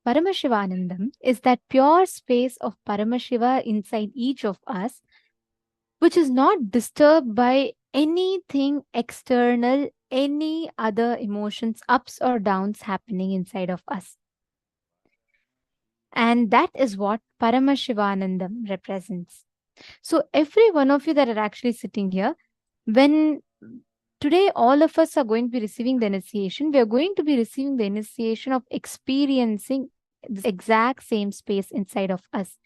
Paramashivanandam is that pure space of Paramashiva inside each of us, which is not disturbed by anything external, any other emotions, ups or downs happening inside of us. And that is what Paramashivanandam represents. So, every one of you that are actually sitting here, when today all of us are going to be receiving the initiation, we are going to be receiving the initiation of experiencing this exact same space inside of us,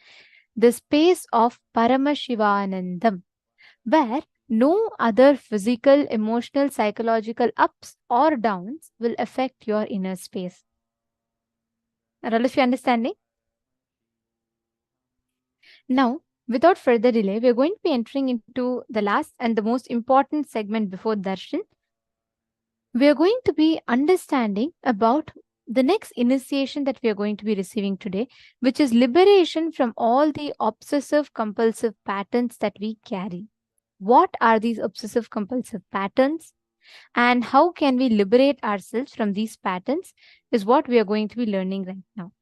the space of Paramashivanandam, where no other physical, emotional, psychological ups or downs will affect your inner space. Are all of you understanding? Now, without further delay, we are going to be entering into the last and the most important segment before Darshan. We are going to be understanding about the next initiation that we are going to be receiving today, which is liberation from all the obsessive compulsive patterns that we carry. What are these obsessive compulsive patterns? And how can we liberate ourselves from these patterns is what we are going to be learning right now.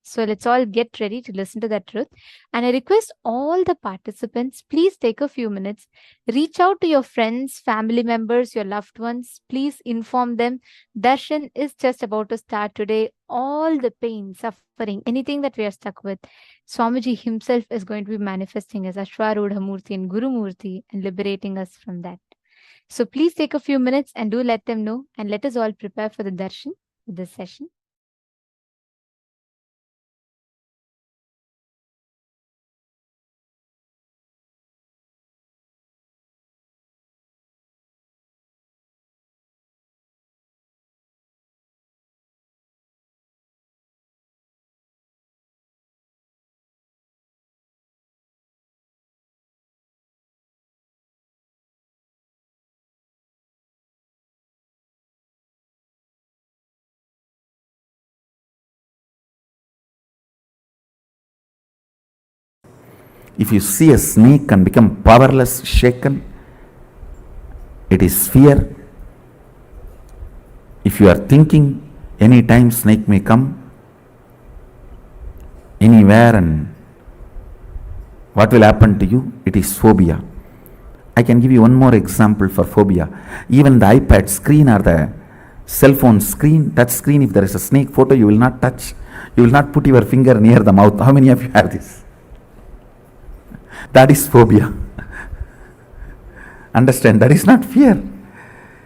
So let's all get ready to listen to that truth. And I request all the participants, please take a few minutes, reach out to your friends, family members, your loved ones. Please inform them. Darshan is just about to start today. All the pain, suffering, anything that we are stuck with, Swamiji himself is going to be manifesting as Ashwarudha Murthy and Guru Murthy and liberating us from that. So please take a few minutes and do let them know, and let us all prepare for the darshan for this session. If you see a snake and become powerless, shaken, it is fear. If you are thinking any time snake may come, anywhere, and what will happen to you, it is phobia. I can give you one more example for phobia. Even the iPad screen or the cell phone screen, touch screen, if there is a snake photo, you will not touch. You will not put your finger near the mouth. How many of you have this? That is phobia. Understand, that is not fear.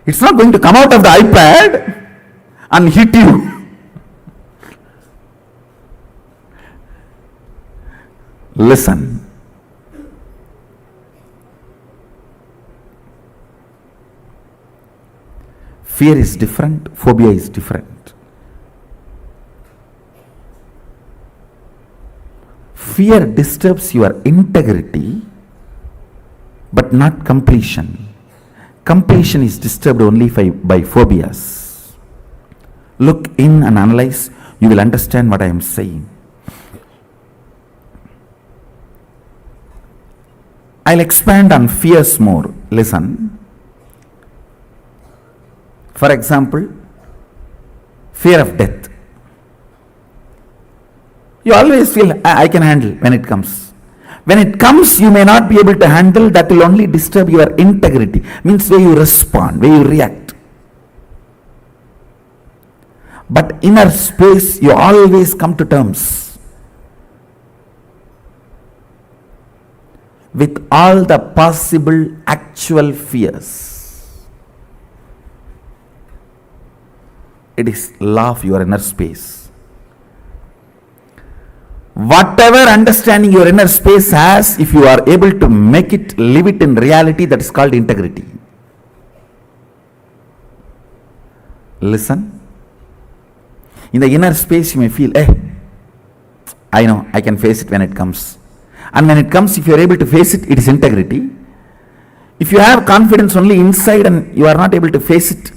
It's not going to come out of the iPad and hit you. Listen. Fear is different, phobia is different. Fear disturbs your integrity, but not completion. Completion is disturbed only by phobias. Look in and analyze, you will understand what I am saying. I'll expand on fears more. Listen. For example, fear of death. You always feel, I can handle when it comes. When it comes, you may not be able to handle. That will only disturb your integrity. Means where you respond, where you react. But inner space, you always come to terms with all the possible actual fears. It is law of your inner space. Whatever understanding your inner space has, if you are able to make it, live it in reality, that is called integrity. Listen. In the inner space, you may feel, I know, I can face it when it comes. And when it comes, if you are able to face it, it is integrity. If you have confidence only inside and you are not able to face it,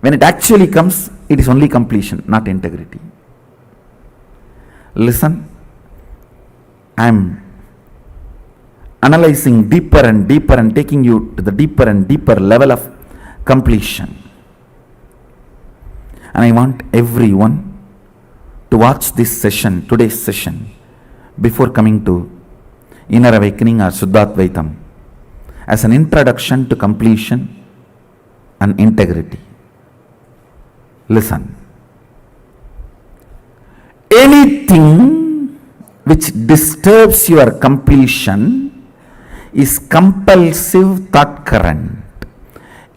when it actually comes, it is only completion, not integrity. Listen. I am analyzing deeper and deeper and taking you to the deeper and deeper level of completion. And I want everyone to watch this session, today's session, before coming to Inner Awakening or Suddhatvaitam, as an introduction to completion and integrity. Listen. Anything which disturbs your completion is compulsive thought current.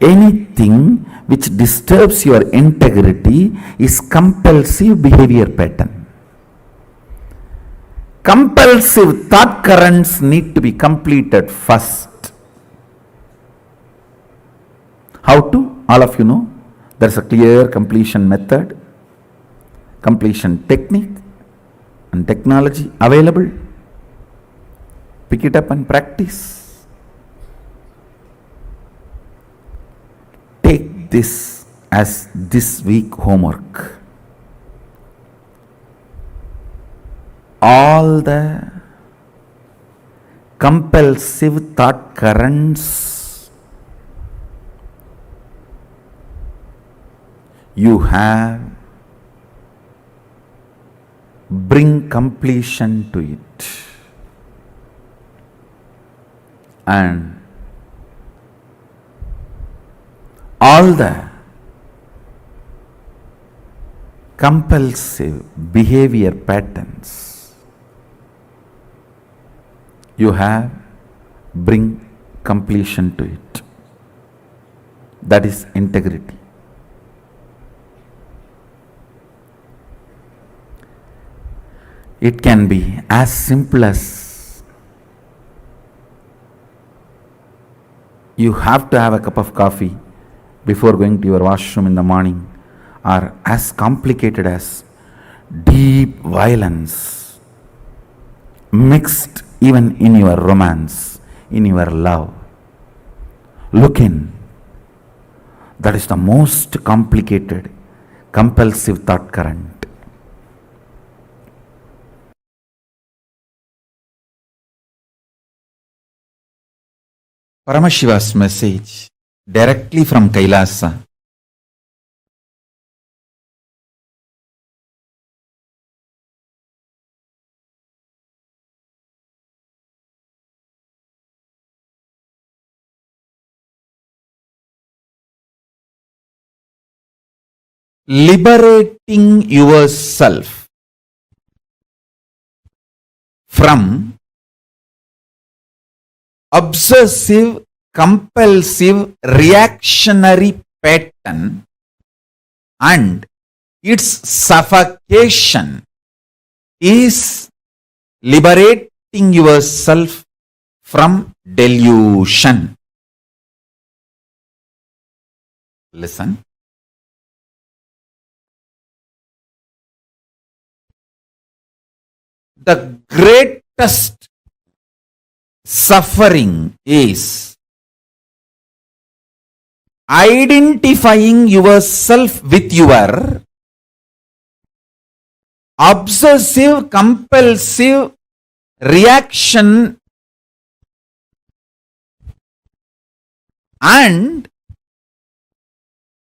Anything which disturbs your integrity is compulsive behavior pattern. Compulsive thought currents need to be completed first. How to? All of you know. There is a clear completion method, completion technique and technology available. Pick it up and practice. Take this as this week homework. All the compulsive thought currents you have, bring completion to it. And all the compulsive behavior patterns you have, bring completion to it. That is integrity. It can be as simple as you have to have a cup of coffee before going to your washroom in the morning, or as complicated as deep violence mixed even in your romance, in your love. Look in. That is the most complicated, compulsive thought current. Paramashiva's message directly from Kailasa. Liberating yourself from obsessive, compulsive, reactionary pattern and its suffocation is liberating yourself from delusion. Listen. The greatest suffering is identifying yourself with your obsessive, compulsive reaction and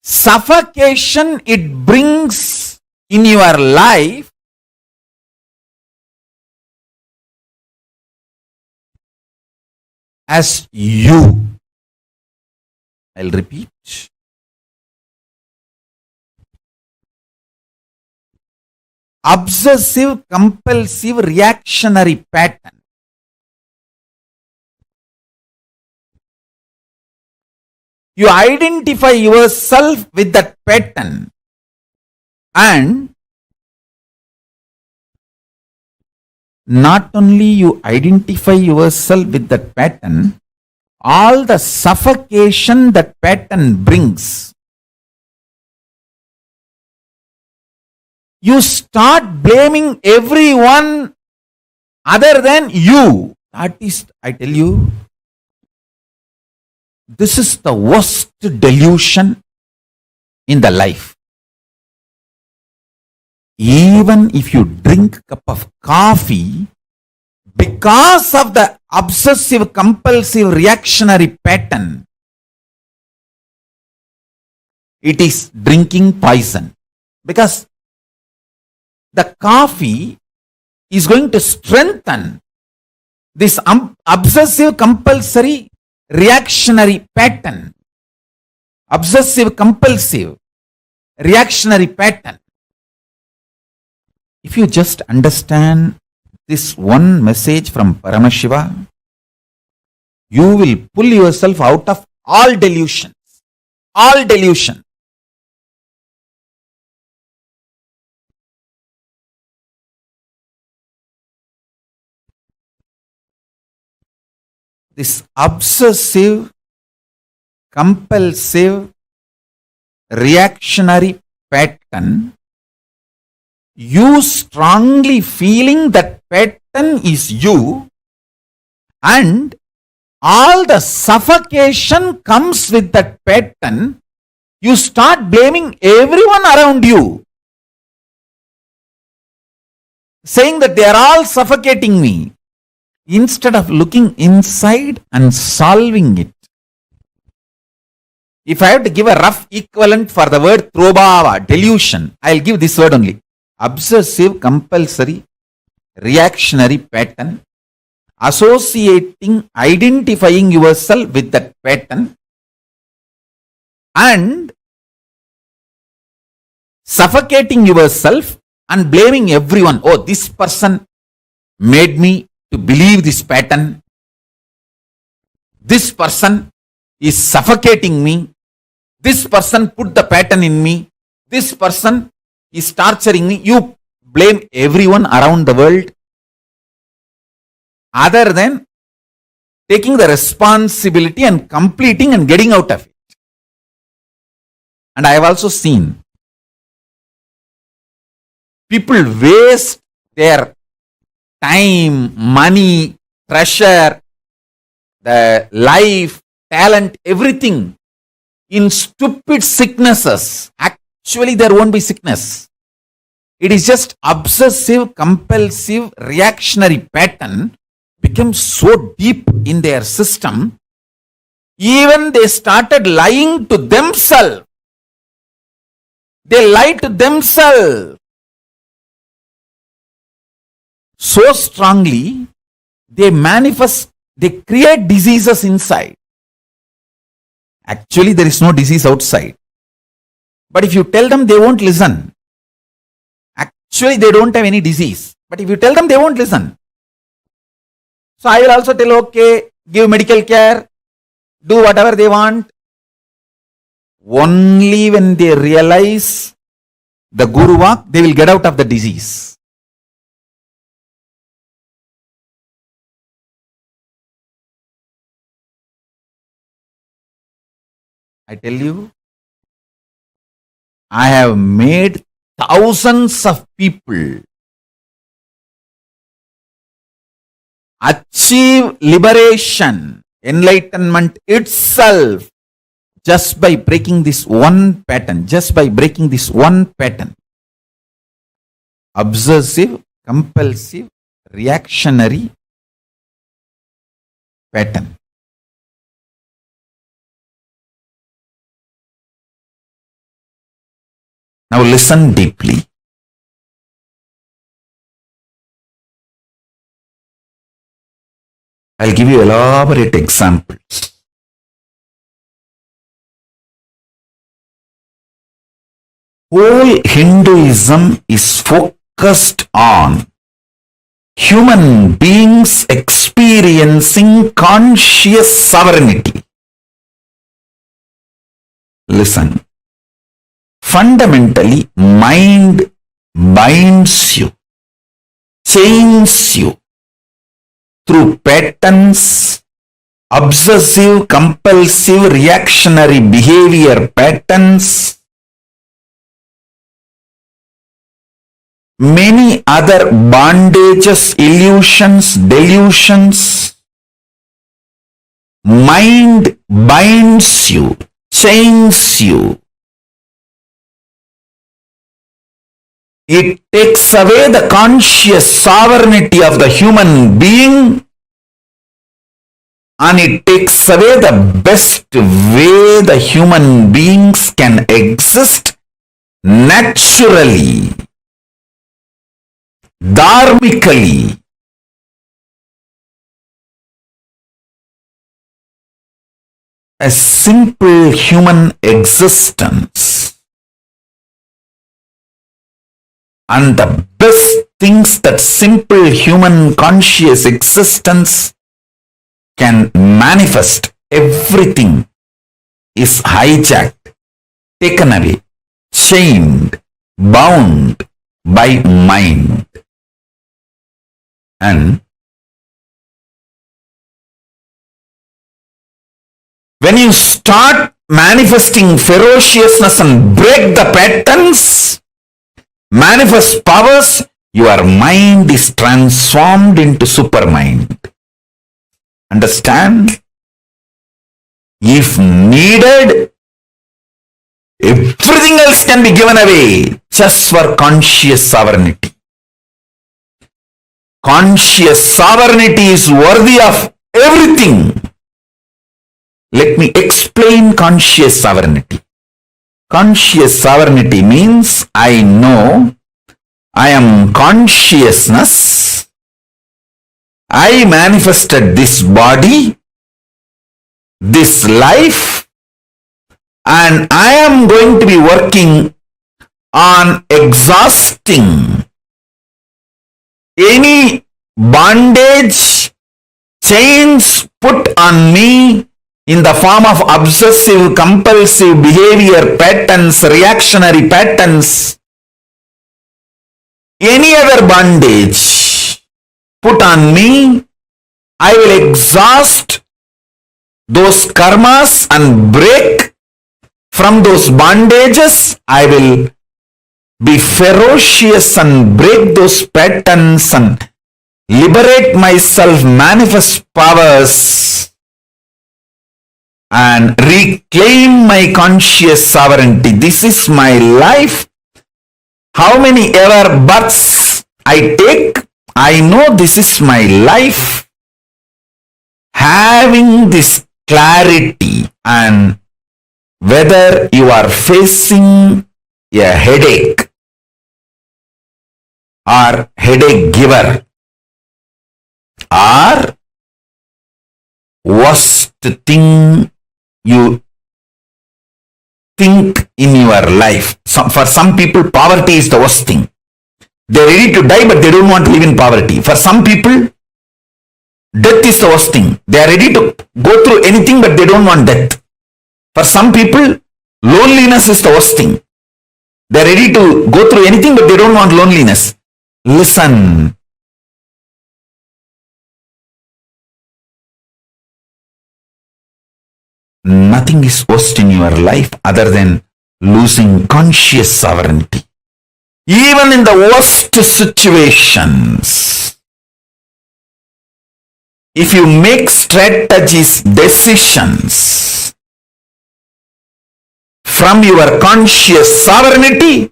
suffocation it brings in your life as you. I'll repeat. Obsessive, compulsive, reactionary pattern. You identify yourself with that pattern and not only you identify yourself with that pattern, all the suffocation that pattern brings, you start blaming everyone other than you. That is, I tell you, this is the worst delusion in the life. Even if you drink a cup of coffee, because of the obsessive, compulsive, reactionary pattern, it is drinking poison. Because the coffee is going to strengthen this obsessive compulsory reactionary pattern. Obsessive compulsive reactionary pattern. If you just understand this one message from Paramashiva, you will pull yourself out of all delusions. All delusion. This obsessive, compulsive, reactionary pattern, you strongly feeling that pattern is you, and all the suffocation comes with that pattern, you start blaming everyone around you, saying that they are all suffocating me, instead of looking inside and solving it. If I have to give a rough equivalent for the word Bhava, delusion, I'll give this word only. Obsessive, compulsory, reactionary pattern, associating, identifying yourself with that pattern, and suffocating yourself and blaming everyone. Oh, this person made me to believe this pattern. This person is suffocating me. This person put the pattern in me. This person is torturing me. You blame everyone around the world other than taking the responsibility and completing and getting out of it. And I have also seen people waste their time, money, treasure, the life, talent, everything in stupid sicknesses. Actually, there won't be sickness. It is just obsessive, compulsive, reactionary pattern becomes so deep in their system, even they started lying to themselves. They lie to themselves so strongly, they manifest, they create diseases inside. Actually, there is no disease outside. But if you tell them, they won't listen. Actually, they don't have any disease. But if you tell them, they won't listen. So I will also tell, okay, give medical care, do whatever they want. Only when they realize the Guru Vak, they will get out of the disease. I tell you, I have made thousands of people achieve liberation, enlightenment itself, just by breaking this one pattern, obsessive, compulsive, reactionary pattern. Now listen deeply. I'll give you elaborate examples. Whole Hinduism is focused on human beings experiencing conscious sovereignty. Listen. Fundamentally, mind binds you, chains you through patterns, obsessive, compulsive, reactionary behavior patterns, many other bondages, illusions, delusions. Mind binds you, chains you. It takes away the conscious sovereignty of the human being, and it takes away the best way the human beings can exist naturally. dharmically, a simple human existence, and the best things that simple human conscious existence can manifest, everything is hijacked, taken away, chained, bound by mind. And when you start manifesting ferociousness and break the patterns, manifest powers, your mind is transformed into supermind. Understand? If needed, everything else can be given away just for conscious sovereignty. Conscious sovereignty is worthy of everything. Let me explain conscious sovereignty. Conscious sovereignty means I know I am consciousness. I manifested this body, this life, and I am going to be working on exhausting any bondage, chains put on me in the form of obsessive, compulsive behavior patterns, reactionary patterns, any other bondage put on me, I will exhaust those karmas and break from those bondages. I will be ferocious and break those patterns and liberate myself, manifest powers, and reclaim my conscious sovereignty. This is my life. How many ever births I take, I know this is my life. Having this clarity, and whether you are facing a headache or headache giver or worst thing you think in your life. For some people, poverty is the worst thing. They're ready to die, but they don't want to live in poverty. For some people, death is the worst thing. They are ready to go through anything, but they don't want death. For some people, loneliness is the worst thing. They are ready to go through anything, but they don't want loneliness. Listen. Nothing is worst in your life other than losing conscious sovereignty. Even in the worst situations, if you make strategies, decisions from your conscious sovereignty,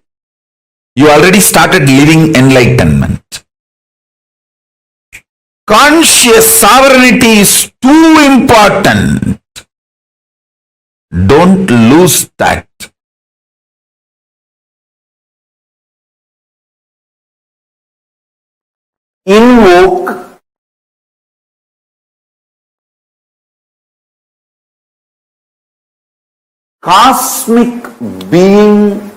you already started living enlightenment. Conscious sovereignty is too important. Don't lose that. Invoke cosmic being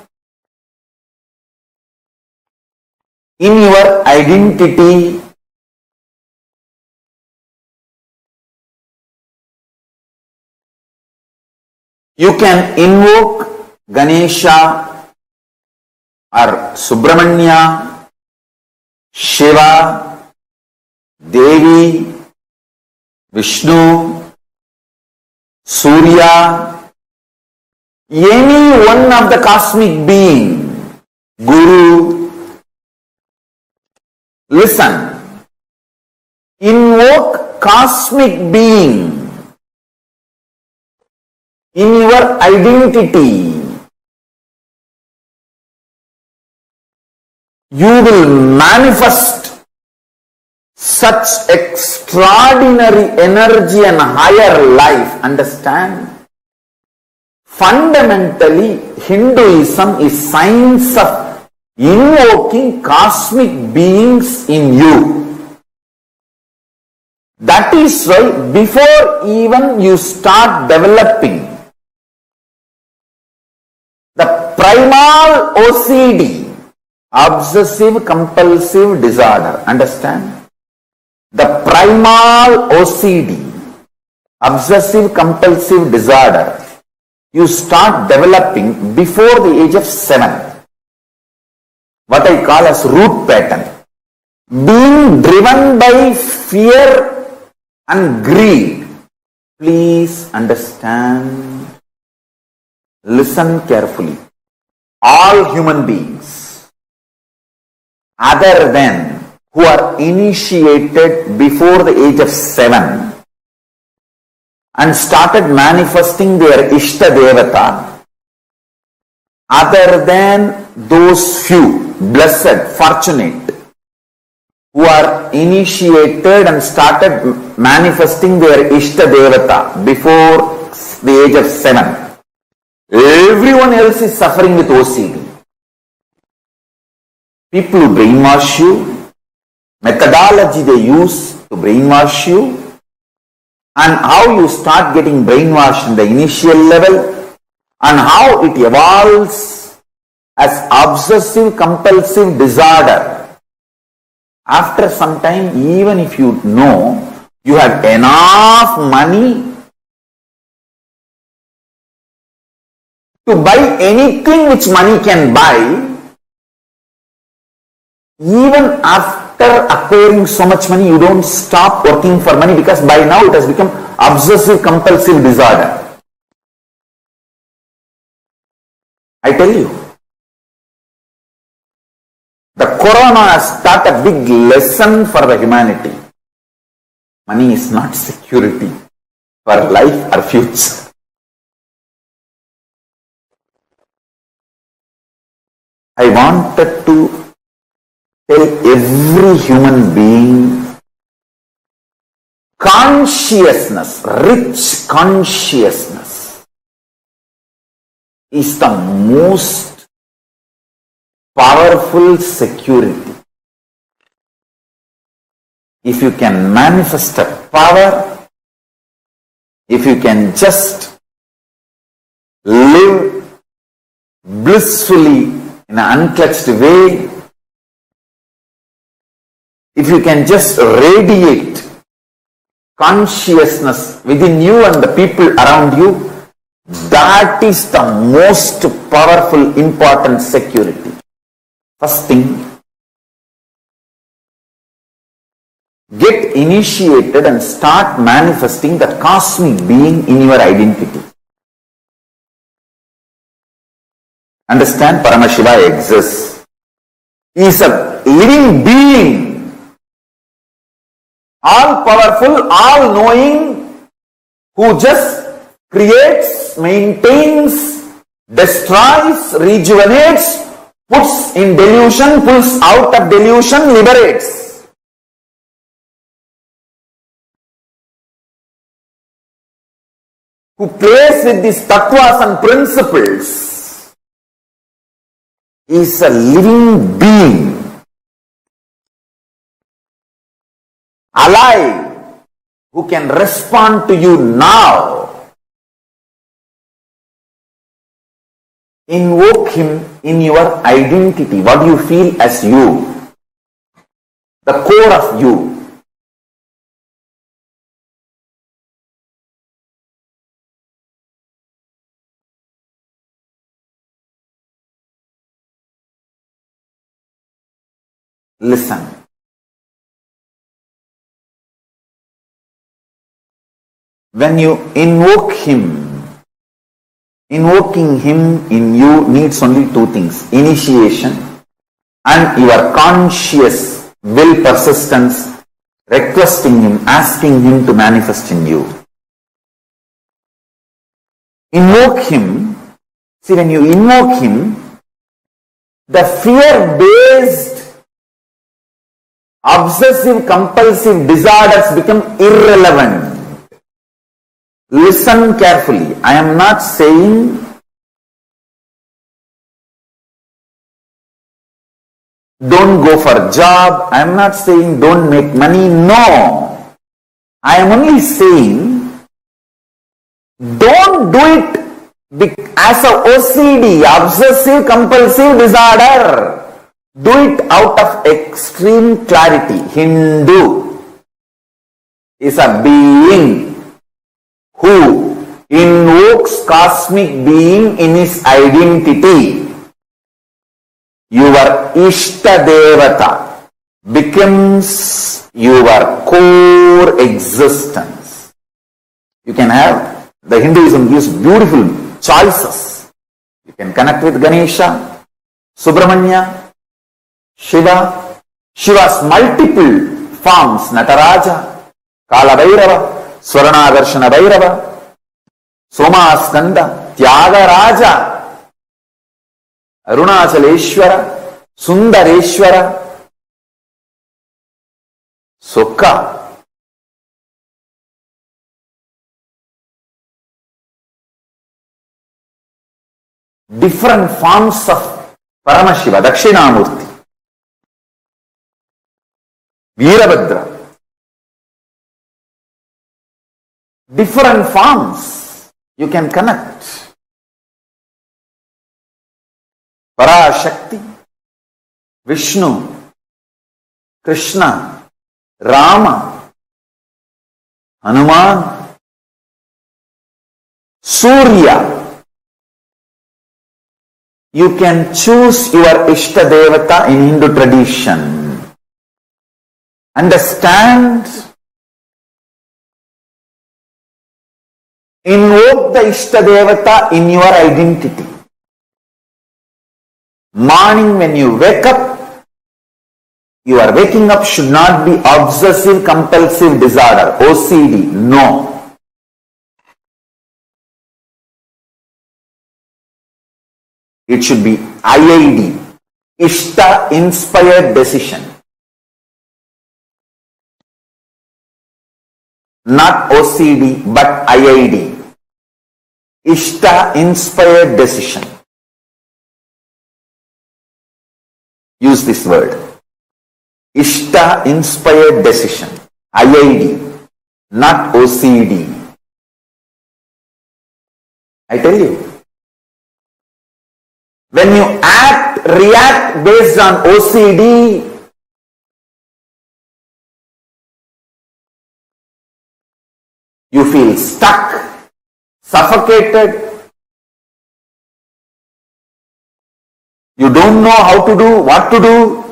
in your identity. You can invoke Ganesha or Subramanya, Shiva, Devi, Vishnu, Surya, any one of the cosmic being, Guru. Listen, invoke cosmic being in your identity. You will manifest such extraordinary energy and higher life. Understand? Fundamentally, Hinduism is science of invoking cosmic beings in you. That is why before even you start developing the primal OCD, obsessive compulsive disorder, understand? The primal OCD, obsessive compulsive disorder, you start developing before the age of 7. What I call as root pattern. Being driven by fear and greed. Please understand. Listen carefully. All human beings, other than who are initiated before the age of 7 and started manifesting their Ishta Devata, other than those few, blessed, fortunate, who are initiated and started manifesting their Ishta Devata before the age of 7, everyone else is suffering with OCD. People who brainwash you, methodology they use to brainwash you, and how you start getting brainwashed in the initial level, and how it evolves as obsessive compulsive disorder. After some time, even if you know you have enough money to buy anything which money can buy, even after acquiring so much money, you don't stop working for money, because by now it has become obsessive compulsive disorder. I tell you, the corona has taught a big lesson for the humanity. Money is not security for life or future. I wanted to tell every human being, consciousness, rich consciousness is the most powerful security. If you can manifest a power, if you can just live blissfully in an unclutched way, if you can just radiate consciousness within you and the people around you, that is the most powerful, important security. First thing, get initiated and start manifesting the cosmic being in your identity. Understand, Paramashiva exists. He is a living being, all powerful, all knowing, who just creates, maintains, destroys, rejuvenates, puts in delusion, pulls out of delusion, liberates. Who plays with these tattvas and principles, is a living being, alive, who can respond to you now. Invoke him in your identity. What do you feel as you? The core of you. Listen. When you invoke him, invoking him in you needs only two things: initiation and your conscious will persistence, requesting him, asking him to manifest in you. Invoke him. See, when you invoke him, the fear-based obsessive compulsive disorders become irrelevant. Listen carefully. I am not saying Don't go for job. I am not saying don't make money. No. I am only saying don't do it as a OCD, obsessive compulsive disorder. Do it out of extreme clarity. Hindu is a being who invokes cosmic being in his identity. Your Ishta Devata becomes your core existence. You can have, the Hinduism gives beautiful choices. You can connect with Ganesha, Subramanya, Shiva, Shiva's multiple forms, Nataraja, Kala Bhairava, Swaranadarshana Bhairava, Somaskanda, Tyagaraja, Arunachaleshwara, Sundareshwara, Sukha. Different forms of Paramashiva, Dakshinamurti, Veerabhadra. Different forms you can connect. Parashakti, Vishnu, Krishna, Rama, Hanuman, Surya. You can choose your Ishta Devata in Hindu tradition. Understand, invoke the Ishta Devata in your identity. Morning when you wake up, your waking up should not be obsessive compulsive disorder, OCD, no. It should be IID, Ishta inspired decision. Not OCD, but IID. Ishta inspired decision. Use this word. Ishta inspired decision. IID, not OCD. I tell you. When you react based on OCD, you feel stuck, suffocated. You don't know how to do, what to do,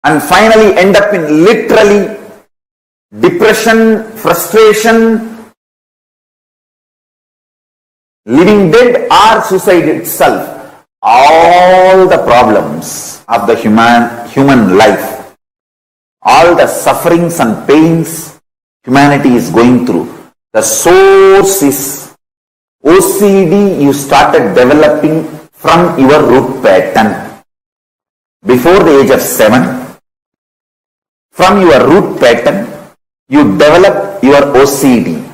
and finally end up in literally depression, frustration, living dead or suicide itself. All the problems of the human life, all the sufferings and pains humanity is going through, the source is OCD you started developing from your root pattern. Before the age of 7, from your root pattern, you develop your OCD.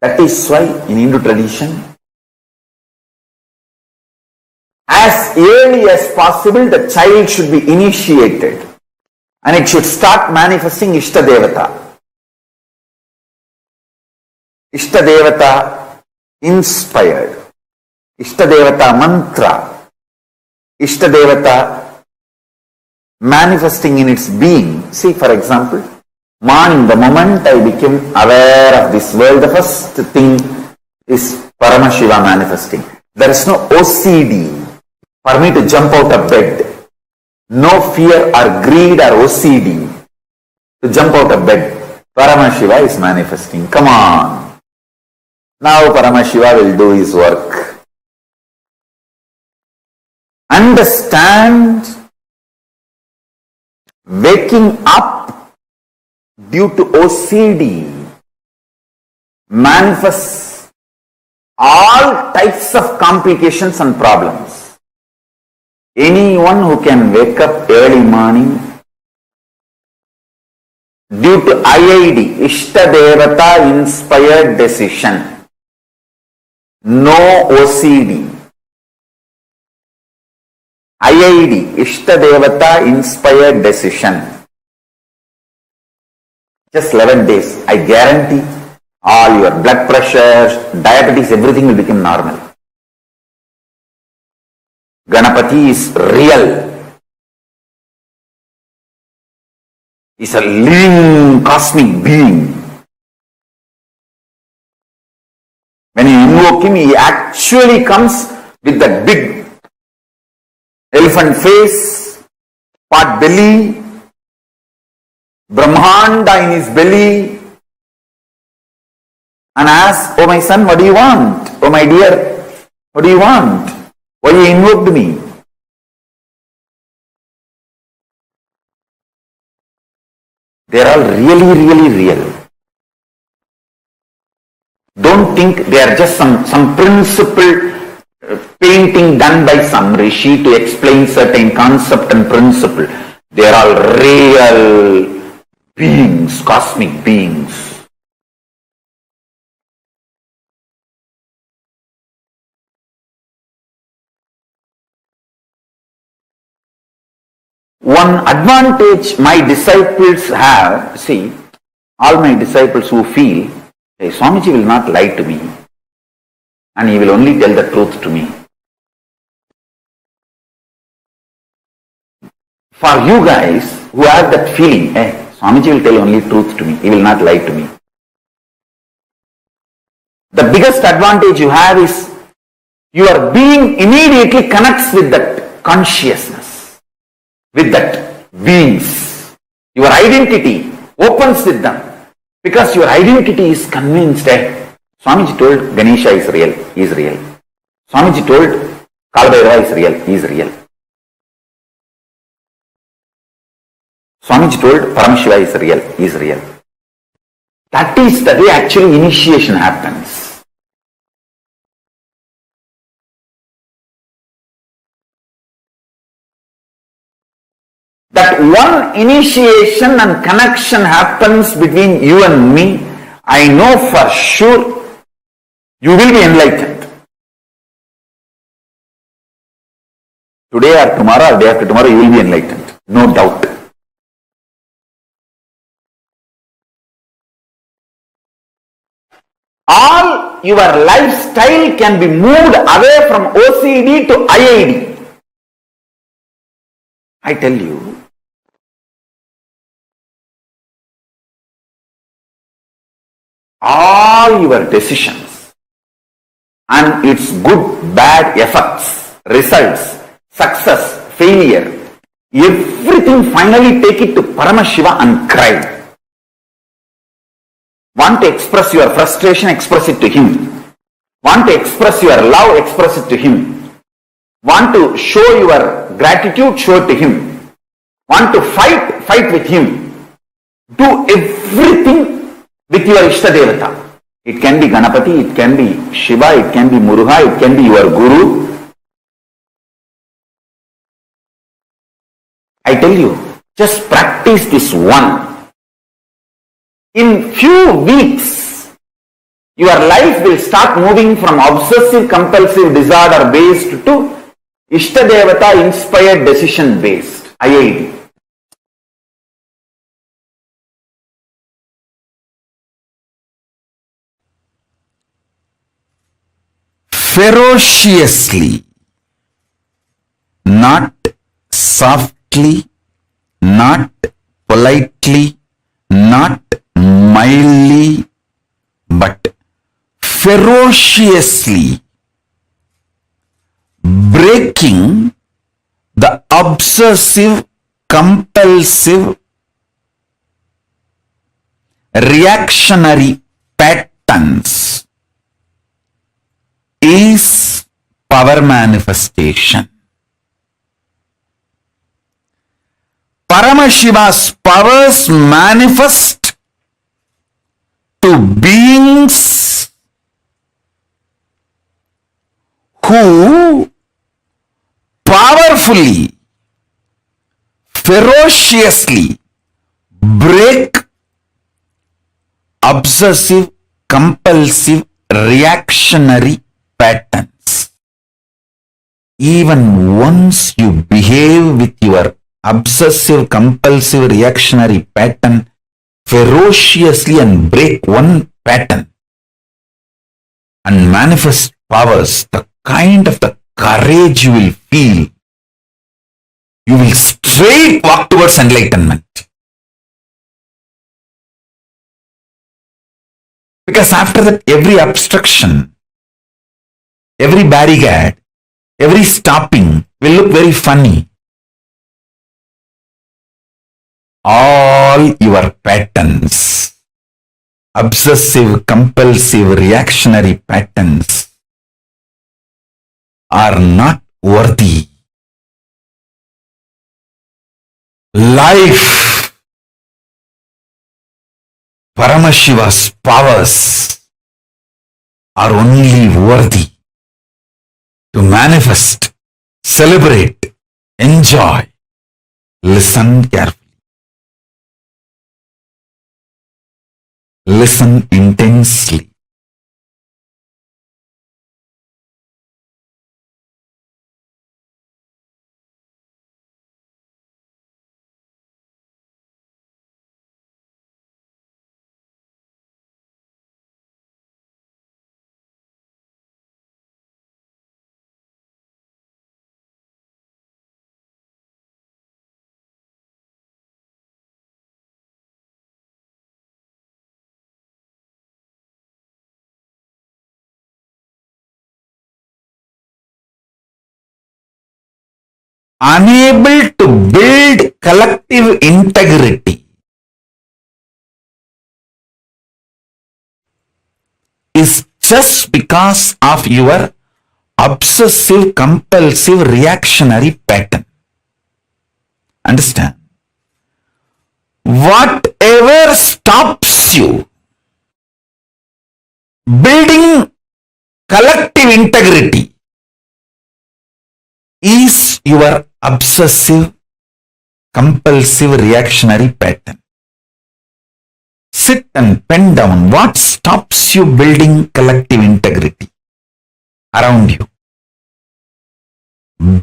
That is why in Hindu tradition, as early as possible, the child should be initiated and it should start manifesting Ishta Devata. Ishta Devata inspired, Ishta Devata mantra, Ishta Devata manifesting in its being. See, for example, morning, the moment I became aware of this world, the first thing is Paramashiva manifesting. There is no OCD for me to jump out of bed. No fear or greed or OCD to jump out of bed. Paramashiva is manifesting. Come on. Now Paramashiva will do his work. Understand, waking up due to OCD manifests all types of complications and problems. Anyone who can wake up early morning due to IID, Ishta Devata inspired decision, no OCD, IID, Ishtadevata Inspired Decision. Just 11 days. I guarantee all your blood pressure, diabetes, everything will become normal. Ganapati is real. He's a living cosmic being. When you invoke him, he actually comes with that big elephant face, pot belly, Brahmanda in his belly, and asks, "Oh my son, what do you want? Oh my dear, what do you want? Why you invoked me?" They are all really, really real. Don't think they are just some principle painting done by some rishi to explain certain concept and principle. They are all real beings, cosmic beings. One advantage my disciples have, see, all my disciples who feel, hey, Swamiji will not lie to me and he will only tell the truth to me. For you guys who have that feeling, hey, Swamiji will tell only truth to me, he will not lie to me. The biggest advantage you have is your being immediately connects with that consciousness, with that beings. Your identity opens with them because your identity is convinced that Swamiji told Ganesha is real, he is real. Swamiji told Kalbhairava is real, he is real. Swamiji told Paramashiva is real, he is real. That is the way actually initiation happens. That one initiation and connection happens between you and me, I know for sure you will be enlightened. Today or tomorrow or day after tomorrow you will be enlightened, no doubt. All your lifestyle can be moved away from OCD to IID. I tell you, all your decisions and its good, bad effects, results, success, failure, everything finally take it to Paramashiva and cry. Want to express your frustration, express it to him. Want to express your love, express it to him. Want to show your gratitude, show it to him. Want to fight, fight with him. Do everything with your Ishtadevata. It can be Ganapati, it can be Shiva, it can be Muruga, it can be your Guru. I tell you, just practice this one. In few weeks, your life will start moving from obsessive compulsive disorder based to Ishtadevata inspired decision based, IID. Ferociously, not softly, not politely, not mildly, but ferociously breaking the obsessive, compulsive, reactionary patterns is power manifestation. Paramashiva's powers manifest to beings who powerfully, ferociously break obsessive, compulsive, reactionary patterns. even once you behave with your obsessive compulsive reactionary pattern ferociously and break one pattern and manifest powers, the kind of the courage you will feel, you will straight walk towards enlightenment. Because after that, every obstruction, every barricade, every stopping will look very funny. All your patterns, obsessive, compulsive, reactionary patterns, are not worthy. Life, Paramashiva's powers are only worthy to manifest, celebrate, enjoy. Listen carefully. Listen intensely. Unable to build collective integrity is just because of your obsessive compulsive reactionary pattern. Understand? Whatever stops you building collective integrity is your obsessive compulsive reactionary pattern. Sit and pen down what stops you building collective integrity around you.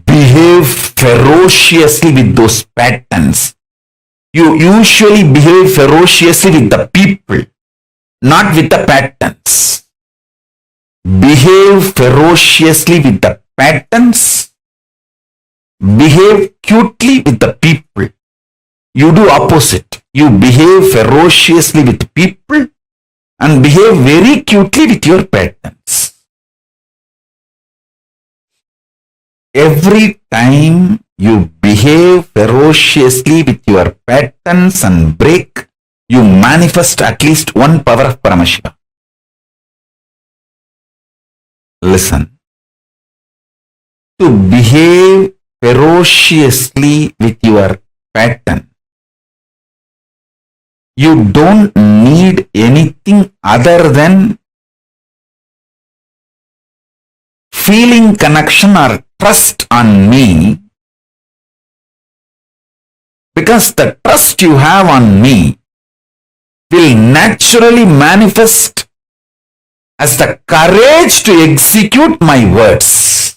Behave ferociously with those patterns. You usually behave ferociously with the people, not with the patterns. Behave ferociously with the patterns. Behave cutely with the people. You do opposite. You behave ferociously with people and behave very cutely with your patterns. Every time you behave ferociously with your patterns and break, you manifest at least one power of Paramashiva. Listen. To behave ferociously with your pattern, you don't need anything other than feeling connection or trust on me, because the trust you have on me will naturally manifest as the courage to execute my words.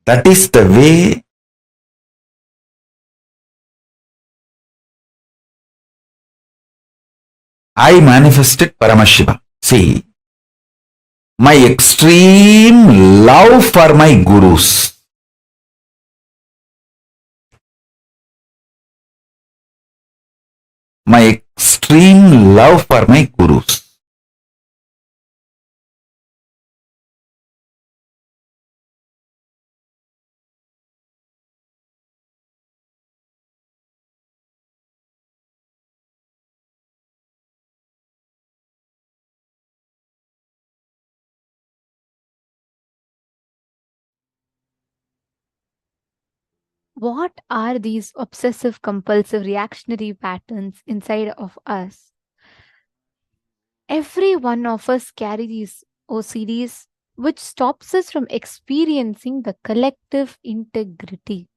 That is the way I manifested Paramashiva. See, my extreme love for my gurus, my extreme love for my gurus. What are these obsessive compulsive reactionary patterns inside of us? Every one of us carry these OCDs which stops us from experiencing the collective integrity.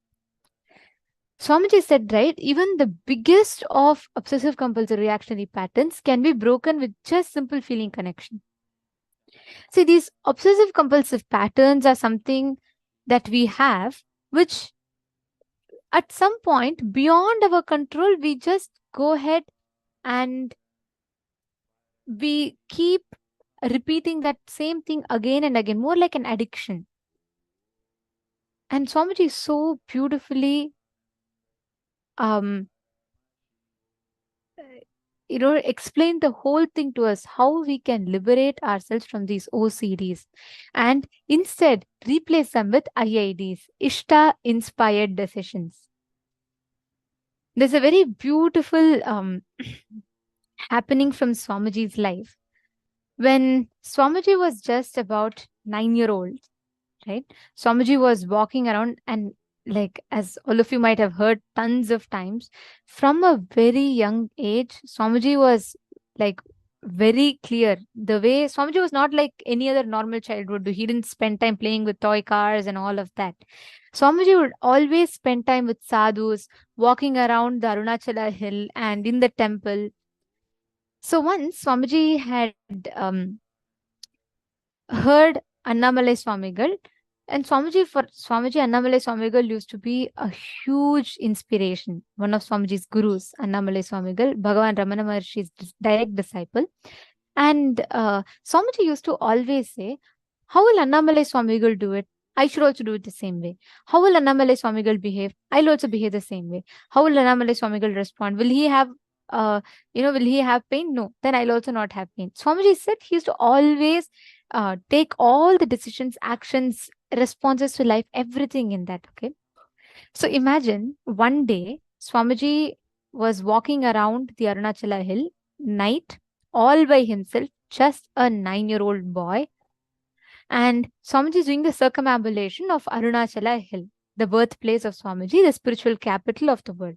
Swamiji said, right, even the biggest of obsessive compulsive reactionary patterns can be broken with just simple feeling connection. See, these obsessive compulsive patterns are something that we have, which at some point beyond our control, we just go ahead and we keep repeating that same thing again and again, more like an addiction. And Swamiji so beautifully um explain the whole thing to us, how we can liberate ourselves from these OCDs and instead replace them with IIDs, Ishta inspired decisions. There's a very beautiful happening from Swamiji's life. When Swamiji was just about 9-year-old, right? Swamiji was walking around and, like, as all of you might have heard tons of times, from a very young age, Swamiji was like very clear. The way Swamiji was not like any other normal child would do. He didn't spend time playing with toy cars and all of that. Swamiji would always spend time with sadhus, walking around the Arunachala hill and in the temple. So once Swamiji had heard Annamalai Swamigal. And Swamiji Annamalai Swamigal used to be a huge inspiration. One of Swamiji's gurus, Annamalai Swamigal, Bhagavan Ramana Maharshi's direct disciple. And Swamiji used to always say, how will Annamalai Swamigal do it? I should also do it the same way. How will Annamalai Swamigal behave? I'll also behave the same way. How will Annamalai Swamigal respond? Will he have will he have pain? No, then I'll also not have pain. Swamiji said he used to always take all the decisions, actions, responses to life, everything in that. Okay. So imagine one day Swamiji was walking around the Arunachala hill night all by himself, just a 9-year-old boy. And Swamiji is doing the circumambulation of Arunachala hill, the birthplace of Swamiji, the spiritual capital of the world.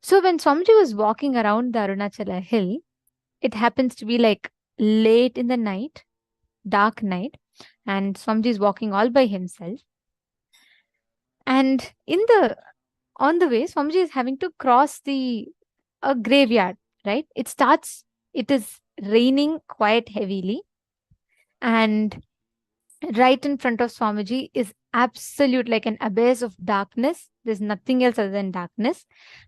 So when Swamiji was walking around the Arunachala hill, it happens to be like late in the night, dark night, and Swamiji is walking all by himself. And on the way, Swamiji is having to cross a graveyard, right? It is raining quite heavily. And right in front of Swamiji is absolute like an abyss of darkness. There's nothing else other than darkness.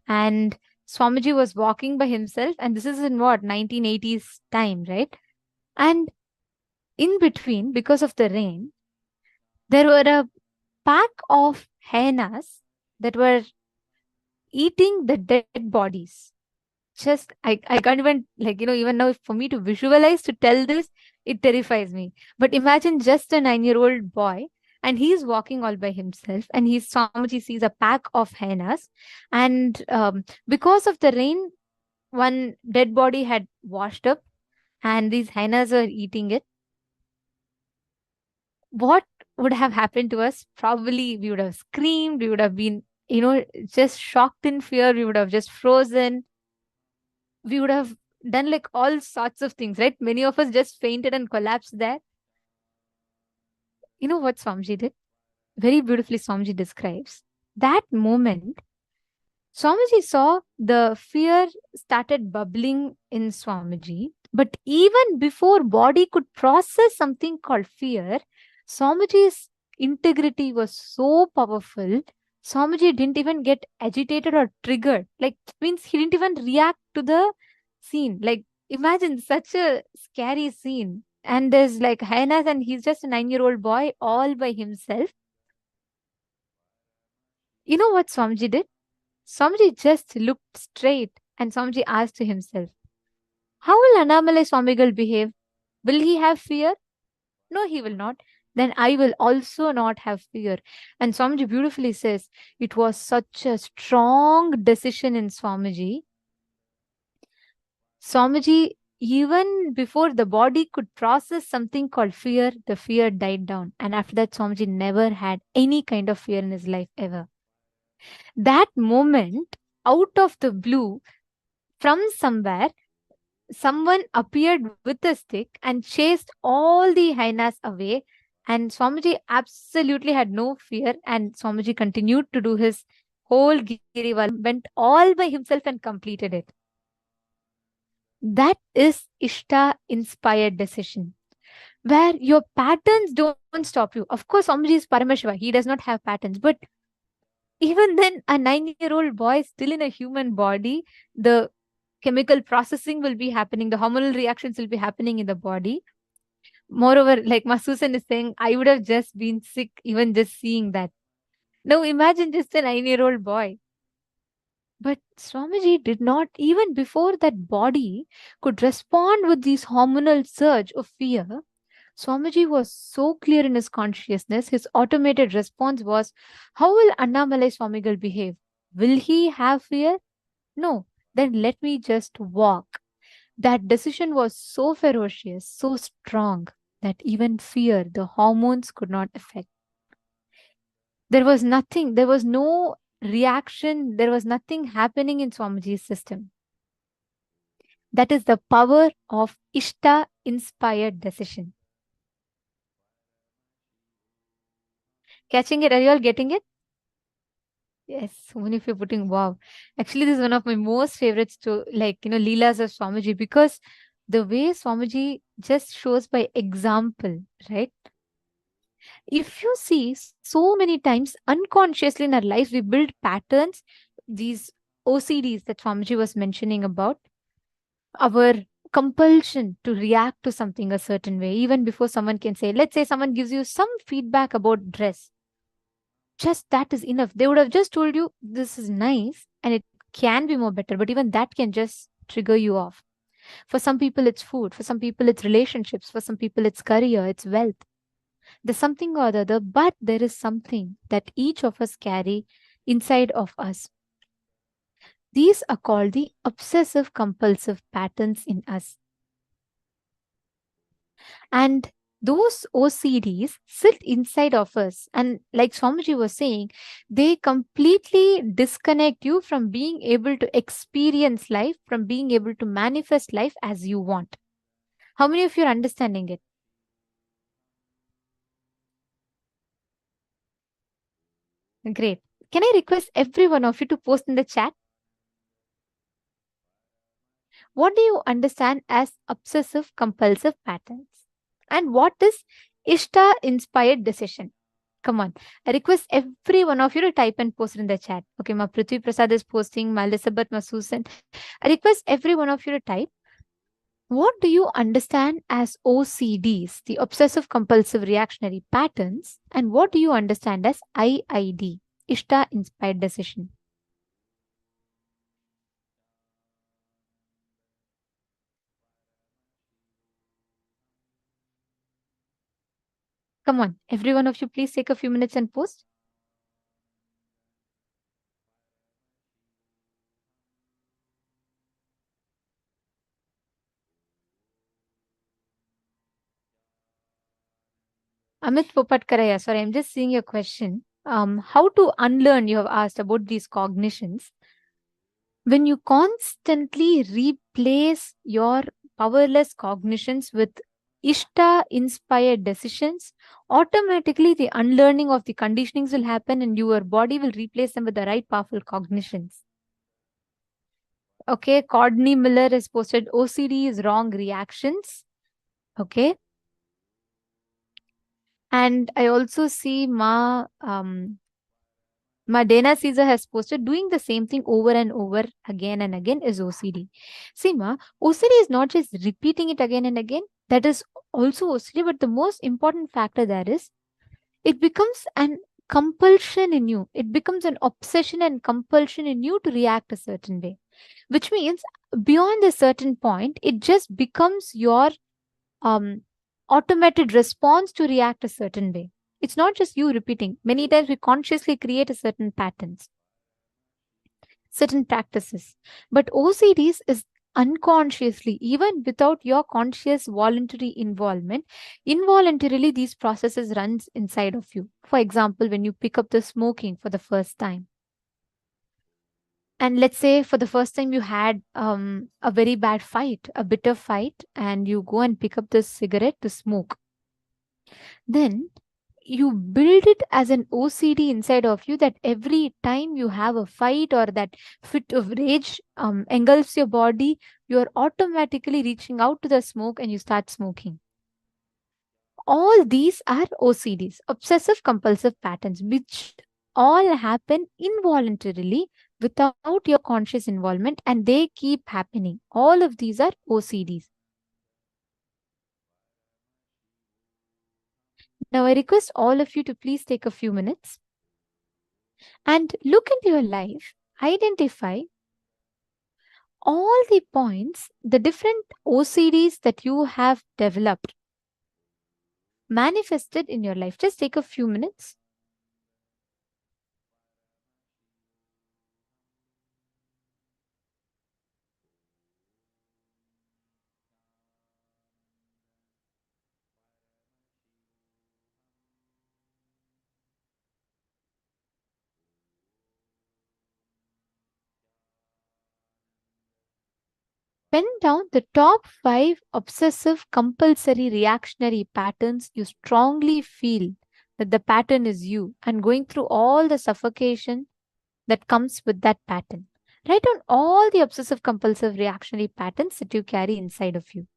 And Swamiji was walking by himself. And this is in what, 1980s time, right? And in between, because of the rain, there were a pack of hyenas that were eating the dead bodies. Just, I can't even, like, even now, for me to visualize, to tell this, it terrifies me. But imagine just a 9-year-old boy, and he's walking all by himself, and Swamiji sees a pack of hyenas. And because of the rain, one dead body had washed up, and these hyenas are eating it. What would have happened to us? Probably we would have screamed, we would have been, just shocked in fear, we would have just frozen, we would have done like all sorts of things, right? Many of us just fainted and collapsed there. You know what Swamiji did? Very beautifully, Swamiji describes that moment. Swamiji saw the fear started bubbling in Swamiji, but even before body could process something called fear, Swamiji's integrity was so powerful. Swamiji didn't even get agitated or triggered. Like, means he didn't even react to the scene. Like, imagine such a scary scene. And there's like hyenas, and he's just a 9-year-old boy all by himself. You know what Swamiji did? Swamiji just looked straight, and Swamiji asked to himself, how will Annamalai Swamigal behave? Will he have fear? No, he will not. Then I will also not have fear. And Swamiji beautifully says, it was such a strong decision in Swamiji. Swamiji, even before the body could process something called fear, the fear died down. And after that, Swamiji never had any kind of fear in his life ever. That moment, out of the blue, from somewhere, someone appeared with a stick and chased all the hyenas away. And Swamiji absolutely had no fear. And Swamiji continued to do his whole Girivalam, went all by himself and completed it. That is Ishta inspired decision, where your patterns don't stop you. Of course, Swamiji is Paramashiva, he does not have patterns, but even then, a 9-year-old boy still in a human body, the chemical processing will be happening, the hormonal reactions will be happening in the body. Moreover, like Masusan is saying, I would have just been sick even just seeing that. Now imagine just a 9-year-old boy. But Swamiji did not, even before that body could respond with this hormonal surge of fear, Swamiji was so clear in his consciousness, his automated response was, how will Annamalai Swamigal behave? Will he have fear? No. Then let me just walk. That decision was so ferocious, so strong, that even fear, the hormones could not affect. There was nothing, there was no reaction, there was nothing happening in Swamiji's system. That is the power of Ishta inspired decision. Catching it? Are you all getting it? Yes, so many of you putting wow. Actually, this is one of my most favorites to Leelas of Swamiji, because the way Swamiji just shows by example, right? If you see, so many times unconsciously in our lives, we build patterns, these OCDs that Swamiji was mentioning about, our compulsion to react to something a certain way, even before someone can say, let's say someone gives you some feedback about dress, just that is enough. They would have just told you this is nice and it can be more better, but even that can just trigger you off. For some people it's food, for some people it's relationships, for some people it's career, it's wealth. There's something or the other, but there is something that each of us carry inside of us. These are called the obsessive compulsive patterns in us. And those OCDs sit inside of us. And like Swamiji was saying, they completely disconnect you from being able to experience life, from being able to manifest life as you want. How many of you are understanding it? Great. Can I request every one of you to post in the chat? What do you understand as obsessive compulsive patterns? And what is Ishta inspired decision? Come on. I request every one of you to type and post in the chat. Okay, Ma Prithvi Prasad is posting, Ma Elizabeth, Ma Susan. I request every one of you to type. What do you understand as OCDs, the obsessive compulsive reactionary patterns? And what do you understand as IID, Ishta inspired decision? Come on, every one of you, please take a few minutes and post. Amit Popatkaraya, sorry, I'm just seeing your question. How to unlearn, you have asked about these cognitions. When you constantly replace your powerless cognitions with Ishta inspired decisions, automatically the unlearning of the conditionings will happen and your body will replace them with the right powerful cognitions. Okay, Cordney Miller has posted OCD is wrong reactions. Okay. And I also see Dana Caesar has posted doing the same thing over and over again and again is OCD. See, OCD is not just repeating it again and again. That is also OCD, but the most important factor there is it becomes an compulsion in you. It becomes an obsession and compulsion in you to react a certain way, which means beyond a certain point, it just becomes your automated response to react a certain way. It's not just you repeating. Many times we consciously create a certain patterns, certain practices. But OCDs is unconsciously, even without your conscious voluntary involvement, involuntarily these processes runs inside of you. For example, when you pick up the smoking for the first time, and let's say for the first time you had a very bad fight, a bitter fight, and you go and pick up this cigarette to smoke, then you build it as an OCD inside of you, that every time you have a fight or that fit of rage engulfs your body, you are automatically reaching out to the smoke and you start smoking. All these are OCDs, obsessive compulsive patterns, which all happen involuntarily without your conscious involvement, and they keep happening. All of these are OCDs. Now, I request all of you to please take a few minutes and look into your life, identify all the points, the different OCDs that you have developed, manifested in your life. Just take a few minutes. Pen down the top 5 obsessive compulsory reactionary patterns you strongly feel that the pattern is you, and going through all the suffocation that comes with that pattern. Write down all the obsessive compulsive reactionary patterns that you carry inside of you.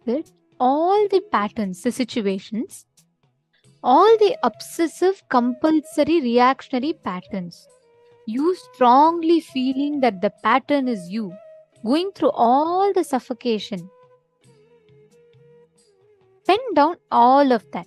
that all the patterns, the situations, all the obsessive, compulsory, reactionary patterns, you strongly feeling that the pattern is you, going through all the suffocation, pen down all of that.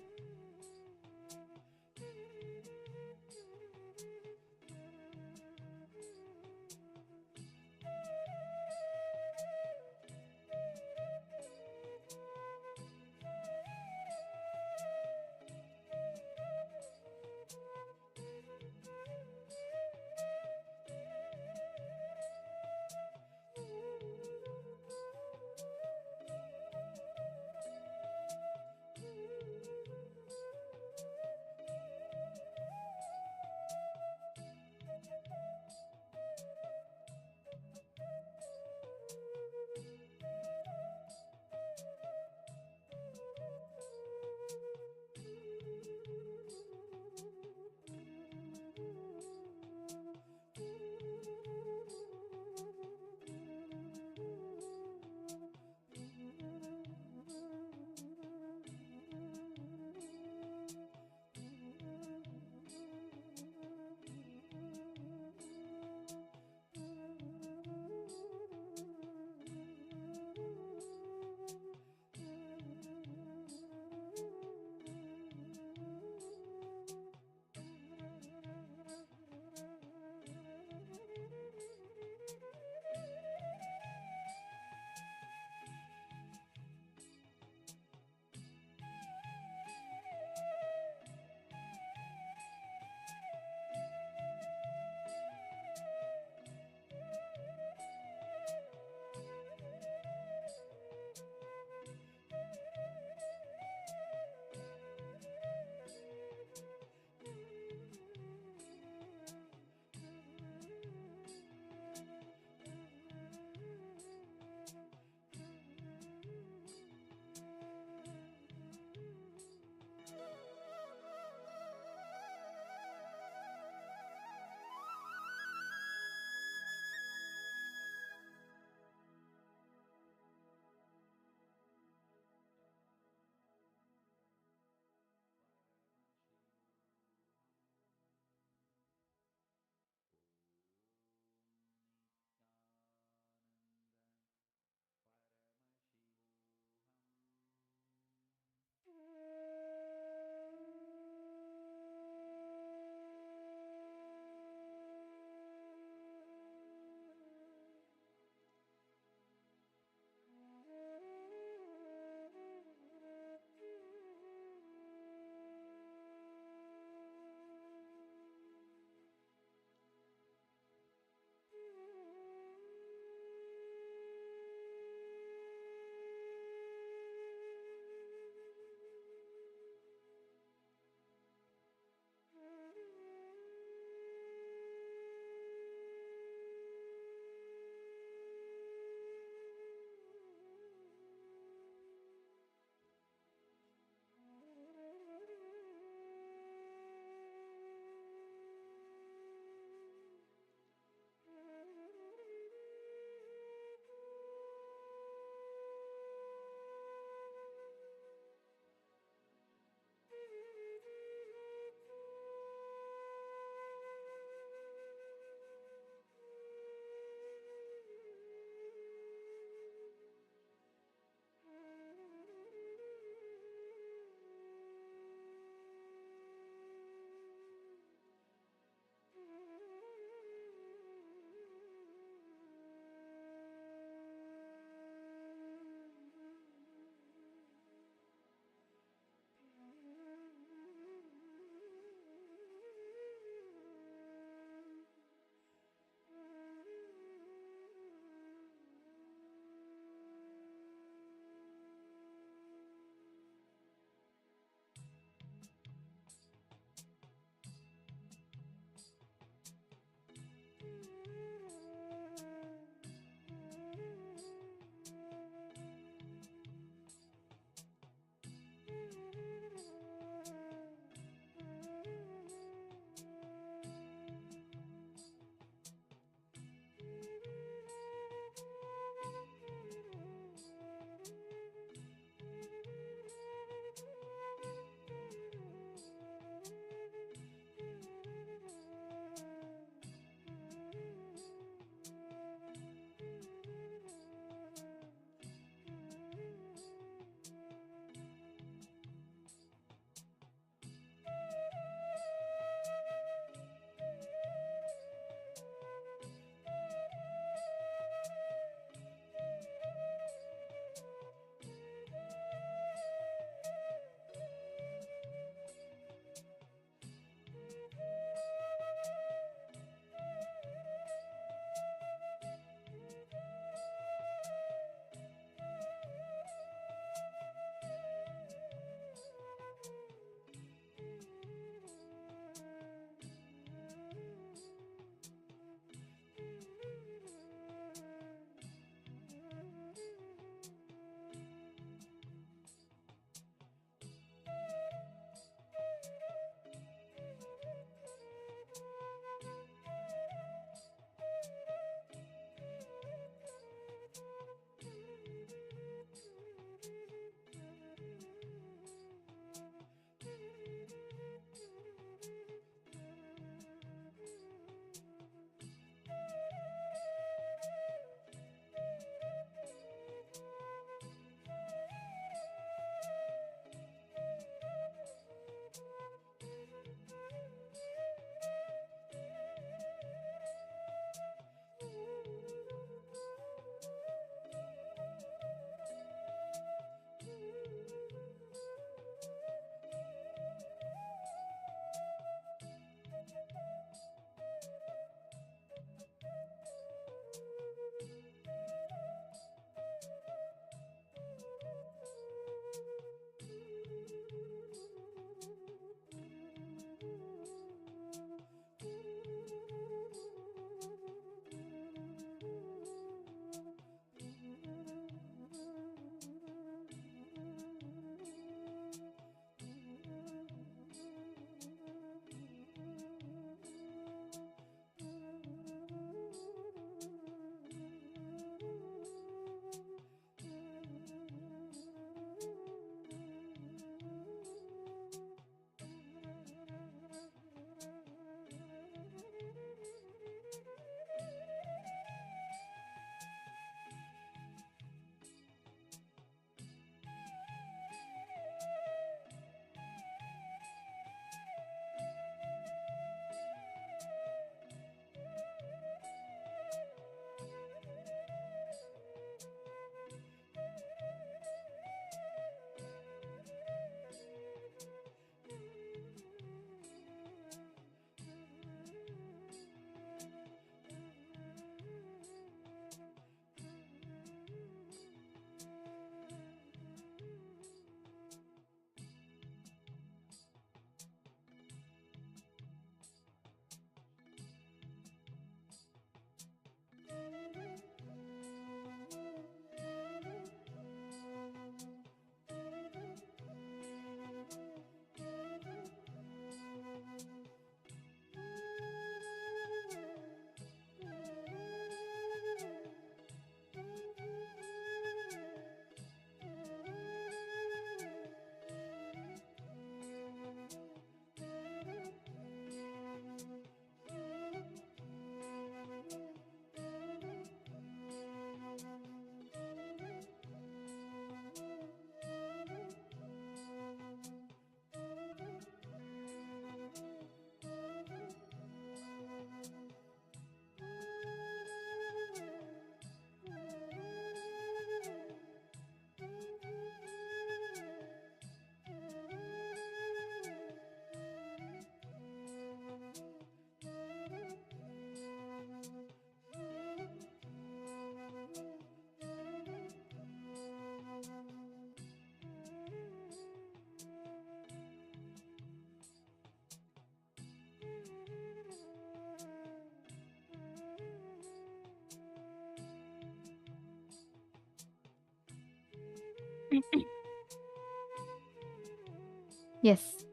Yes.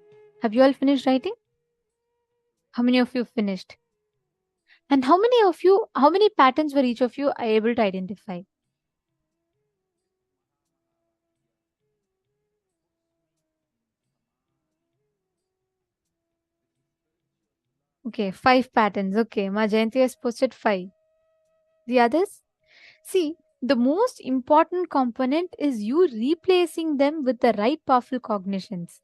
Have you all finished writing? How many of you finished? And how many patterns were each of you able to identify? Okay, 5 patterns. Okay, Majayanti has posted 5. The others? See, the most important component is you replacing them with the right powerful cognitions.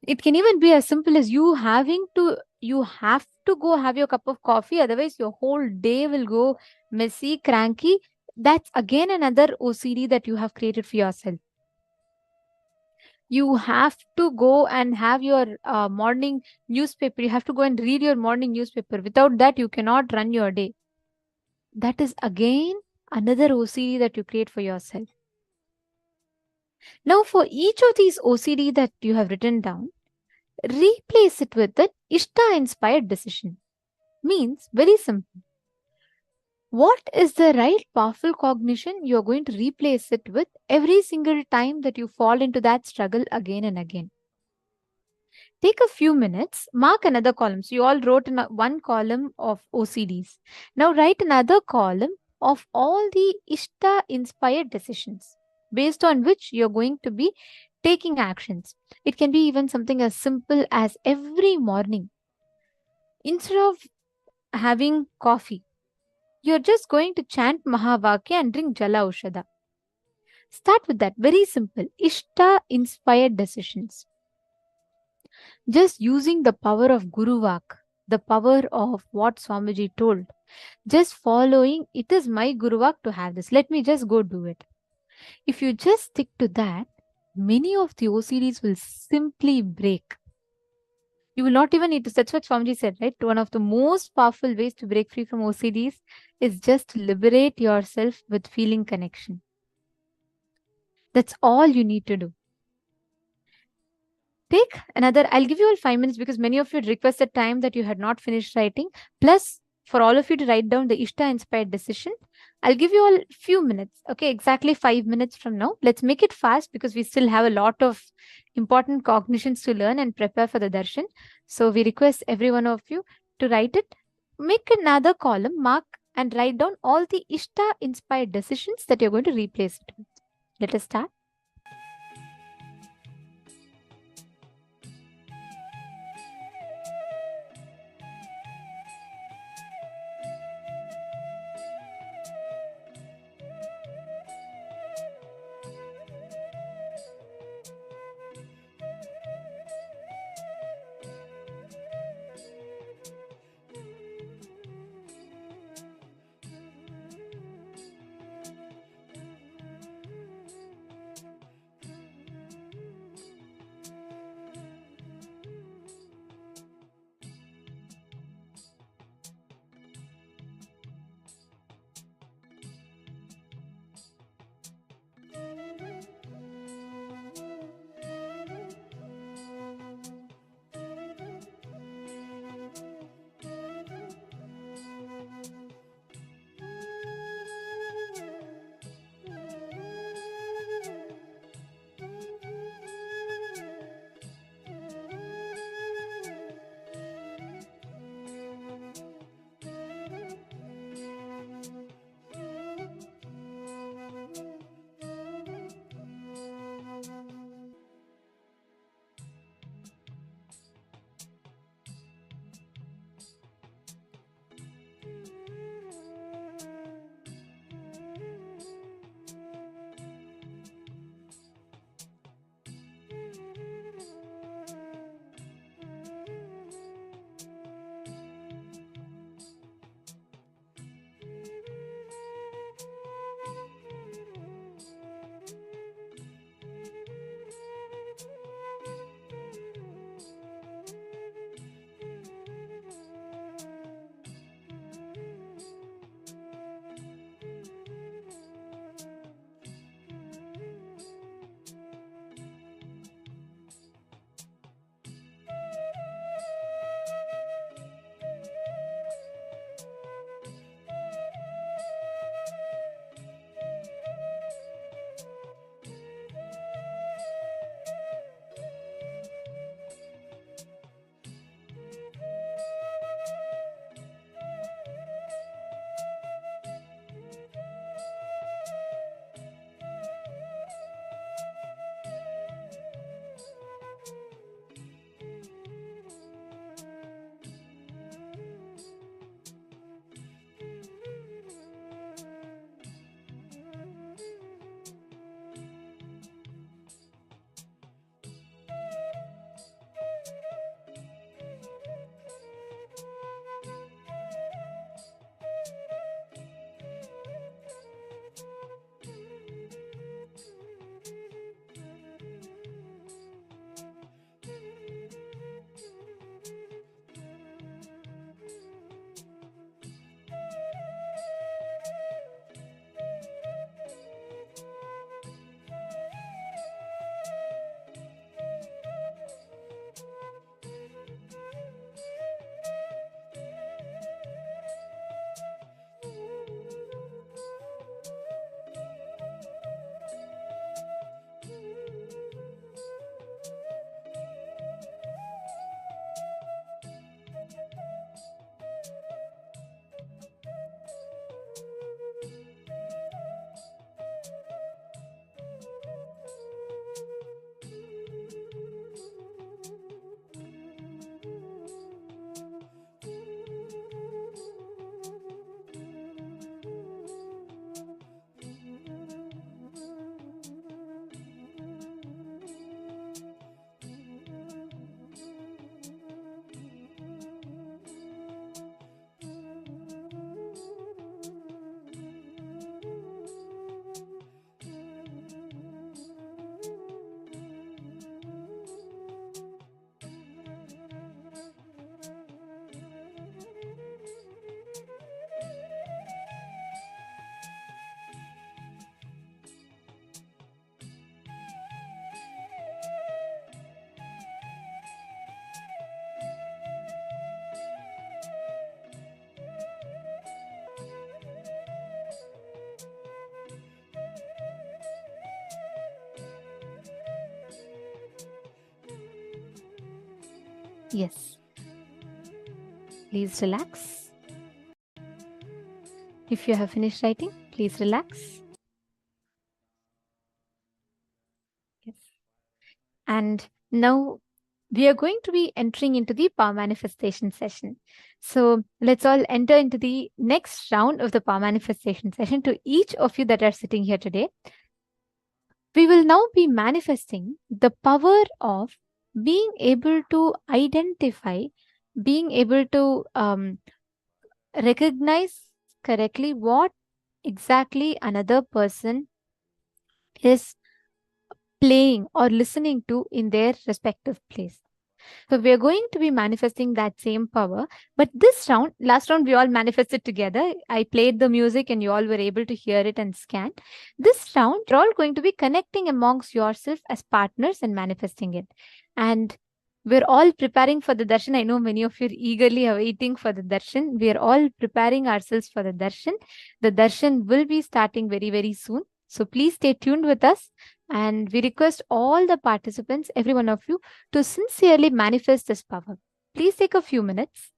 It can even be as simple as you have to go have your cup of coffee, otherwise your whole day will go messy, cranky. That's again another OCD that you have created for yourself. You have to go and have your morning newspaper. You have to go and read your morning newspaper. Without that, you cannot run your day. That is again another OCD that you create for yourself. Now, for each of these OCD that you have written down, replace it with an Ishta inspired decision. Means very simple. What is the right powerful cognition you're going to replace it with every single time that you fall into that struggle again and again? Take a few minutes, mark another column. So you all wrote in one column of OCDs. Now write another column of all the Ishta inspired decisions based on which you're going to be taking actions. It can be even something as simple as every morning, instead of having coffee, you're just going to chant Mahavakya and drink Jala Ushada. Start with that. Very simple. Ishta inspired decisions. Just using the power of Guru Vak, the power of what Swamiji told. Just following, it is my Guru Vak to have this. Let me just go do it. If you just stick to that, many of the OCDs will simply break. You will not even need to, that's what Swamiji said, right? One of the most powerful ways to break free from OCDs is just liberate yourself with feeling connection. That's all you need to do. Take another, I'll give you all 5 minutes because many of you requested time that you had not finished writing. Plus, for all of you to write down the Ishta inspired decision, I'll give you all few minutes. Okay, exactly 5 minutes from now. Let's make it fast because we still have a lot of important cognitions to learn and prepare for the darshan. So we request every one of you to write it. Make another column, mark and write down all the Ishta inspired decisions that you're going to replace it with. Let us start. Yes. Please relax. If you have finished writing, please relax. Yes. And now we are going to be entering into the power manifestation session. So let's all enter into the next round of the power manifestation session. To each of you that are sitting here today, we will now be manifesting the power of being able to identify, being able to recognize correctly what exactly another person is playing or listening to in their respective place. So we are going to be manifesting that same power. But this round, last round, we all manifested together. I played the music and you all were able to hear it and scan. This round, you're all going to be connecting amongst yourself as partners and manifesting it. And we're all preparing for the darshan. I know many of you are eagerly awaiting for the darshan. We are all preparing ourselves for the darshan. The darshan will be starting very, very soon. So please stay tuned with us. And we request all the participants, every one of you, to sincerely manifest this power. Please take a few minutes.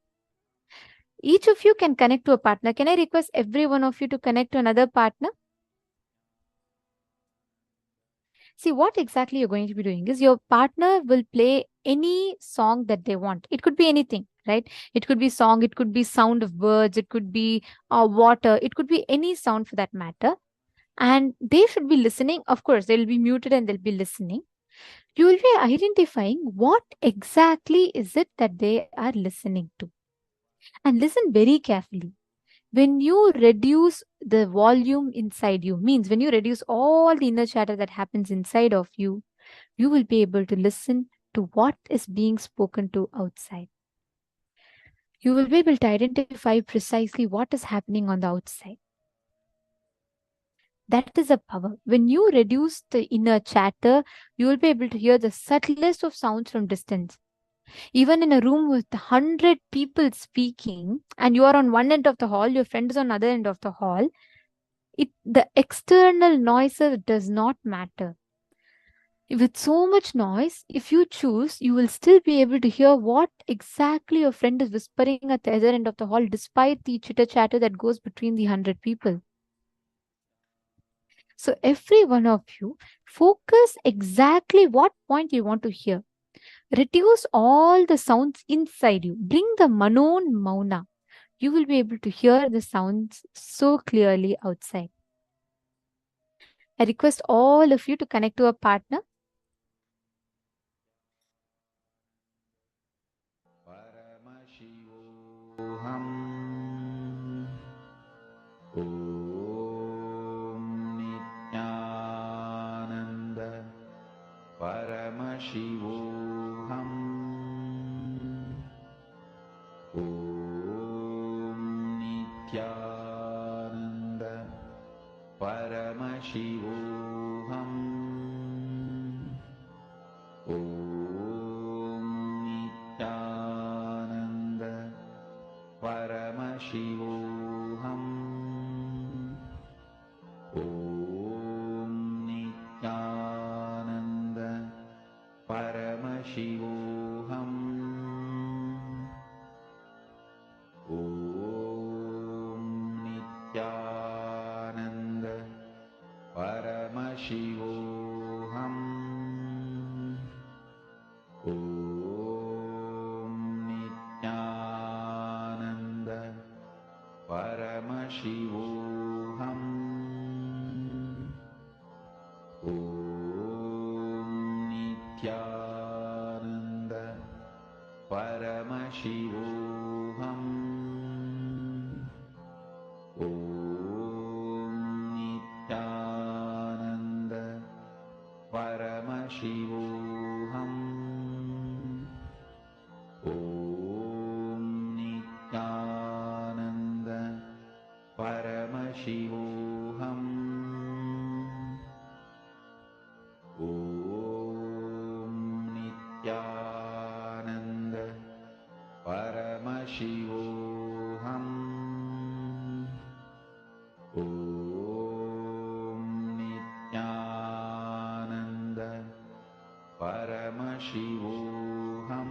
Each of you can connect to a partner. Can I request every one of you to connect to another partner? See, what exactly you're going to be doing is your partner will play any song that they want. It could be anything, right? It could be song, it could be sound of birds, it could be water, it could be any sound for that matter. And they should be listening. Of course, they'll be muted and they'll be listening. You will be identifying what exactly is it that they are listening to. And listen very carefully. When you reduce the volume inside you, means when you reduce all the inner chatter that happens inside of you, you will be able to listen to what is being spoken to outside. You will be able to identify precisely what is happening on the outside. That is a power. When you reduce the inner chatter, you will be able to hear the subtlest of sounds from distance. Even in a room with 100 people speaking, and you are on one end of the hall, your friend is on the other end of the hall, the external noises does not matter. With so much noise, if you choose, you will still be able to hear what exactly your friend is whispering at the other end of the hall, despite the chitter chatter that goes between the 100 people. So, every one of you, focus exactly what point you want to hear. Reduce all the sounds inside you. Bring the manon mauna. You will be able to hear the sounds so clearly outside. I request all of you to connect to a partner. Paramashivoham. Om Nithyananda Paramashivoham. Om Nithyananda Paramashivoham. Om Nithyananda Paramashivoham. Om Nithyananda Paramashivoham. Om Nithyananda Paramashivoham. Om Nithyananda Paramashivoham. Om Nithyananda Paramashivoham. Om Nithyananda Paramashivoham. Om Nithyananda Paramashivoham. Om Nithyananda Paramashivoham. Om Nithyananda Paramashivoham.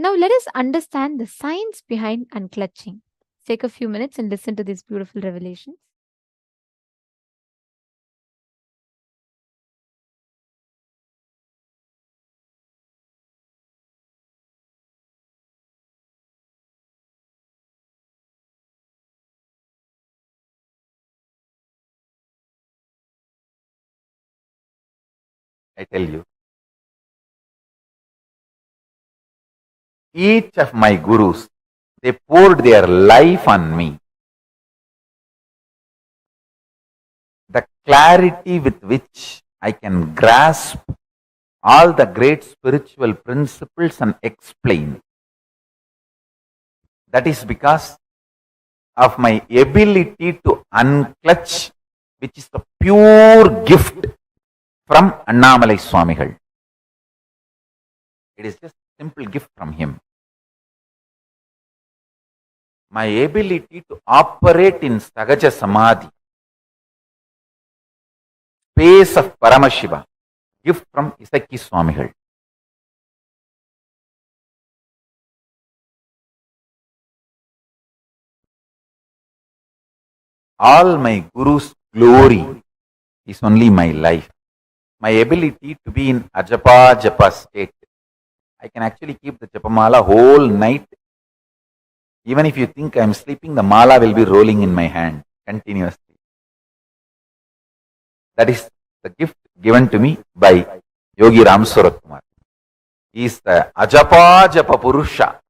Now let us understand the science behind unclutching. Take a few minutes and listen to these beautiful revelations. I tell you, each of my gurus, they poured their life on me. The clarity with which I can grasp all the great spiritual principles and explain. That is because of my ability to unclutch, which is the pure gift from Annamalai Swamigal. It is just a simple gift from him. My ability to operate in Sahaja Samadhi, space of Paramashiva, gift from Isaki Swamigal. All my Guru's glory is only my life. My ability to be in Ajapa Japa state. I can actually keep the Japamala whole night. Even if you think I am sleeping, the mala will be rolling in my hand continuously. That is the gift given to me by Yogi Ram Surat Kumar. He is the Ajapa Japa Purusha.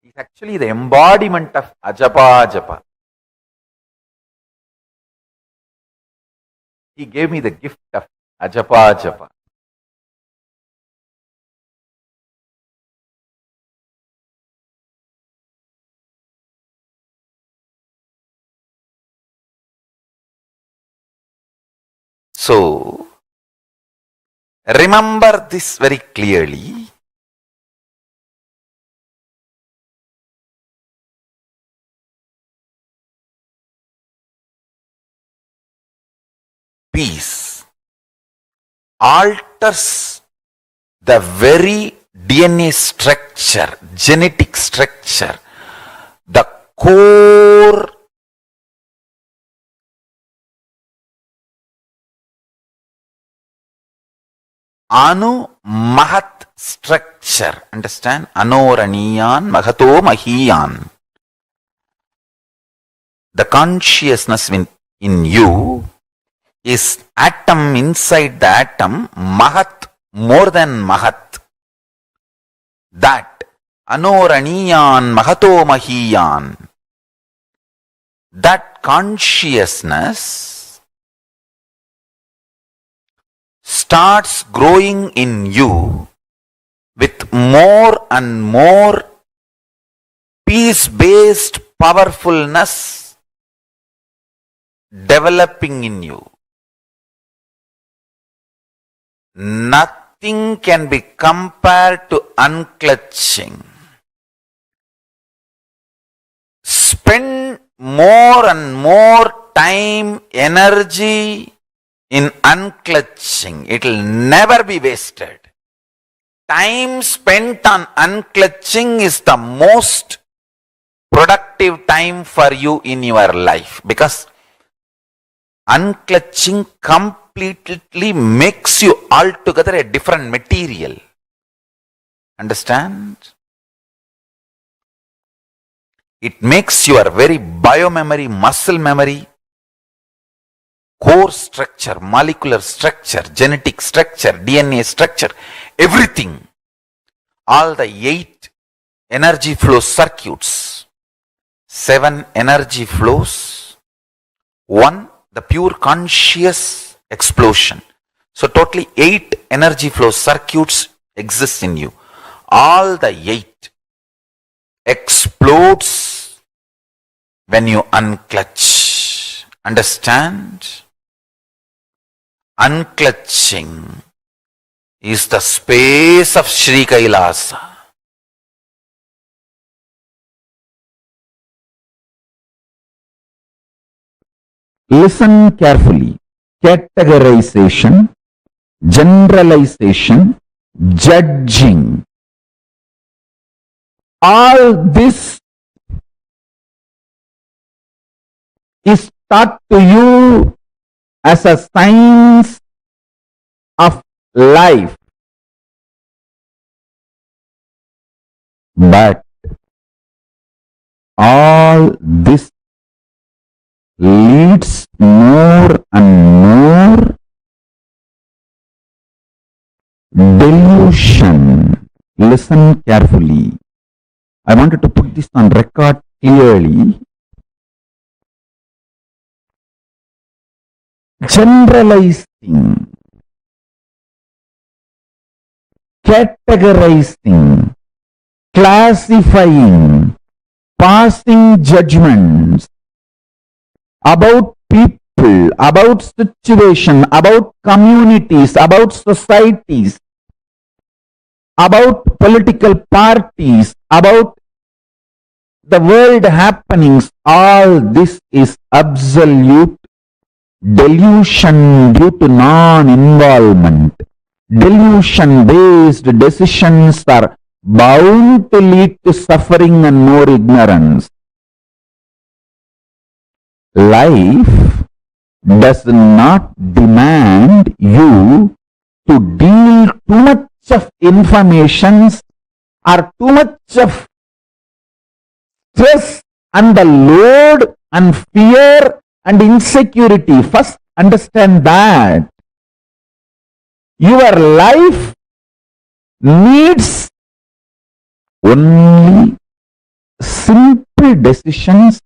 He is actually the embodiment of Ajapa Japa. He gave me the gift of Ajapa Japa. So, remember this very clearly. Peace alters the very DNA structure, genetic structure, the core Anu Mahat structure. Understand? Anoraniyan Mahato Mahiyan. The consciousness in you is atom inside the atom, Mahat, more than Mahat. That Anoraniyan Mahato Mahiyan. That consciousness starts growing in you with more and more peace-based powerfulness developing in you. Nothing can be compared to unclutching. Spend more and more time, energy in unclutching. It will never be wasted. Time spent on unclutching is the most productive time for you in your life, because unclutching completely makes you altogether a different material. Understand? It makes your very biomemory, muscle memory, core structure, molecular structure, genetic structure, DNA structure, everything, all the 8 energy flow circuits, 7 energy flows, 1 the pure conscious explosion. So totally 8 energy flow circuits exist in you. All the 8 explodes when you unclutch. Understand? Unclutching is the space of Sri Kailasa. Listen carefully. Categorization, generalization, judging. All this is taught to you as a science of life. But all this leads more and more delusion. Listen carefully. I wanted to put this on record clearly. Generalizing, categorizing, classifying, passing judgments about people, about situation, about communities, about societies, about political parties, about the world happenings. All this is absolute delusion due to non-involvement. Delusion-based decisions are bound to lead to suffering and more ignorance. Life does not demand you to deal too much of information or too much of stress and the load and fear and insecurity. First, understand that your life needs only simple decisions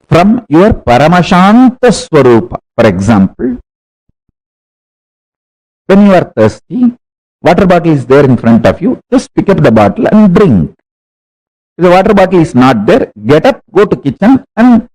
from your Paramashanta Swarupa. For example, when you are thirsty, water bottle is there in front of you, just pick up the bottle and drink. If the water bottle is not there, get up, go to kitchen and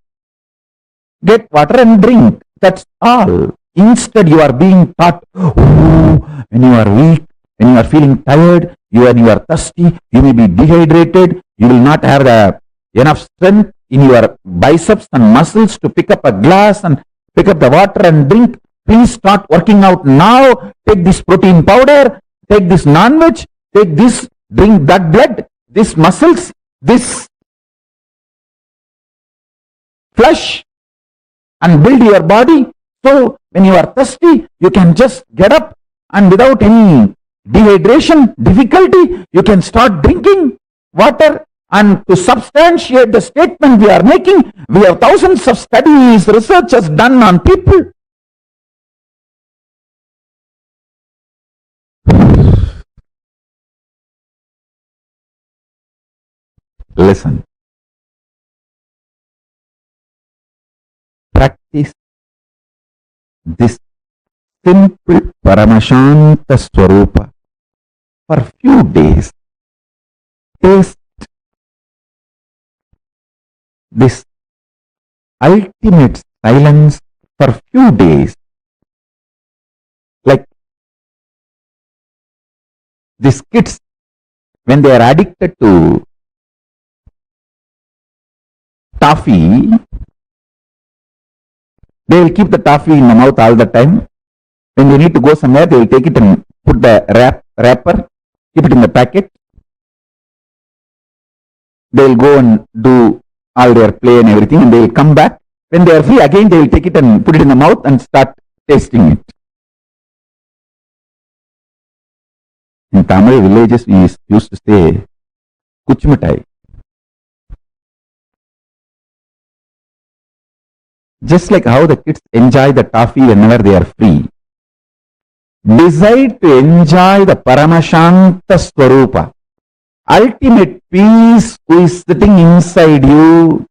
get water and drink. That's all. Instead, you are being taught, when you are weak, when you are feeling tired, when you are thirsty, you may be dehydrated, you will not have enough strength in your biceps and muscles to pick up a glass and pick up the water and drink. Please start working out now. Take this protein powder, take this non-veg, take this, drink that blood, this muscles, this flesh, and build your body. So when you are thirsty, you can just get up and without any dehydration, difficulty, you can start drinking water. And to substantiate the statement we are making, we have thousands of studies, researches done on people. Listen. Practice this simple Paramashanta Swarupa for few days. Taste this ultimate silence for few days. Like these kids, when they are addicted to toffee, they will keep the toffee in the mouth all the time. When they need to go somewhere, they will take it and put the wrapper, keep it in the packet. They will go and do all their play and everything, and they will come back. When they are free, again they will take it and put it in the mouth and start tasting it. In Tamil villages, we used to say, Kuchmitai. Just like how the kids enjoy the toffee whenever they are free, decide to enjoy the Paramashanta Swarupa, ultimate peace who is sitting inside you.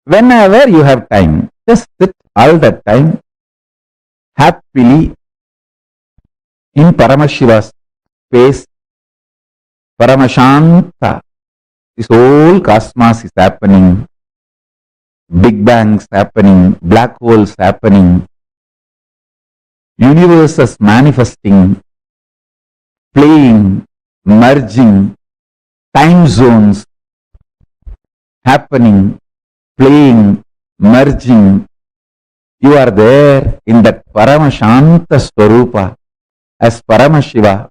Whenever you have time, just sit all that time happily in Paramashiva's space. Paramashanta, this whole cosmos is happening. Big bangs happening, black holes happening, universes manifesting, playing, merging, time zones happening, playing, merging. You are there in that Paramashanta Swarupa as Paramashiva,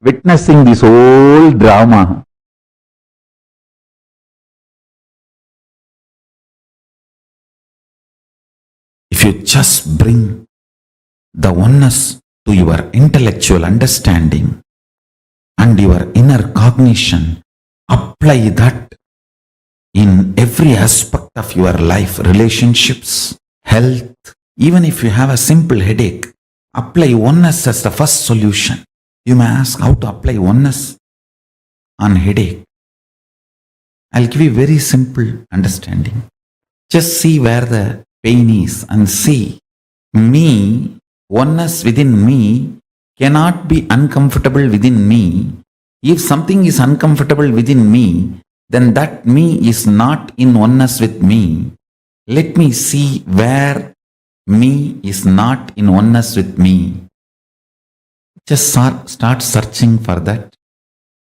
witnessing this whole drama. if you just bring the oneness to your intellectual understanding and your inner cognition, apply that in every aspect of your life, relationships, health. Even if you have a simple headache, apply oneness as the first solution. You may ask how to apply oneness on headache. I'll give you very simple understanding. Just see where the pain is and see me, oneness within me cannot be uncomfortable within me. If something is uncomfortable within me, then that me is not in oneness with me. Let me see where me is not in oneness with me. Just start searching for that.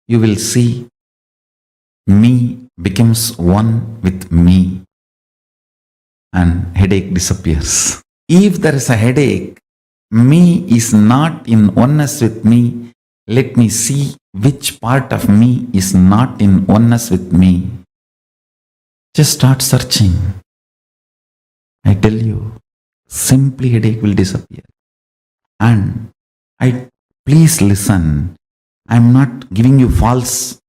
You will see me becomes one with me and headache disappears. If there is a headache, me is not in oneness with me. Let me see which part of me is not in oneness with me. Just start searching. I tell you, simply headache will disappear. And please listen. I'm not giving you false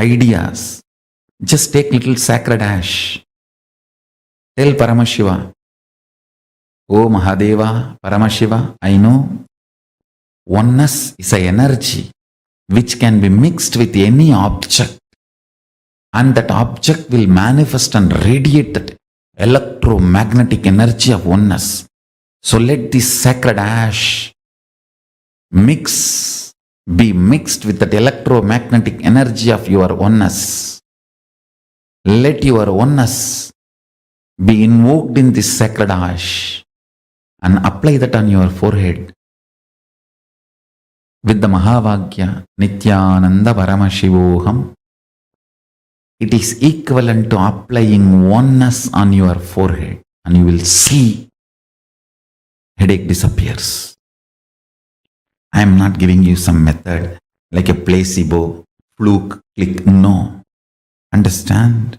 ideas. Just take little sacred ash. Tell Paramashiva, Oh Mahadeva, Paramashiva, I know oneness is an energy which can be mixed with any object, and that object will manifest and radiate that electromagnetic energy of oneness. So let this sacred ash be mixed with that electromagnetic energy of your oneness. Let your oneness be invoked in this sacred ash and apply that on your forehead with the Mahavagya Nithyananda Paramashivam. It is equivalent to applying oneness on your forehead, and you will see headache disappears. I am not giving you some method like a placebo, fluke, click. No. Understand?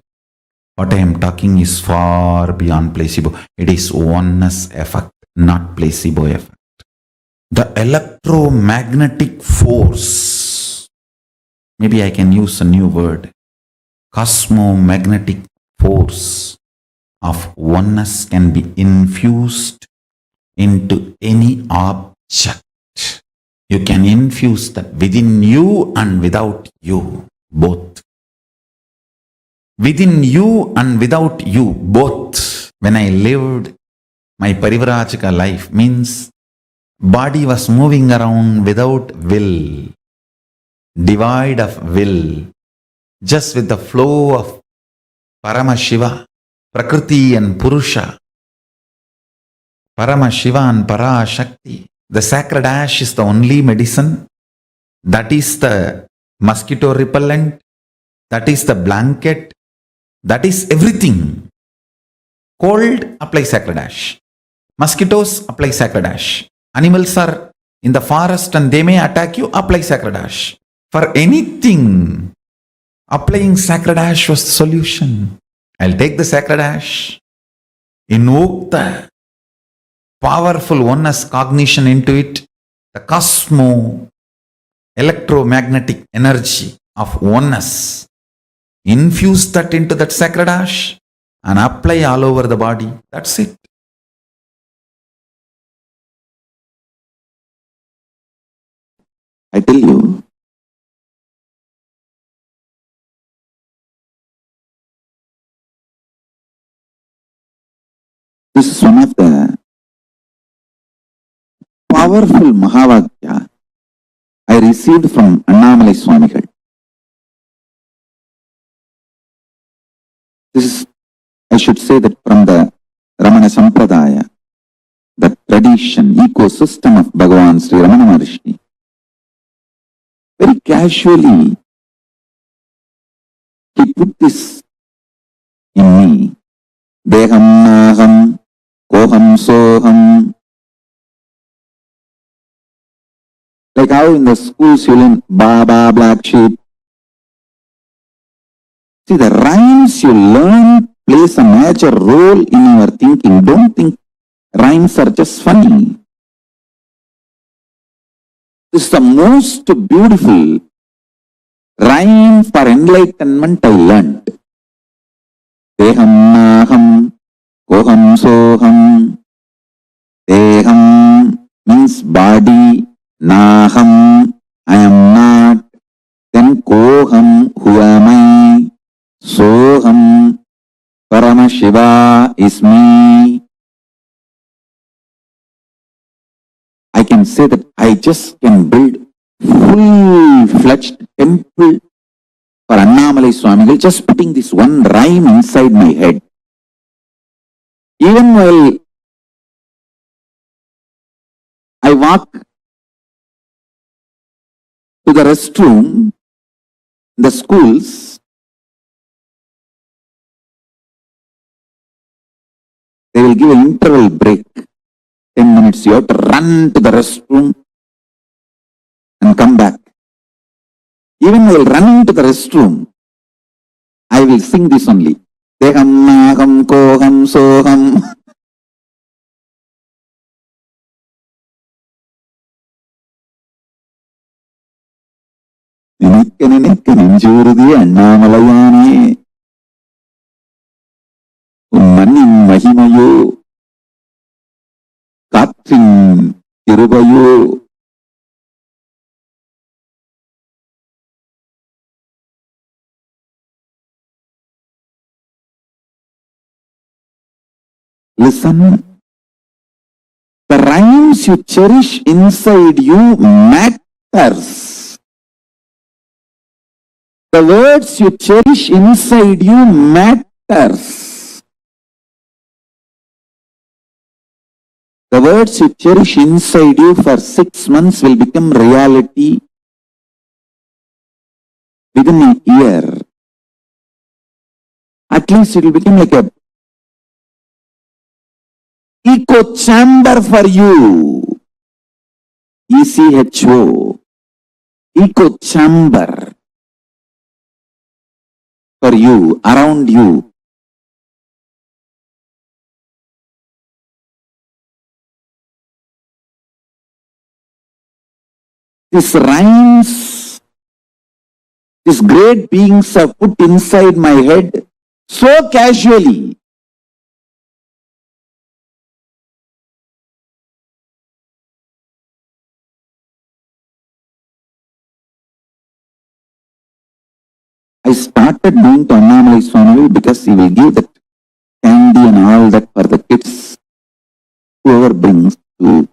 What I am talking is far beyond placebo. It is oneness effect, not placebo effect. The electromagnetic force, maybe I can use a new word, cosmomagnetic force of oneness can be infused into any object. You can infuse that within you and without you, both. Within you and without you, both. When I lived my Parivrajika life, means body was moving around without will, devoid of will, just with the flow of Paramashiva, Prakriti and Purusha, Paramashiva and Parashakti. The sacred ash is the only medicine. That is the mosquito repellent. That is the blanket. That is everything. Cold, apply sacred ash. Mosquitoes, apply sacred ash. Animals are in the forest and they may attack you, apply sacred ash. For anything, applying sacred ash was the solution. I'll take the sacred ash, invoke the powerful oneness cognition into it, the electromagnetic energy of oneness. Infuse that into that sacred ash and apply all over the body. That's it. I tell you, this is one of the powerful Mahavagya I received from Annamalai Swamigal. This is, I should say, that from the Ramana Sampradaya, the tradition, ecosystem of Bhagavan Sri Ramana Maharshi. Very casually, he put this in me. Deham naham, koham soham. Like how in the schools you learn Baba, black sheep. See, the rhymes you learn plays a major role in your thinking. Don't think rhymes are just funny. This is the most beautiful rhyme for enlightenment I learned. Deham naham koham soham. Deham means body. Naham, I am not. Then koham, who am I? Soham, Paramashiva is me. I can say that I just can build full-fledged temple for Annamalai Swamigal, just putting this one rhyme inside my head. Even while I walk to the restroom, the schools, they will give an interval break, 10 minutes. You have to run to the restroom and come back. Even while running to the restroom, I will sing this only. Deham naham koham soham. நினைக்க நெஞ்சூறுதி அண்ணாமலையானே, உன் மண்ணின் மகிமையோ காற்றின் கிருபையோ. Listen, the rhymes you cherish inside you matters. The words you cherish inside you matters. The words you cherish inside you for 6 months will become reality within a year. At least it will become like a echo chamber for you. ECHO. Echo chamber. For you, around you. These rhymes, these great beings are put inside my head so casually. I started going to Annamalai Swamigal because he will give that candy and all that for the kids. Whoever brings to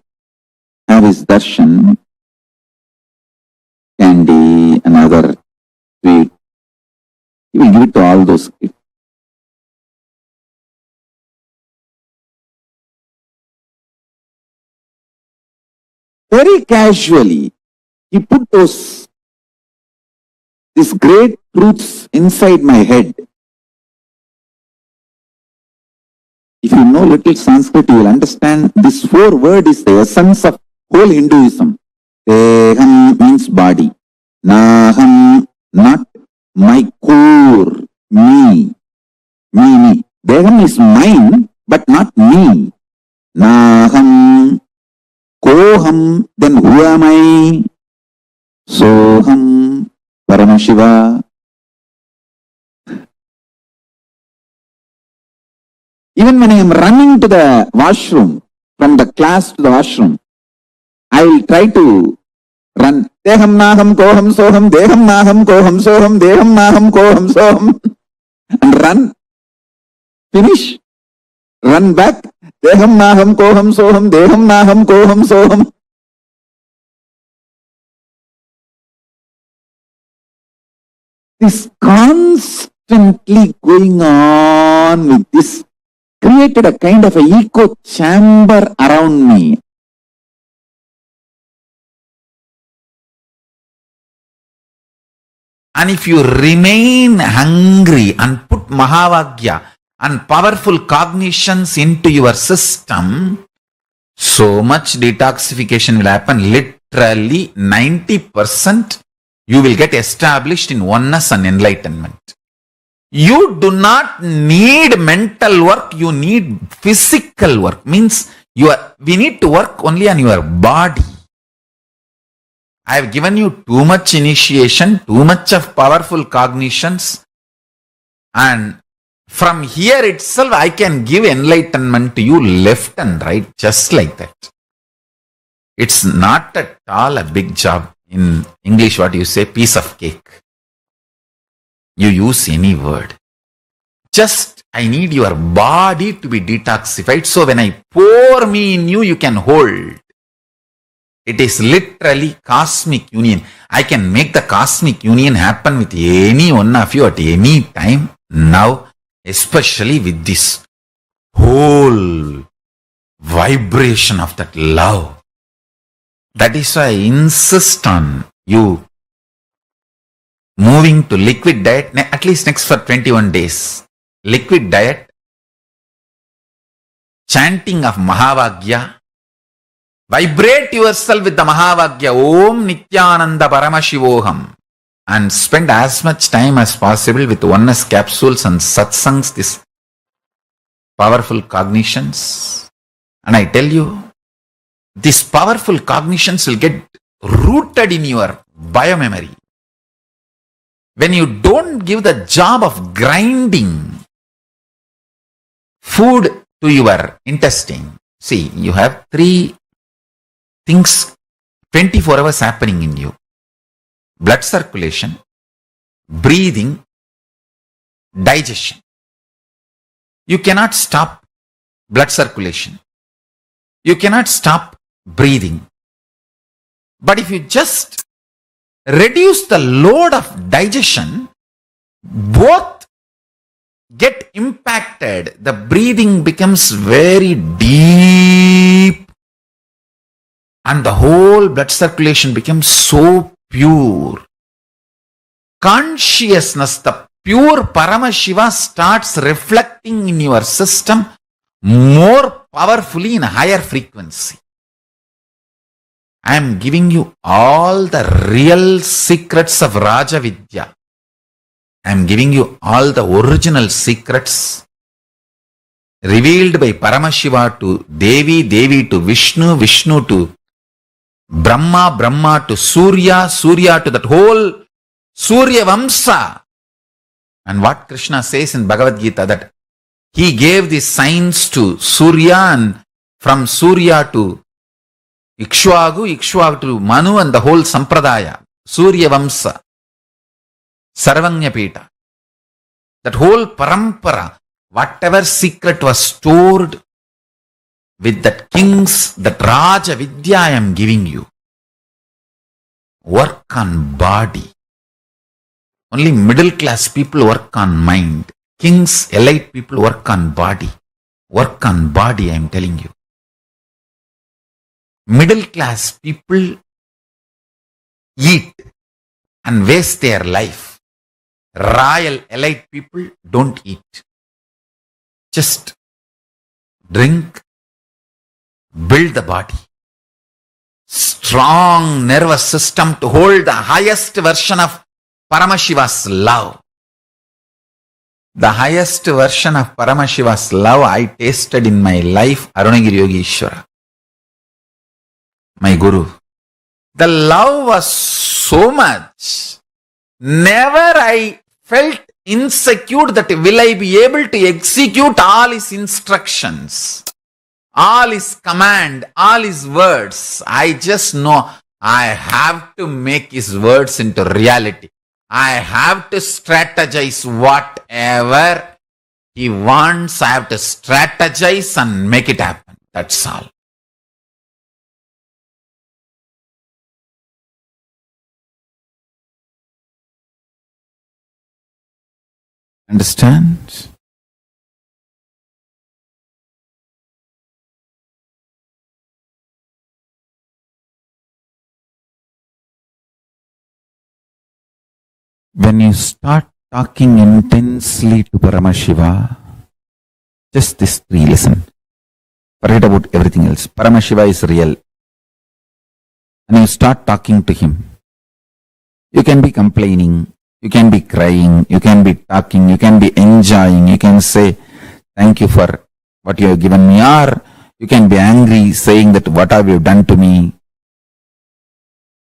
have his darshan, candy and other sweet, he will give it to all those kids. Very casually, he put these great truths inside my head. If you know little Sanskrit, you will understand this 4 word is the essence of whole Hinduism. Deham means body. Naham, not my core, me. Me. Deham is mine, but not me. Naham, koham, then who am I? Soham, Paramashiva. Even when I am running to the washroom, from the class to the washroom, I will try to run. Deham naham koham soham, deham naham koham soham, deham naham koham soham. And run. Finish. Run back. Deham naham koham soham, deham naham koham soham. This constantly going on with this created a kind of an echo chamber around me. And if you remain hungry and put Mahavagya and powerful cognitions into your system, so much detoxification will happen. Literally 90% you will get established in oneness and enlightenment. You do not need mental work, you need physical work. Means we need to work only on your body. I have given you too much initiation, too much of powerful cognitions, and from here itself I can give enlightenment to you left and right, just like that. It's not at all a big job. In English, what you say, piece of cake. You use any word. Just, I need your body to be detoxified, so when I pour me in you, you can hold. It is literally cosmic union. I can make the cosmic union happen with any one of you at any time now, especially with this whole vibration of that love. That is why I insist on you moving to liquid diet, at least next for 21 days. Liquid diet, chanting of Mahavagya. Vibrate yourself with the Mahavagya, Om Nithyananda Paramashivam, and spend as much time as possible with oneness capsules and satsangs, these powerful cognitions. And I tell you, these powerful cognitions will get rooted in your biomemory. When you don't give the job of grinding food to your intestine, see, you have 3 things 24 hours happening in you. Blood circulation, breathing, digestion. You cannot stop blood circulation. You cannot stop breathing. But if you just reduce the load of digestion, both get impacted. The breathing becomes very deep and the whole blood circulation becomes so pure. Consciousness, the pure Paramashiva, starts reflecting in your system more powerfully in a higher frequency. I am giving you all the real secrets of Raja Vidya. I am giving you all the original secrets revealed by Paramashiva to Devi, Devi to Vishnu, Vishnu to Brahma, Brahma to Surya, Surya to that whole Surya Vamsa. And what Krishna says in Bhagavad Gita, that he gave the signs to Surya, and from Surya to Ikshwagu, Ikshwagu to Manu, and the whole Sampradaya, Surya Vamsa, Sarvanyapita. That whole parampara, whatever secret was stored with that kings, that Raja Vidya I am giving you. Work on body. Only middle class people work on mind. Kings, elite people work on body. Work on body, I am telling you. Middle class people eat and waste their life. Royal elite people don't eat. Just drink, build the body. Strong nervous system to hold the highest version of Paramashiva's love. The highest version of Paramashiva's love I tasted in my life, Arunagiri Yogeshwara, my Guru. The love was so much. Never I felt insecure that will I be able to execute all his instructions, all his command, all his words. I just know I have to make his words into reality. I have to strategize whatever he wants. I have to strategize and make it happen. That's all. Understand? When you start talking intensely to Paramashiva, just these 3, listen. Forget about everything else. Paramashiva is real. And you start talking to him. You can be complaining. You can be crying, you can be talking, you can be enjoying, you can say, thank you for what you have given me, or you can be angry, saying that what have you done to me?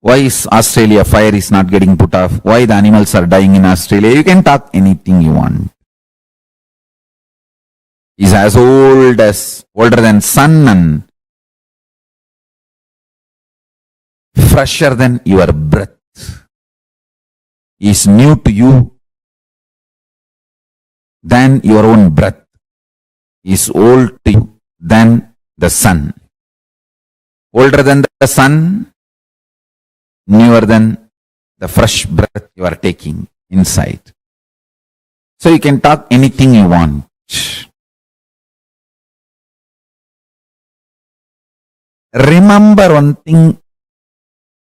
Why is Australia fire is not getting put off? Why the animals are dying in Australia? You can talk anything you want. He's as older than sun and fresher than your breath. Is new to you than your own breath. Is old to you than the sun. Older than the sun, newer than the fresh breath you are taking inside. So you can talk anything you want. Remember one thing,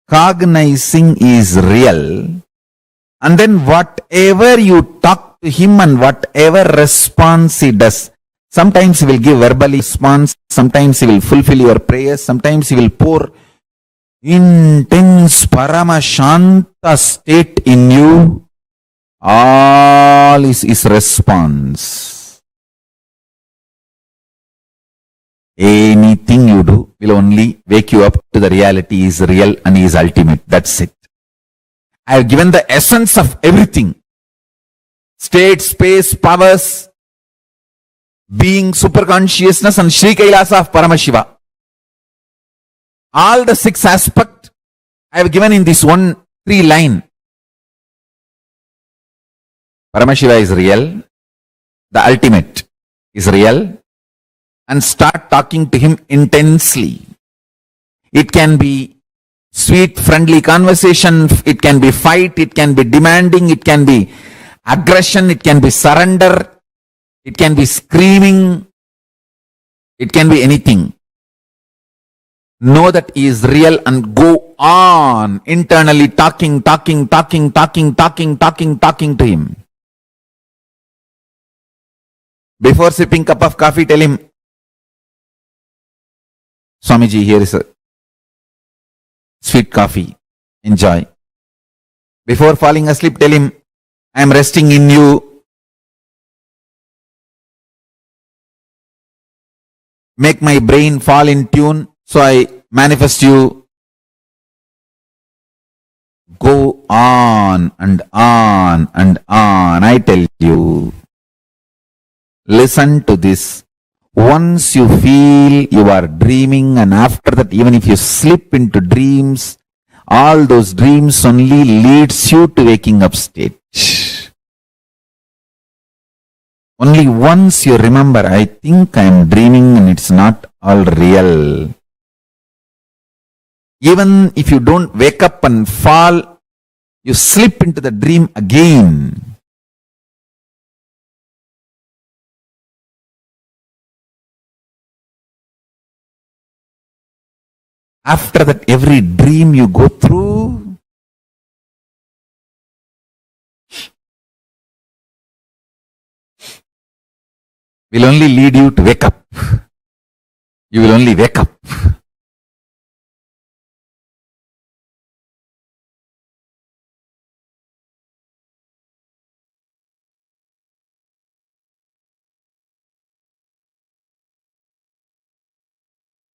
cognizing is real, and then whatever you talk to him and whatever response he does, sometimes he will give verbal response, sometimes he will fulfill your prayers, sometimes he will pour intense paramashanta state in you. All is his response. Anything you do will only wake you up to the reality is real and is ultimate. That's it. I have given the essence of everything. State, space, powers, being, superconsciousness and Sri Kailasa of Paramashiva. All the 6 aspects I have given in this 1-3 line. Paramashiva is real. The ultimate is real. And start talking to him intensely. It can be sweet, friendly conversation. It can be fight. It can be demanding. It can be aggression. It can be surrender. It can be screaming. It can be anything. Know that he is real and go on internally talking to him. Before sipping cup of coffee, tell him, Swamiji, here is a sweet coffee. Enjoy. Before falling asleep, tell him, I am resting in you. Make my brain fall in tune, so I manifest you. Go on and on and on. I tell you. Listen to this. Once you feel you are dreaming, and after that, even if you slip into dreams, all those dreams only leads you to waking up state. Only once you remember, I think I am dreaming and it's not all real. Even if you don't wake up and fall, you slip into the dream again. After that, every dream you go through, will only lead you to wake up. You will only wake up.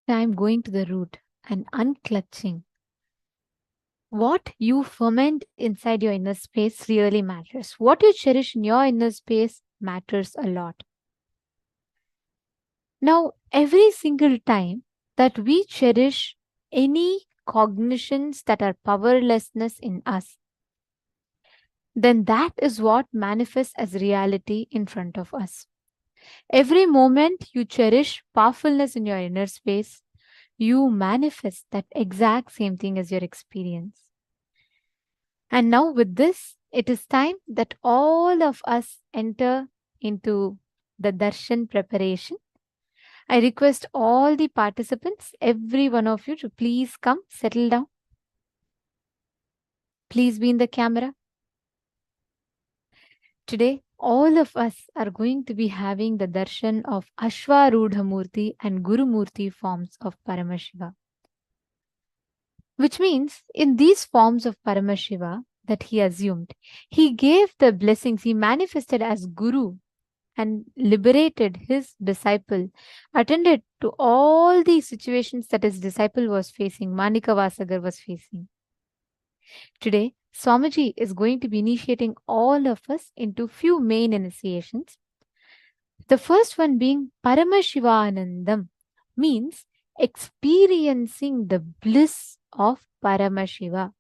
Time going to the root and unclutching. What you ferment inside your inner space really matters. What you cherish in your inner space matters a lot. Now, every single time that we cherish any cognitions that are powerlessness in us, then that is what manifests as reality in front of us. Every moment you cherish powerfulness in your inner space, you manifest that exact same thing as your experience. And now, with this, it is time that all of us enter into the Darshan preparation. I request all the participants, every one of you, to please come, settle down. Please be in the camera. Today, all of us are going to be having the darshan of Ashwarudha Murthy and Guru Murthy forms of Paramashiva. Which means, in these forms of Paramashiva, that he assumed. He gave the blessings, he manifested as Guru and liberated his disciple, attended to all the situations that his disciple was facing, Manika Vasagar was facing. Today, Swamiji is going to be initiating all of us into few main initiations. The first one being Paramashivanandam, means experiencing the bliss of Paramashiva.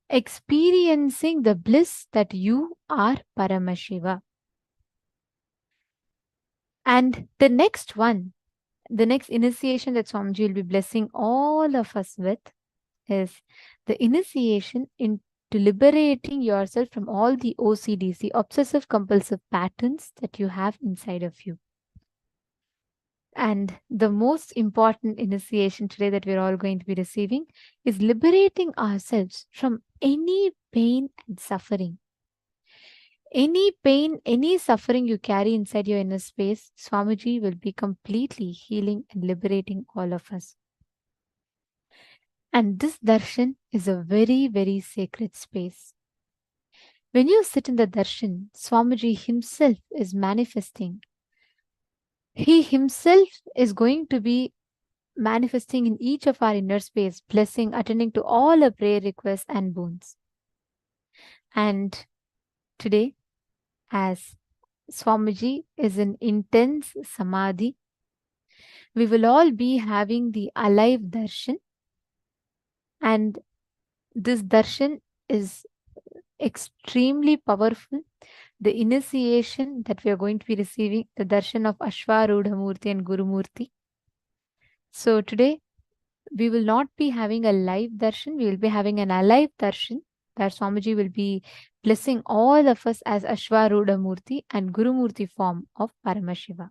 Experiencing the bliss that you are Paramashiva. And the next one, the next initiation that Swamiji will be blessing all of us with is the initiation into liberating yourself from all the OCDs, the obsessive compulsive patterns that you have inside of you. And the most important initiation today that we're all going to be receiving is liberating ourselves from any pain and suffering. Any pain, any suffering you carry inside your inner space, Swamiji will be completely healing and liberating all of us. And this darshan is a very, very sacred space. When you sit in the darshan, Swamiji himself is manifesting. He himself is going to be manifesting in each of our inner space, blessing, attending to all our prayer requests and boons. And today, as Swamiji is in intense Samadhi, we will all be having the alive darshan. And this darshan is extremely powerful. The initiation that we are going to be receiving, the darshan of Ashwarudha Murthy and Guru Murthy. So today, we will not be having a live darshan, we will be having an alive darshan where Swamiji will be blessing all of us as Ashwarudha Murthy and Guru Murthy form of Paramashiva.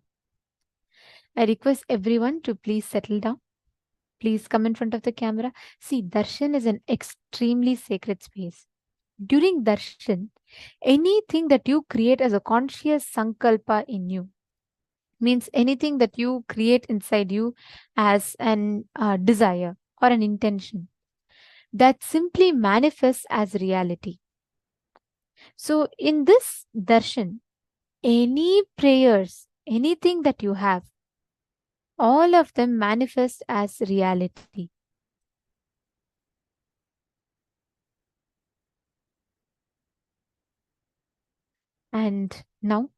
I request everyone to please settle down. Please come in front of the camera. See, darshan is an extremely sacred space. During darshan, anything that you create as a conscious sankalpa in you, means anything that you create inside you as an desire or an intention, that simply manifests as reality. So in this darshan, any prayers, anything that you have, all of them manifest as reality. And now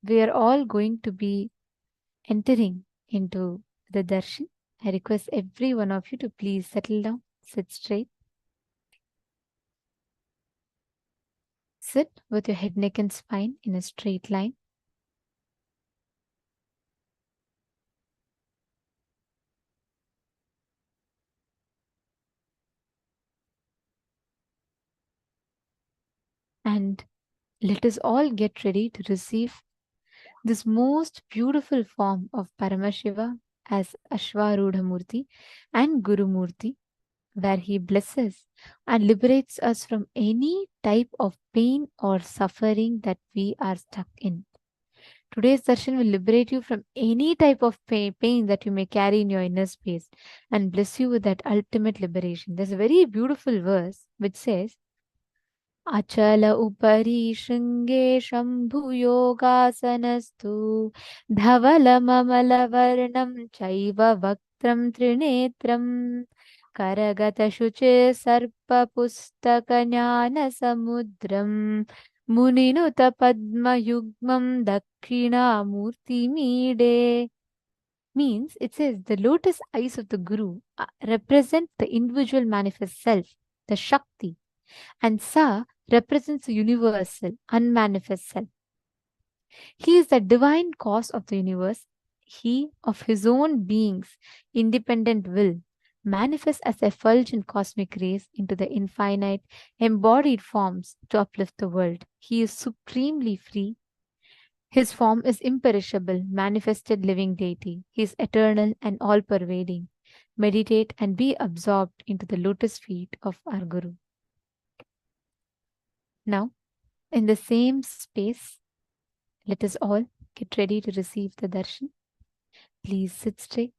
we are all going to be entering into the darshan. I request every one of you to please settle down, sit straight. Sit with your head, neck and spine in a straight line. And let us all get ready to receive this most beautiful form of Paramashiva as Ashwarudha Murthy and Guru Murthy, where he blesses and liberates us from any type of pain or suffering that we are stuck in. Today's darshan will liberate you from any type of pain that you may carry in your inner space and bless you with that ultimate liberation. There's a very beautiful verse which says, अचल उपरि शृङ्गे शम्भुयोगासनस्तु धवलममलवर्णं चैव वक्त्रं त्रिनेत्रम् करगतशुचे सर्पपुस्तकज्ञानसमुद्रं मुनिनुतपद्मयुग्मं दक्षिणामूर्तिमीडे. Means it says the lotus eyes of the Guru represent the individual manifest self, the Shakti, and Sa represents the universal, unmanifest self. He is the divine cause of the universe. He, of his own being's independent will, manifests as effulgent cosmic rays into the infinite, embodied forms to uplift the world. He is supremely free. His form is imperishable, manifested living deity. He is eternal and all-pervading. Meditate and be absorbed into the lotus feet of our Guru. Now, in the same space, let us all get ready to receive the darshan. Please sit straight.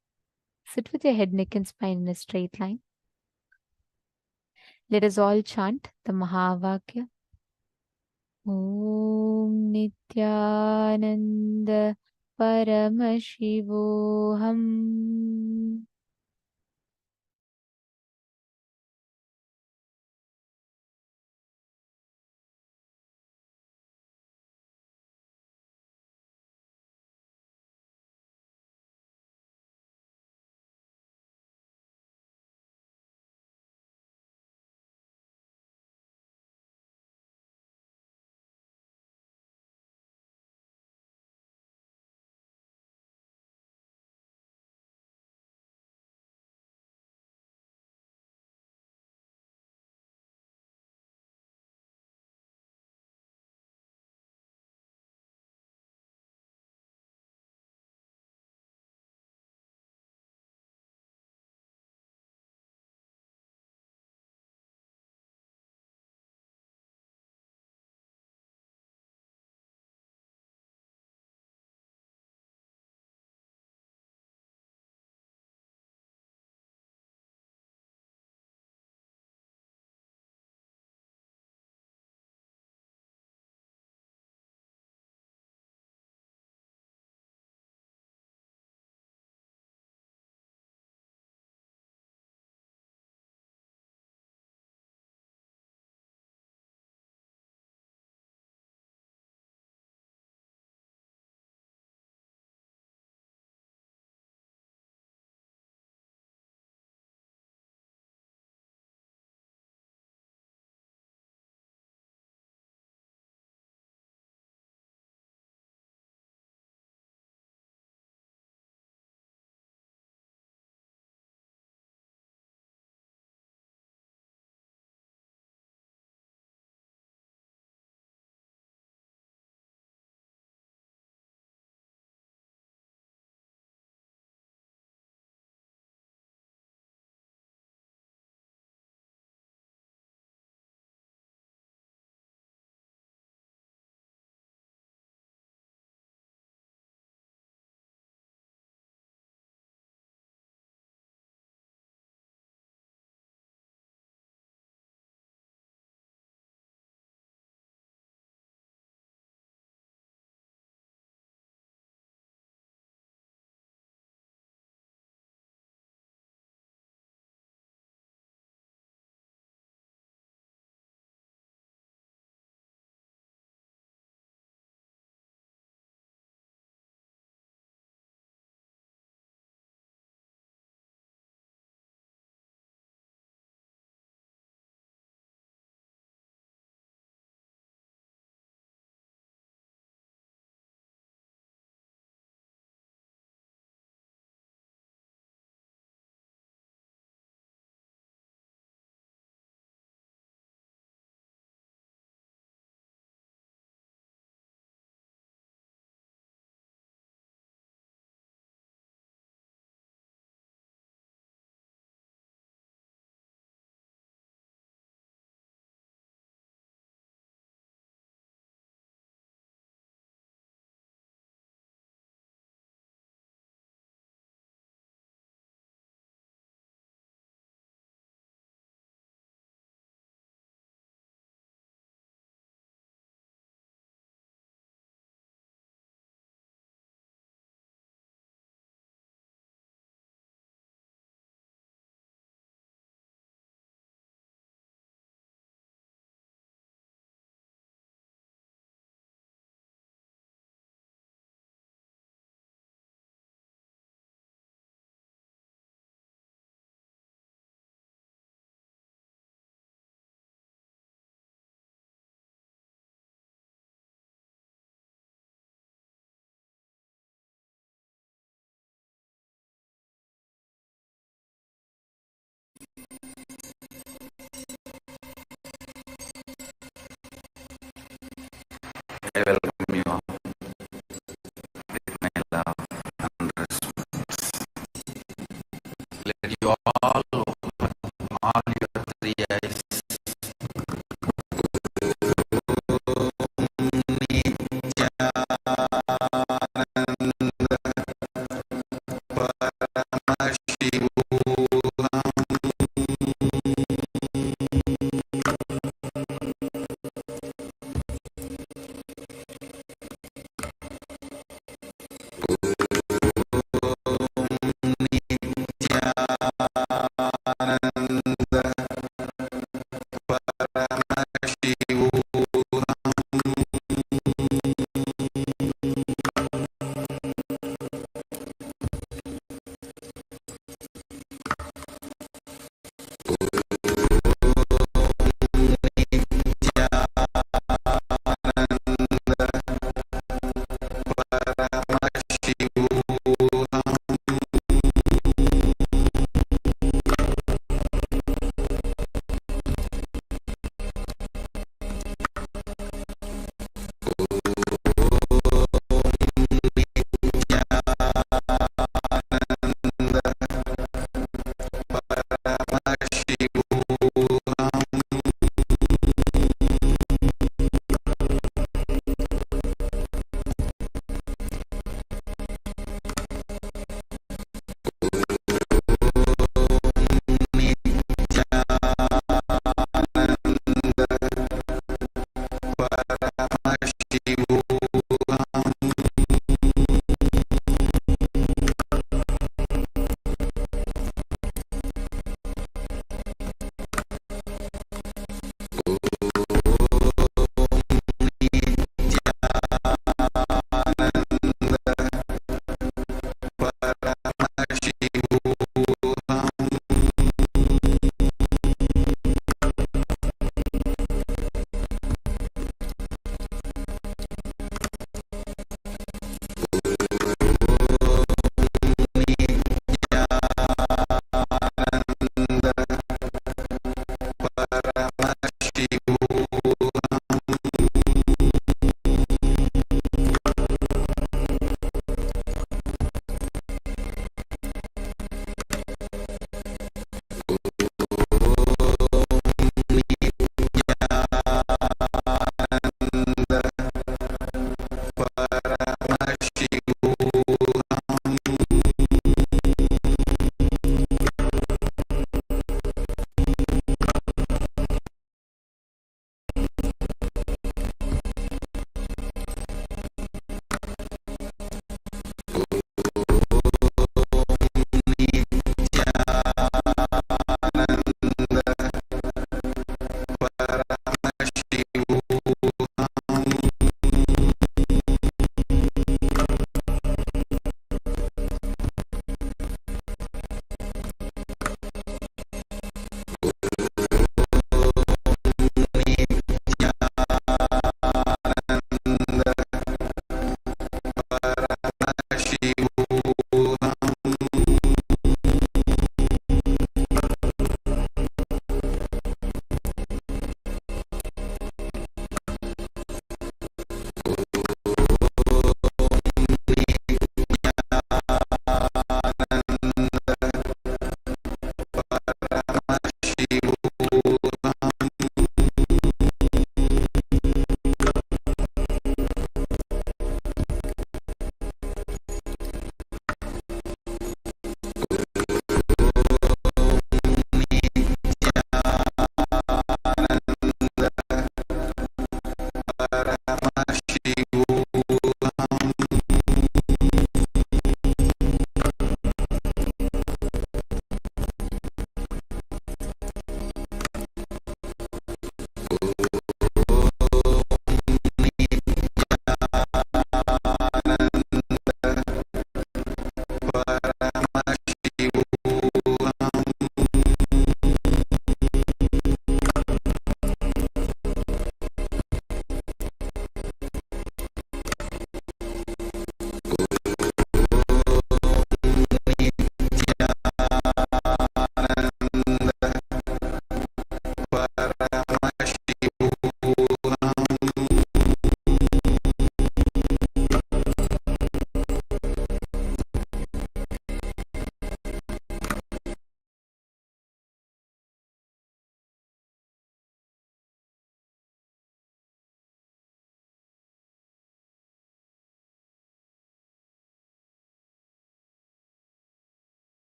Sit with your head, neck and spine in a straight line. Let us all chant the Mahavakya. Om Nithyananda Paramashivoham.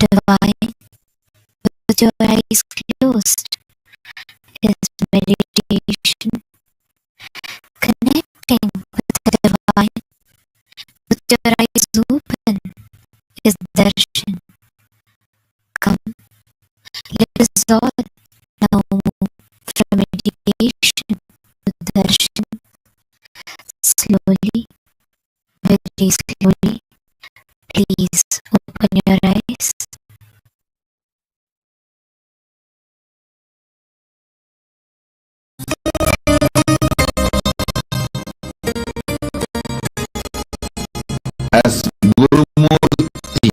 divine with your eyes closed is meditation. Connecting with the divine with your eyes open is darshan. Come, let us all now move from meditation to darshan. Slowly, very slowly, please open your eyes. As Guru Murthy,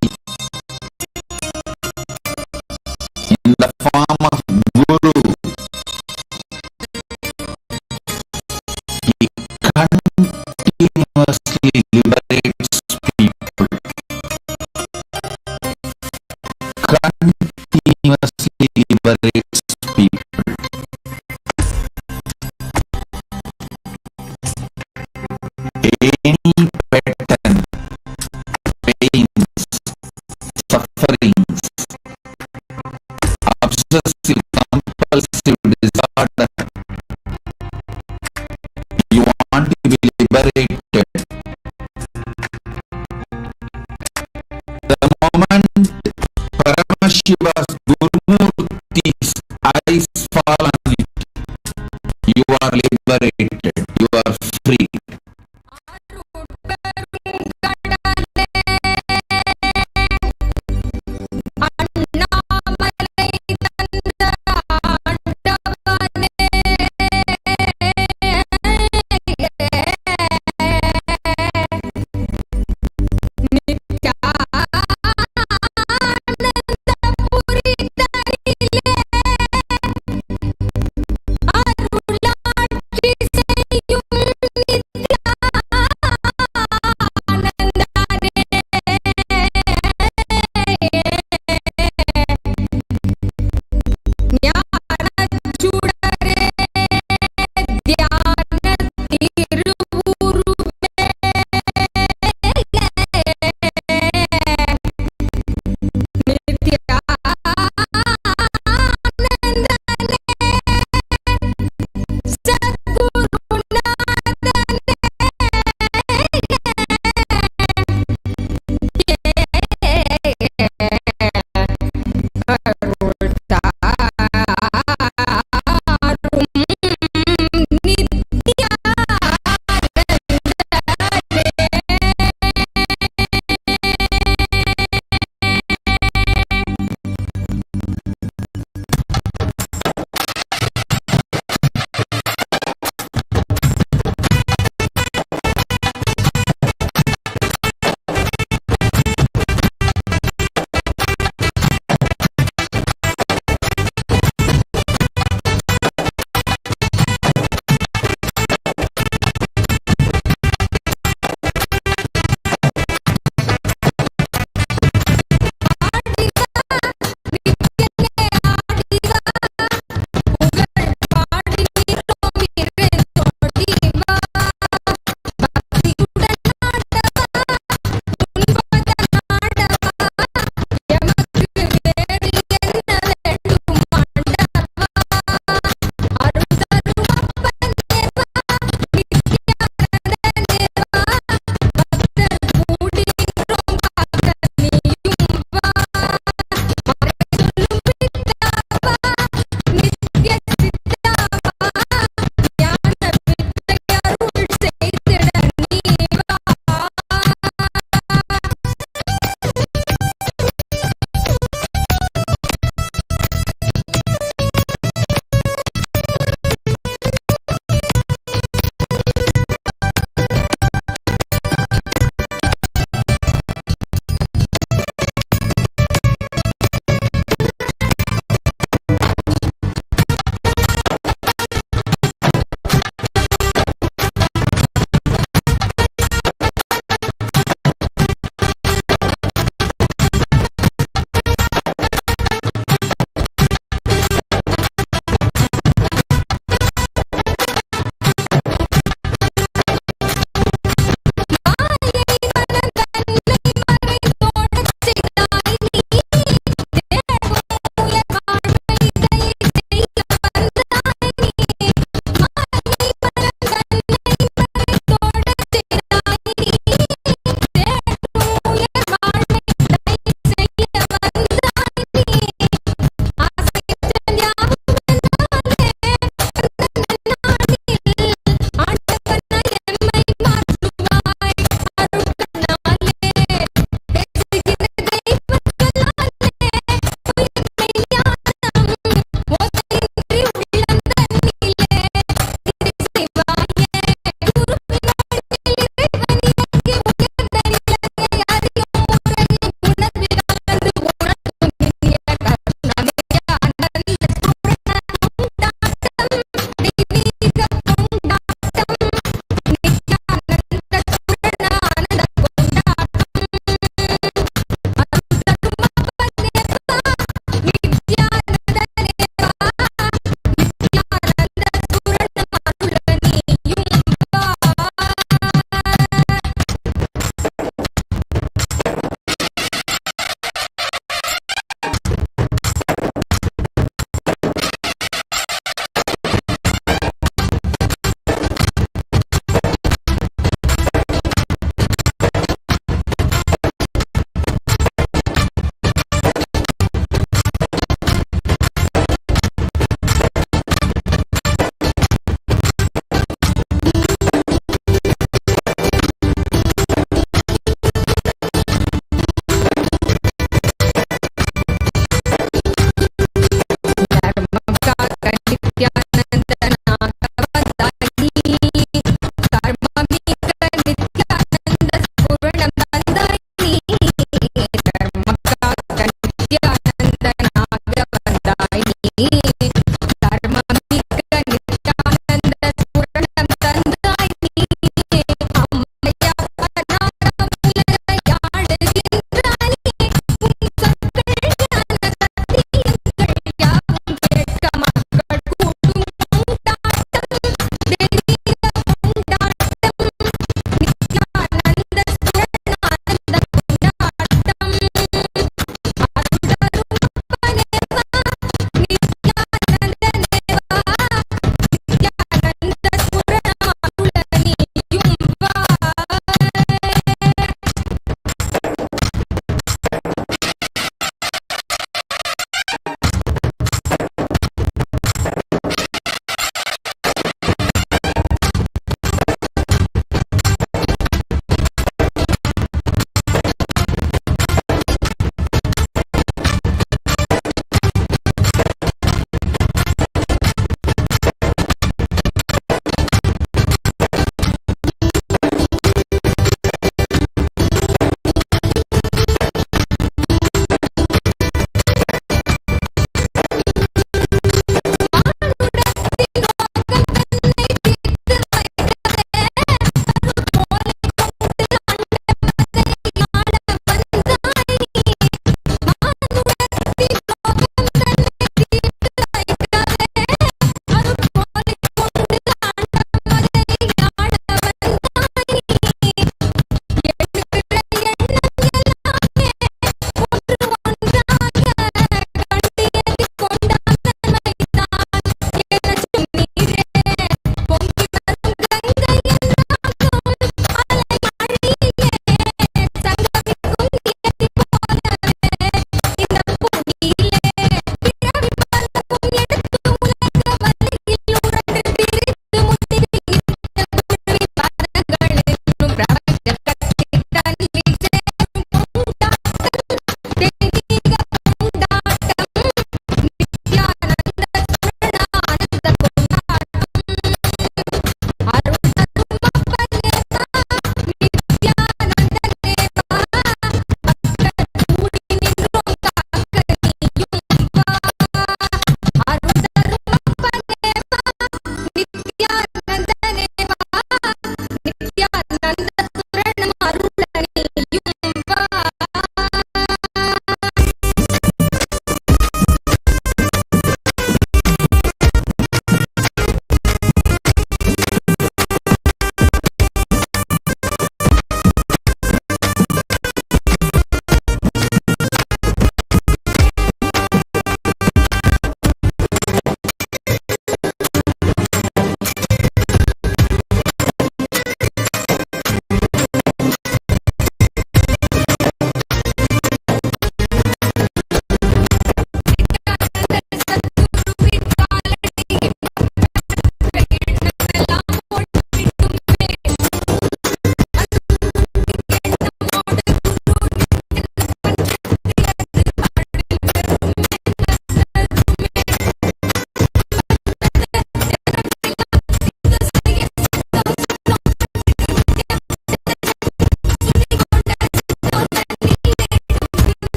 in the form of Guru, he continuously liberates people, continuously liberates people. Any pattern, pains, sufferings, obsessive compulsive disorder, you want to be liberated. The moment Paramashiva's Gurumurti's eyes fall on it, you are liberated, you are free.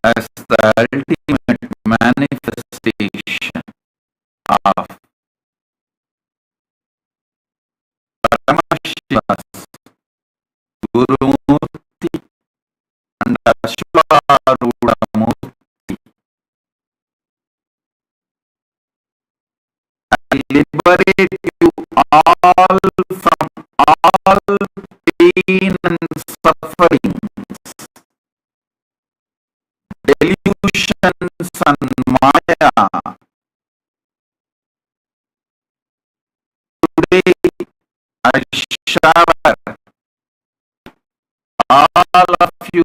as the ultimate manifestation of Paramashiva's Gurumurti and Ashwarudamurti. I liberate you all from all pain and suffering, delusions and maya. Today I shower all of you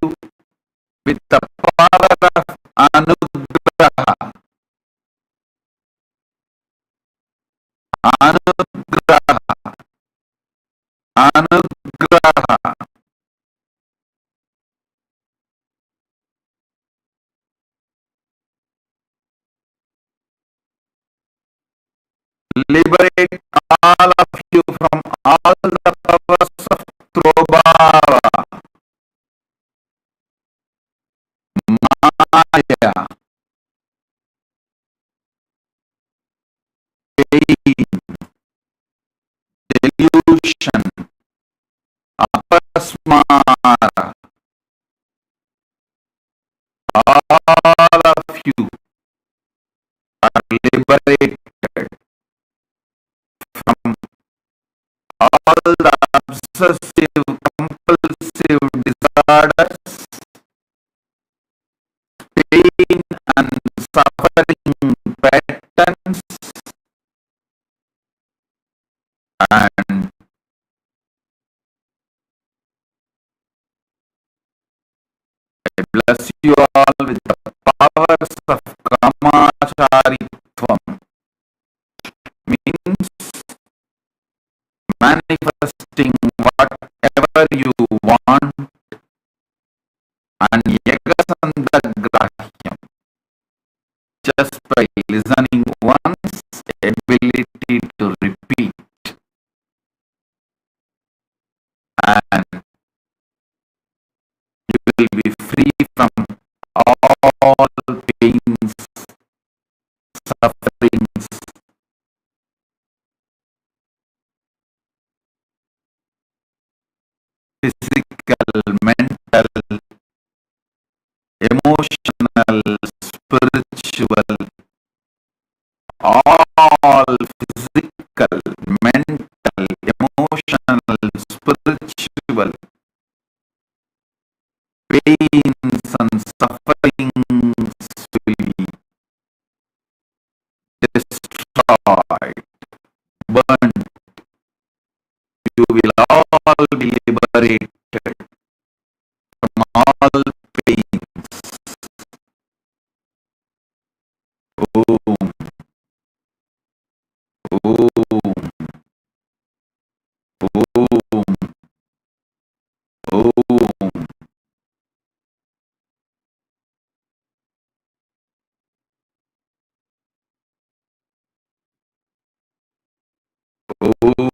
with the power of Anugraha. Anugraha. Anugraha. Liberate all of you from all the powers of Prabhava, Maya, pain, delusion, apasmara. All of you are liberated from all the obsessive compulsive disorders, pain and suffering patterns, and I bless you all with the powers of Kamacharitvam, means manifesting whatever you want, and Yagasandagrahyam, just by listening once, ability to repeat, and you will be free from all pains, sufferings, physical, mental, emotional, spiritual, all physical, mental, emotional, spiritual pains and sufferings will be destroyed, burned. You will all be liberated from all pains. Om, Om, Om, Om. Om.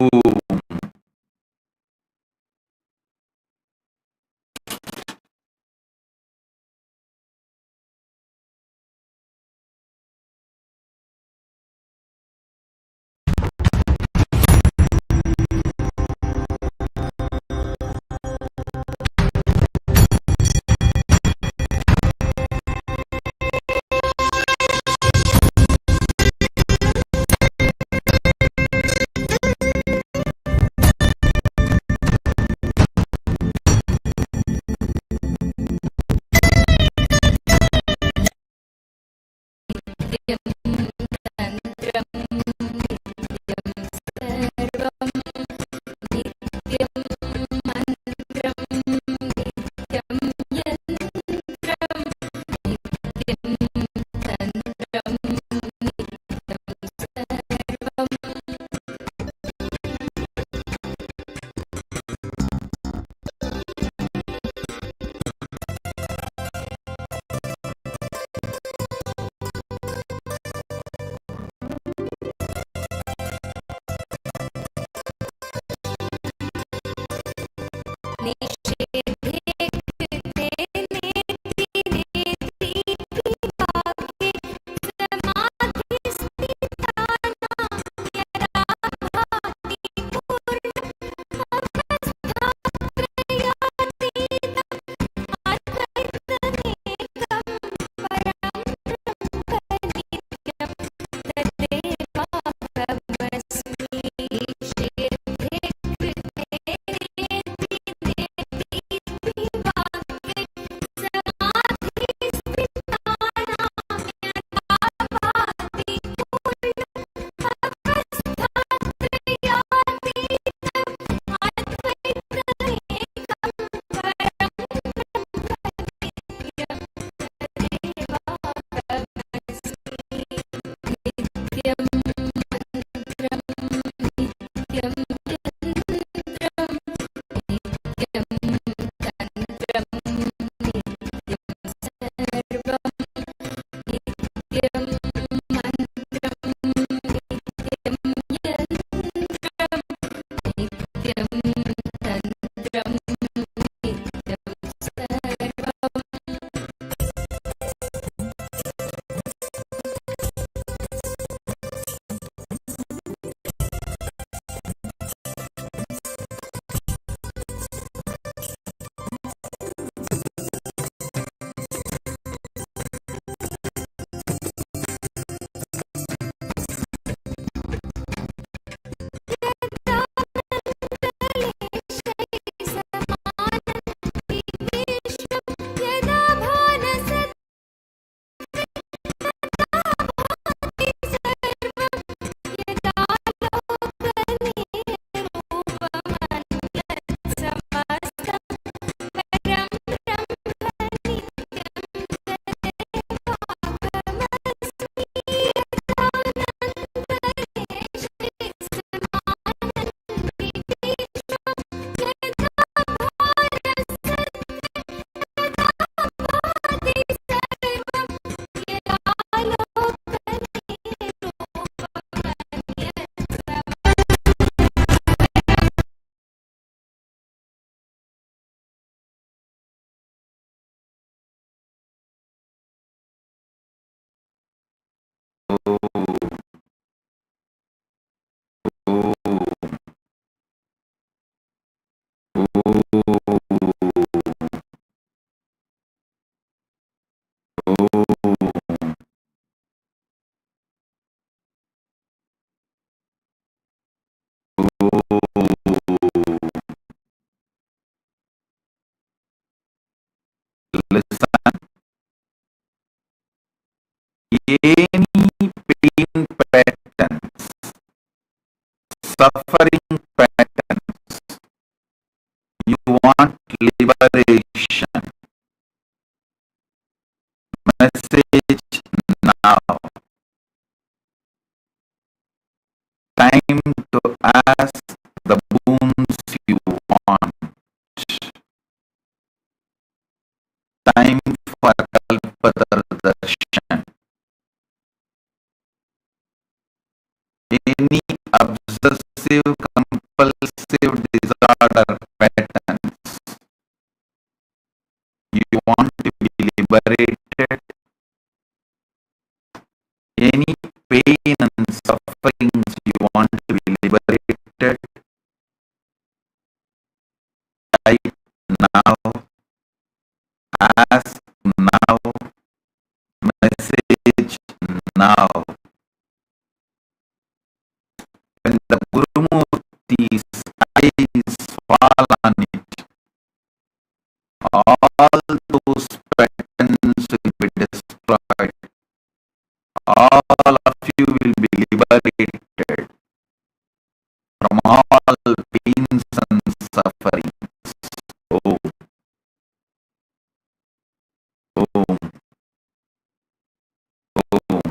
listen. Any pain patterns, suffering patterns, you want liberation. Message now. Time to ask the boons you want. Time for Kalpatar Darshan. Any obsessive compulsive disorder patterns you want to be liberated, any pain and sufferings you want to be liberated, type now, ask now, message now. When the Gurumurti's eyes fall on it, all those patterns will be destroyed. All of you will be liberated from all pains and suffering. Om, Om, Om.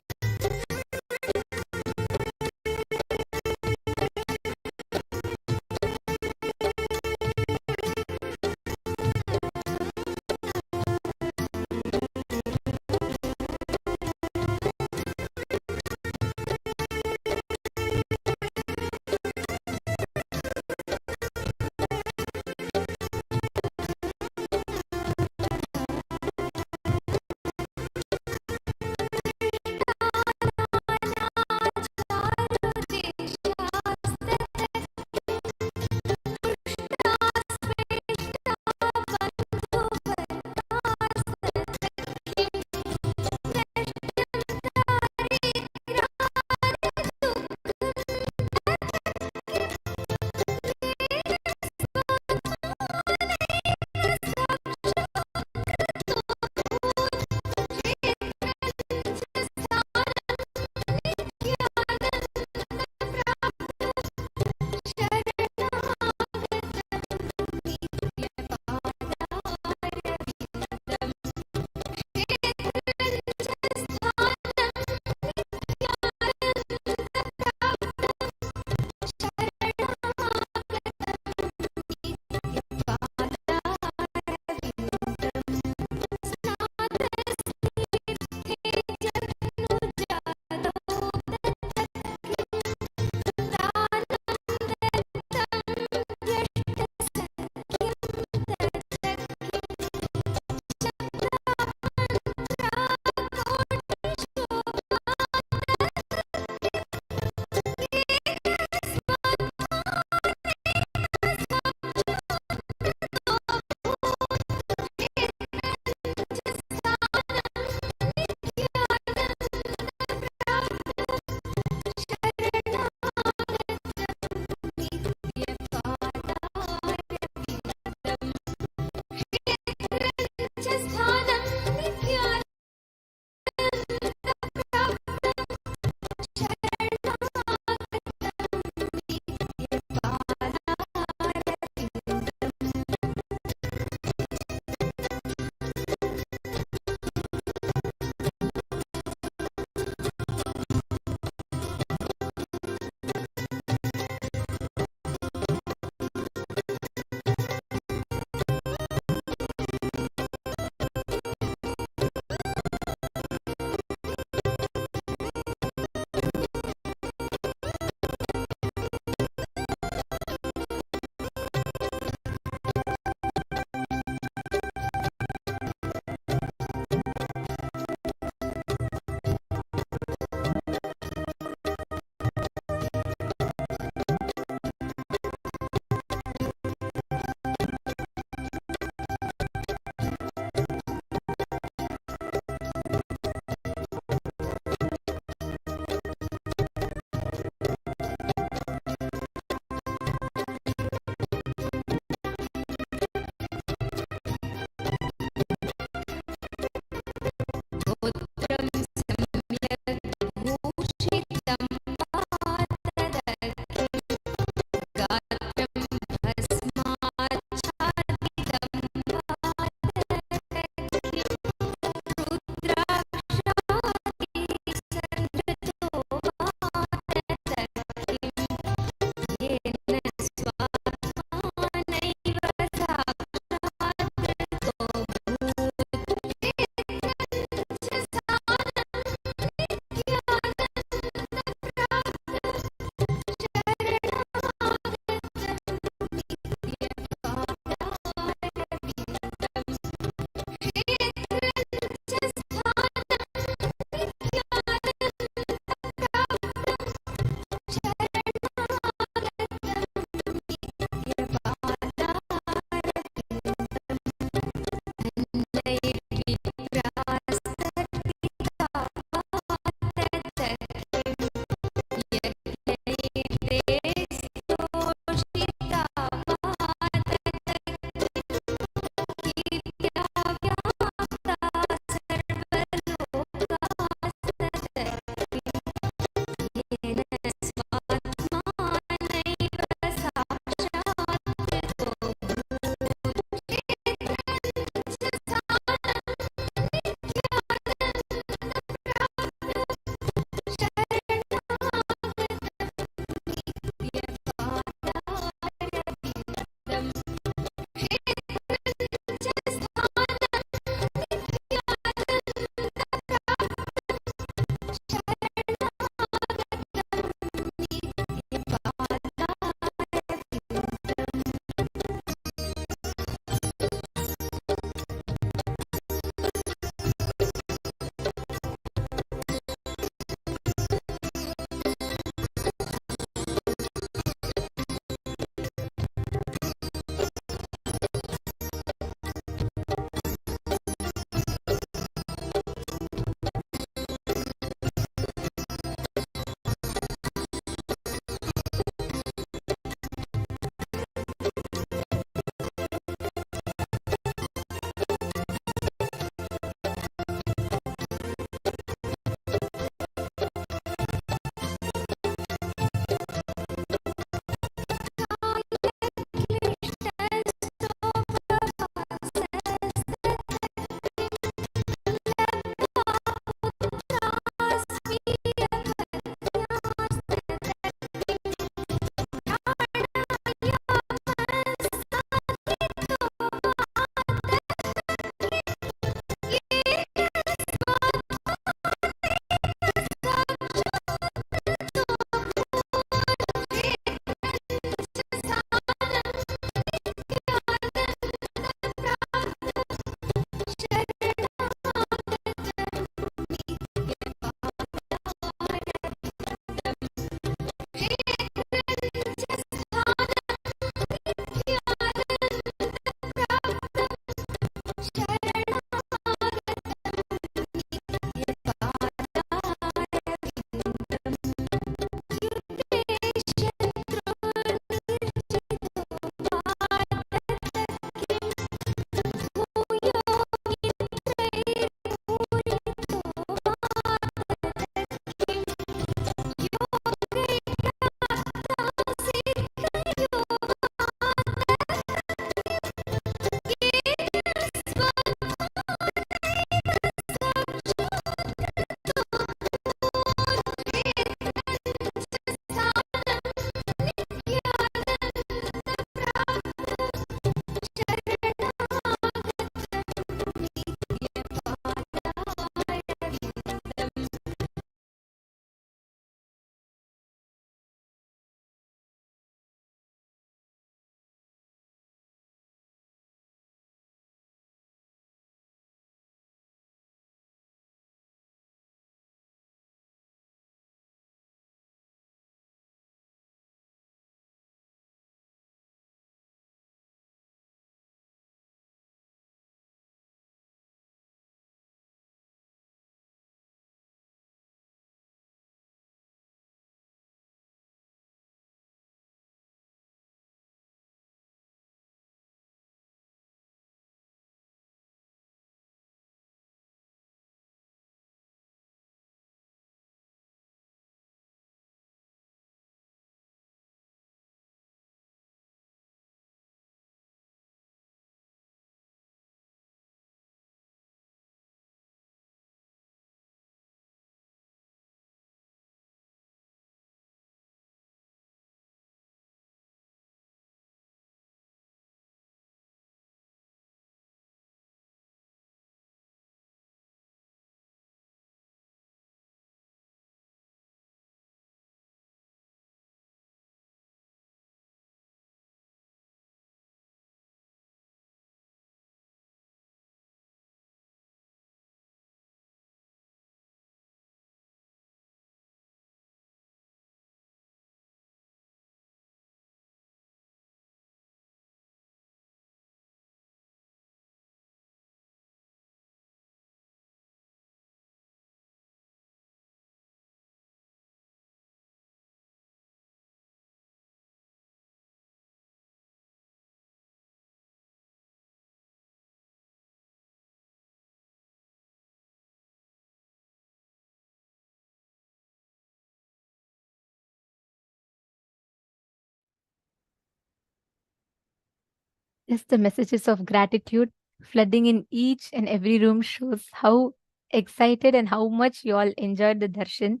Yes, the messages of gratitude flooding in each and every room shows how excited and how much you all enjoyed the darshan.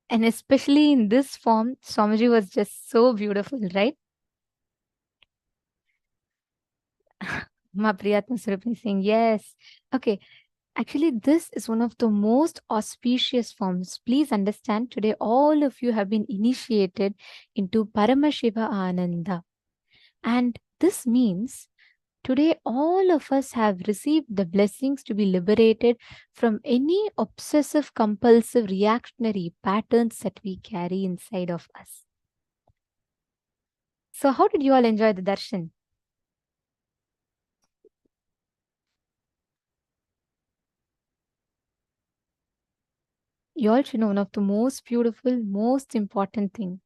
And especially in this form, Swamiji was just so beautiful, right? Ma Priyatma Surupni saying, yes. Okay, actually, this is one of the most auspicious forms. Please understand, today all of you have been initiated into Paramashiva Ananda. And this means today all of us have received the blessings to be liberated from any obsessive, compulsive, reactionary patterns that we carry inside of us. So, how did you all enjoy the darshan? You all should know one of the most beautiful, most important thing.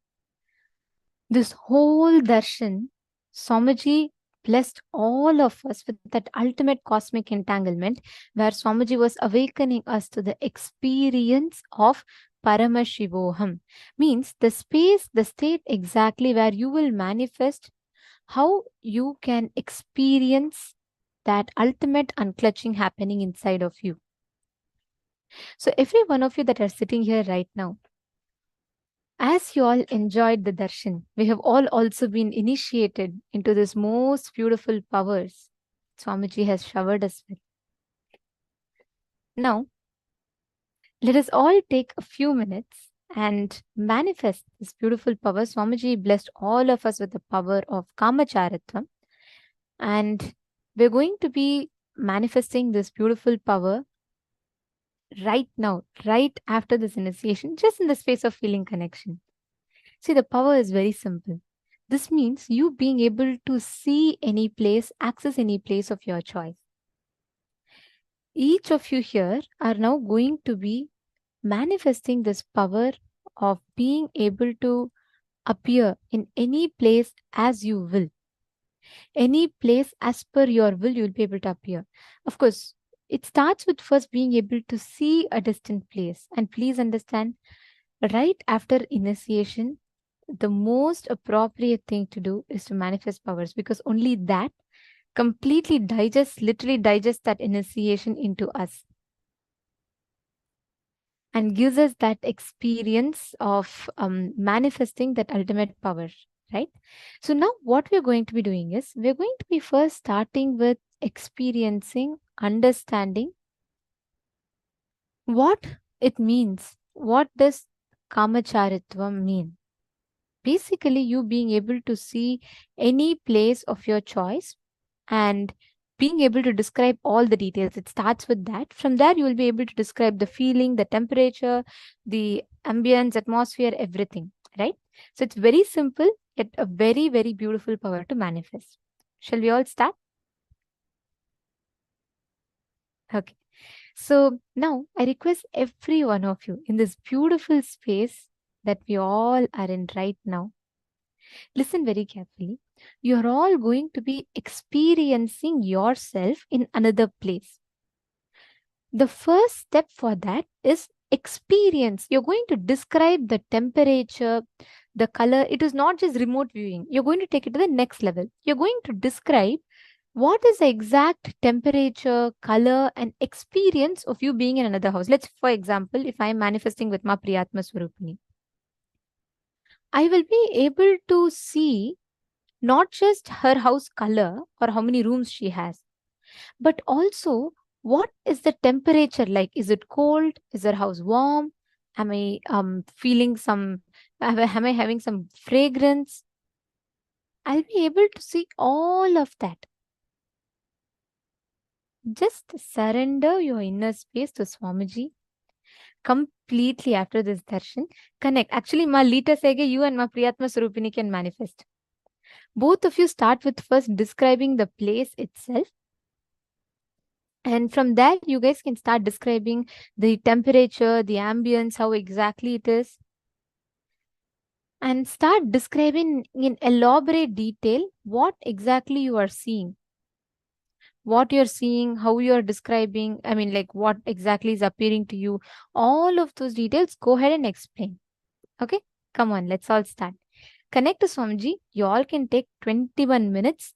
This whole darshan, Swamiji blessed all of us with that ultimate cosmic entanglement, where Swamiji was awakening us to the experience of Paramashivoham. Means the space, the state exactly where you will manifest how you can experience that ultimate unclutching happening inside of you. So every one of you that are sitting here right now, as you all enjoyed the darshan, we have all also been initiated into this most beautiful powers Swamiji has showered us with. Now, let us all take a few minutes and manifest this beautiful power. Swamiji blessed all of us with the power of Kamacharatvam, and we're going to be manifesting this beautiful power right now, right after this initiation, just in the space of feeling connection. See, the power is very simple. This means you being able to see any place, access any place of your choice. Each of you here are now going to be manifesting this power of being able to appear in any place as you will. Any place as per your will, you'll be able to appear. Of course, it starts with first being able to see a distant place. And please understand, right after initiation, the most appropriate thing to do is to manifest powers, because only that completely literally digests that initiation into us and gives us that experience of manifesting that ultimate power, right? So now what we're going to be doing is we're going to be first starting with experiencing, understanding what it means. What does Kamacharitvam mean? Basically, you being able to see any place of your choice and being able to describe all the details. It starts with that. From there, you will be able to describe the feeling, the temperature, the ambience, atmosphere, everything, right? So it's very simple, yet a very, very beautiful power to manifest. Shall we all start? Okay. So now I request every one of you in this beautiful space that we all are in right now, listen very carefully. You're all going to be experiencing yourself in another place. The first step for that is experience. You're going to describe the temperature, the color. It is not just remote viewing. You're going to take it to the next level. You're going to describe what is the exact temperature, color, and experience of you being in another house. Let's, for example, if I'm manifesting with Ma Priyatma Swarupini, I will be able to see not just her house color or how many rooms she has, but also what is the temperature like? Is it cold? Is her house warm? Am I feeling some, am I having some fragrance? I'll be able to see all of that. Just surrender your inner space to Swamiji completely after this darshan. Connect. Actually, Ma Lita Sege, you and Ma Priyatma Surupini can manifest. Both of you start with first describing the place itself. And from there, you guys can start describing the temperature, the ambience, how exactly it is. And start describing in elaborate detail what exactly you are seeing. What you're seeing, how you're describing, I mean, like what exactly is appearing to you. All of those details, go ahead and explain. Okay? Come on, let's all start. Connect to Swamiji. You all can take 21 minutes.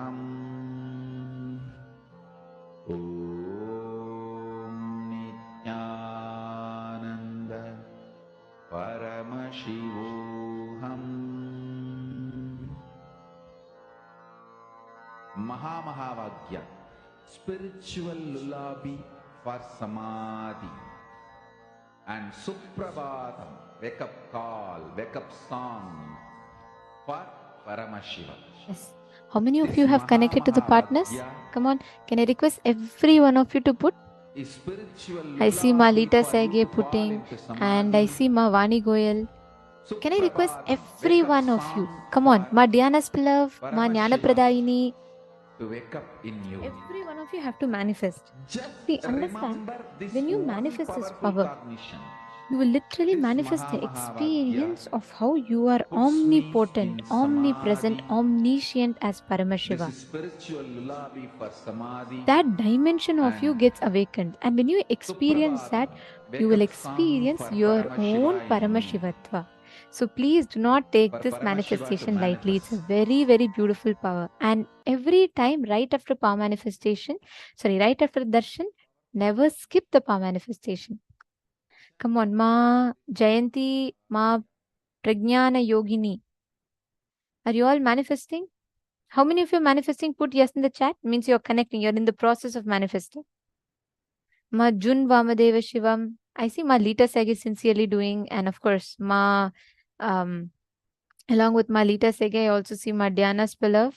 Mahamahavagya, spiritual lullaby for Samadhi, and Suprabhatam, wake up call, wake up song for Paramashiva. Yes. How many of This you have connected to the partners? Mahamahavagya Come on. Can I request every one of you to put? is spiritual I see Ma lullaby Lita for you Sege to fall putting, into and I Samadhi. see Ma Vani Goyal. Can I request Suprabhatam, every wake up one of you? song Come on. for Ma Dhyana Spilav, Ma Jnana Paramashiva Pradayini. to wake up in you. Every one of you have to manifest. Just See, understand, remember this when you one manifest this powerful power, cognition. you will literally This manifest the Mahamahavagya experience of how you are puts me omnipotent, in omnipresent, Samadhi. omniscient as This Paramashiva. is spiritual lullaby for Samadhi That dimension of and you gets awakened. And when you experience Suprabhatam, that, you wake will up song experience for your Paramashiva own in me. Paramashivatva. So please do not take For this Paramashiva to manifestation lightly. It's a manifest. very, very beautiful power. And every time, right after power manifestation, right after darshan, never skip the power manifestation. Come on, Ma Jayanti, Ma Pragnana Yogini. Are you all manifesting? How many of you are manifesting? Put yes in the chat. Means you're connecting. You're in the process of manifesting. Ma Jun Vamadeva Shivam. I see Ma Lita Seg is sincerely doing, and of course, um, along with Ma Lita Seg, I also see Ma Dhyana Spilav.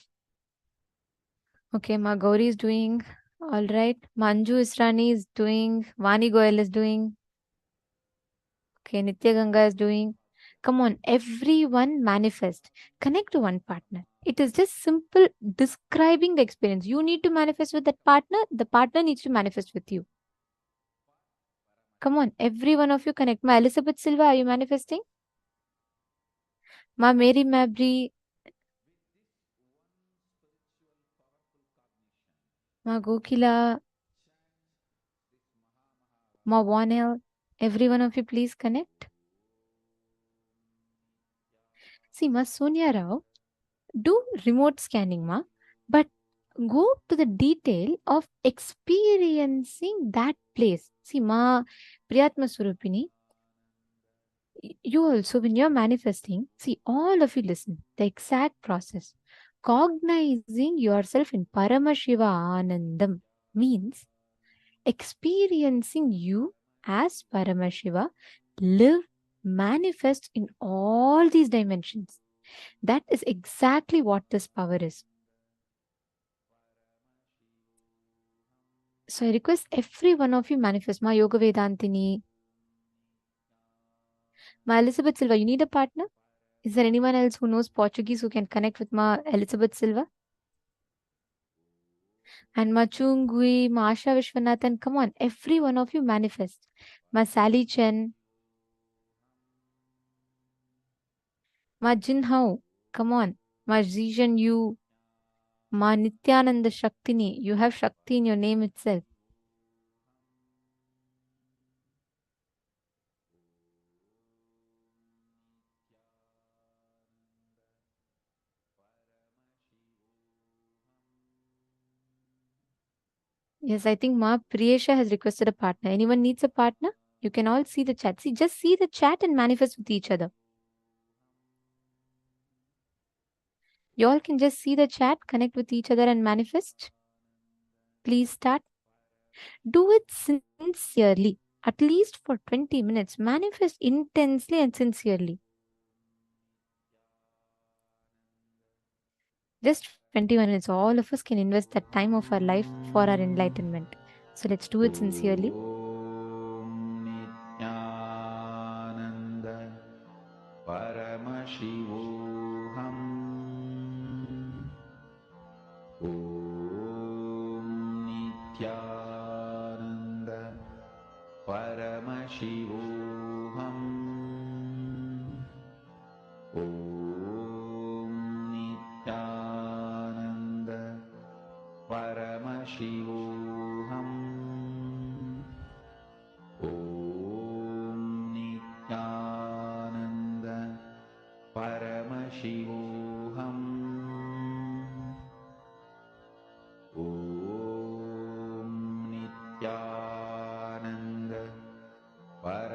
Okay, Ma Gauri is doing. All right. Manju Israni is doing. Vani Goyal is doing. Okay, Nitya Ganga is doing. Come on, everyone manifest. Connect to one partner. It is just simple describing the experience. You need to manifest with that partner. The partner needs to manifest with you. Come on, every one of you connect. Ma Elizabeth Silva, are you manifesting? Ma Mary Mabry, Ma Gokila, Ma Wanel. Every one of you, please connect. See, Ma Sonia Rao, do remote scanning, Ma, but go to the detail of experiencing that place. See, Ma Priyatma Surupini, you also, when you're manifesting, see, all of you listen, the exact process. Cognizing yourself in Paramashiva Anandam means experiencing you as Paramashiva, live, manifest in all these dimensions. That is exactly what this power is. So I request every one of you manifest. Ma Yoga Vedantini, Ma Elizabeth Silva, you need a partner? Is there anyone else who knows Portuguese who can connect with Ma Elizabeth Silva? And Ma Chungui, Ma Asha Vishwanathan, come on, every one of you manifest. Ma Sally Chen, Ma Jin Hao, come on. Ma Zijan Yu, Ma Nithyananda Shaktini, you have Shakti in your name itself. Yes, I think Ma Priyesha has requested a partner. Anyone needs a partner? You can all see the chat. See, just see the chat and manifest with each other. You all can just see the chat, connect with each other and manifest. Please start. Do it sincerely. At least for 20 minutes. Manifest intensely and sincerely. Just 21 minutes. All of us can invest that time of our life for our enlightenment. So let's do it sincerely. Om Nithyananda Paramashivam. Om Nithyananda Paramashivam. Om Nithyananda Paramashivam. Om Nithyananda Paramashivam. Om Nithyananda Paramashivam.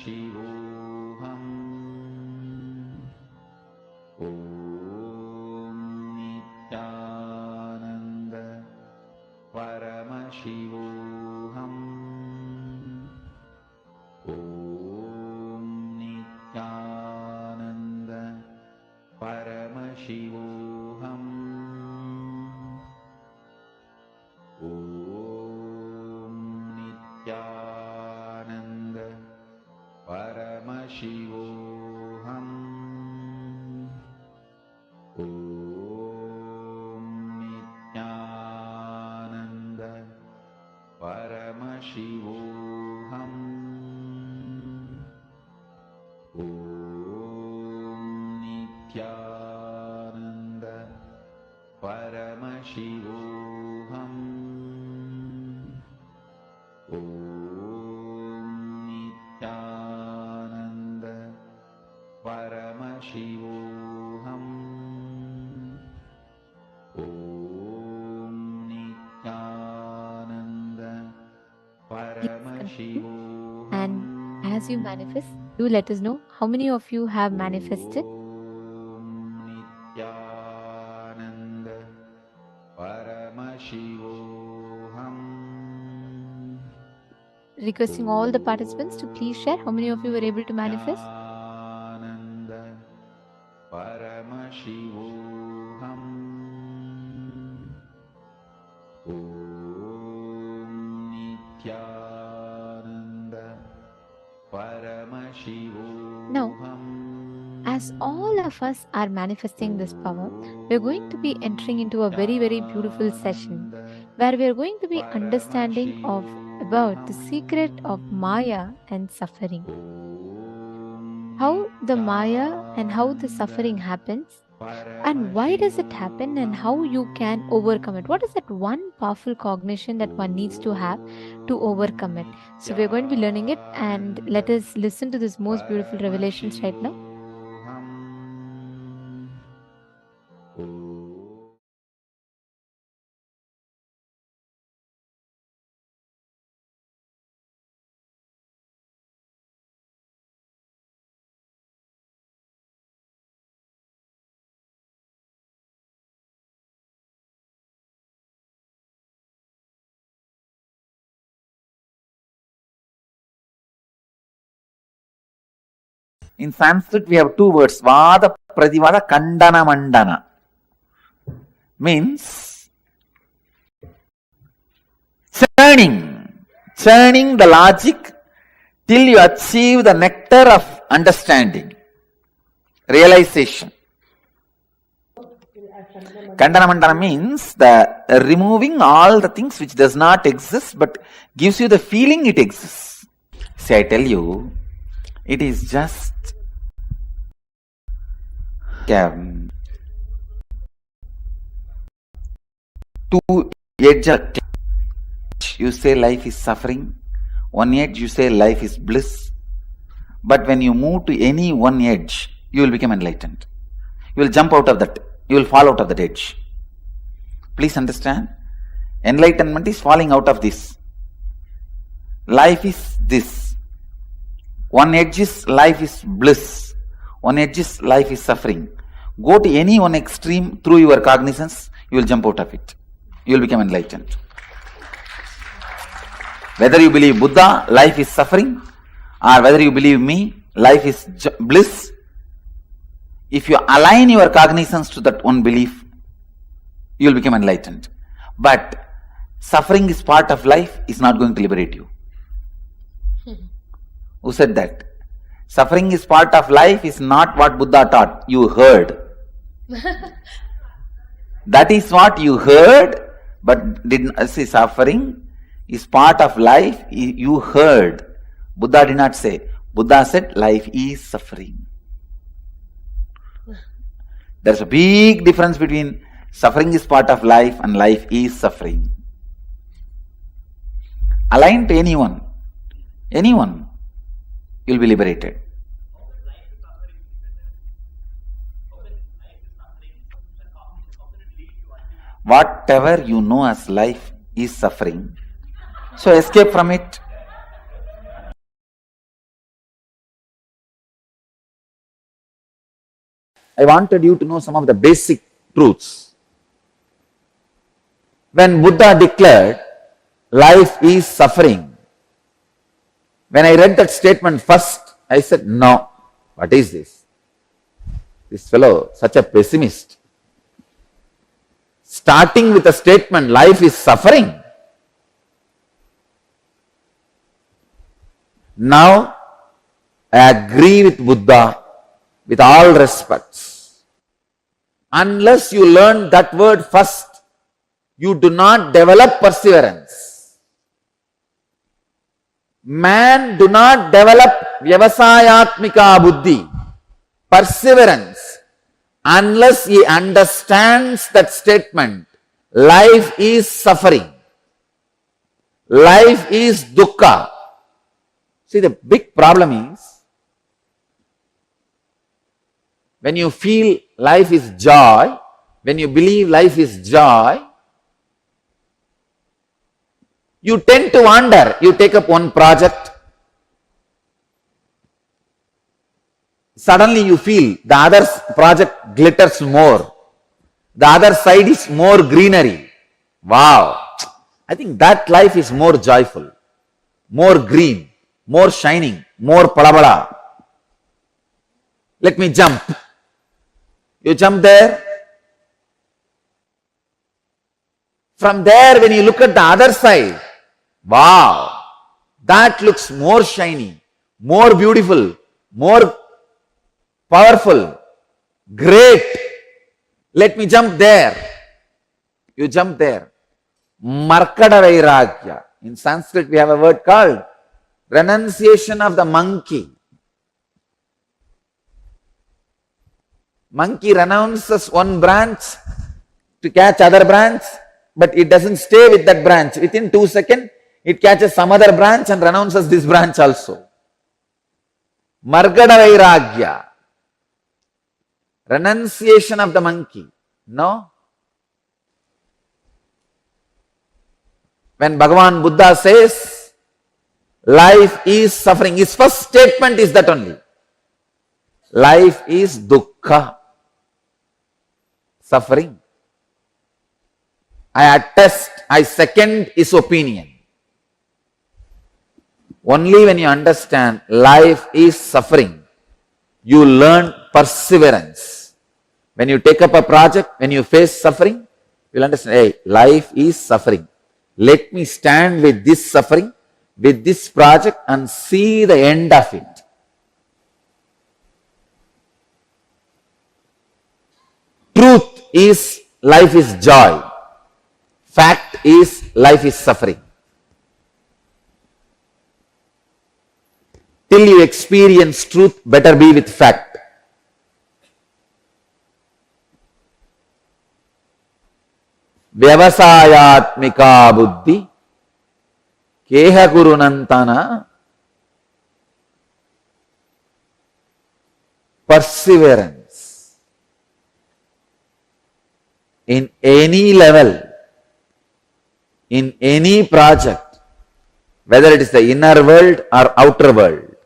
Paramashivoham. Om Nithyananda Paramashivoham. Om Nithyananda Paramashivoham. Om Nithyananda Paramashivoham. Om Nithyananda Paramashivoham. Om Nithyananda Paramashivoham. Om Nithyananda Paramashivoham. Om Nithyananda Paramashivoham. And as you manifest, do let us know how many of you have manifested. Om Nithyananda Paramashivoham. Requesting all the participants to please share how many of you were able to manifest. Nithyananda Paramashivoham. Om Nithyananda Paramashivoham. Now, as all of us are manifesting this power, we're going to be entering into a very, very beautiful session where we're going to be understanding about the secret of Maya and suffering. How the Maya and how the suffering happens, and why does it happen, and how you can overcome it. What is that one powerful cognition that one needs to have to overcome it? So we're going to be learning it, and let us listen to this most beautiful revelations right now. In Sanskrit, we have two words, Vada, Pradivada, Kandana, Mandana. Means churning the logic till you achieve the nectar of understanding, realization. Kandana Mandana means the removing all the things which does not exist but gives you the feeling it exists. See, I tell you, it is just two edges. You say life is suffering, one edge you say life is bliss, but when you move to any one edge, you will become enlightened. You will jump out of that, you will fall out of that edge. Please understand, enlightenment is falling out of this. Life is this. One edge is life is bliss, one edge is life is suffering. Go to any one extreme through your cognizance, you will jump out of it. You will become enlightened. Whether you believe Buddha, life is suffering, or whether you believe me, life is bliss, if you align your cognizance to that one belief, you will become enlightened. But suffering is part of life is not going to liberate you. Who said that? Suffering is part of life is not what Buddha taught. You heard. That is what you heard, but didn't say suffering is part of life. You heard. Buddha did not say. Buddha said life is suffering. There's a big difference between suffering is part of life and life is suffering. Align to anyone, you'll be liberated. Whatever you know as life is suffering, so escape from it. I wanted you to know some of the basic truths. When Buddha declared, life is suffering, when I read that statement first, I said, no, what is this? This fellow, such a pessimist. Starting with a statement, life is suffering. Now, I agree with Buddha with all respects. Unless you learn that word first, you do not develop perseverance. Man do not develop vyavasayatmika buddhi, perseverance, unless he understands that statement. Life is suffering. Life is dukkha. See, the big problem is, when you feel life is joy, when you believe life is joy, you tend to wander. You take up one project, suddenly you feel the other project glitters more. The other side is more greenery. Wow! I think that life is more joyful, more green, more shining, more palabala. Let me jump. You jump there. From there, when you look at the other side, wow, that looks more shiny, more beautiful, more powerful, great. Let me jump there. You jump there. Markada vairagya. In Sanskrit, we have a word called renunciation of the monkey. Monkey renounces one branch to catch other branch, but it doesn't stay with that branch. Within 2 seconds, it catches some other branch and renounces this branch also. Margada vairagya. Renunciation of the monkey. No? When Bhagavan Buddha says, life is suffering, his first statement is that only. Life is dukkha. Suffering. I attest, I second his opinion. Only when you understand life is suffering, you learn perseverance. When you take up a project, when you face suffering, you'll understand, hey, life is suffering. Let me stand with this suffering, with this project and see the end of it. Truth is life is joy. Fact is life is suffering. Till you experience truth, better be with fact. Vyavasayatmika buddhi keha kurunantana, perseverance in any level, in any project, whether it is the inner world or outer world.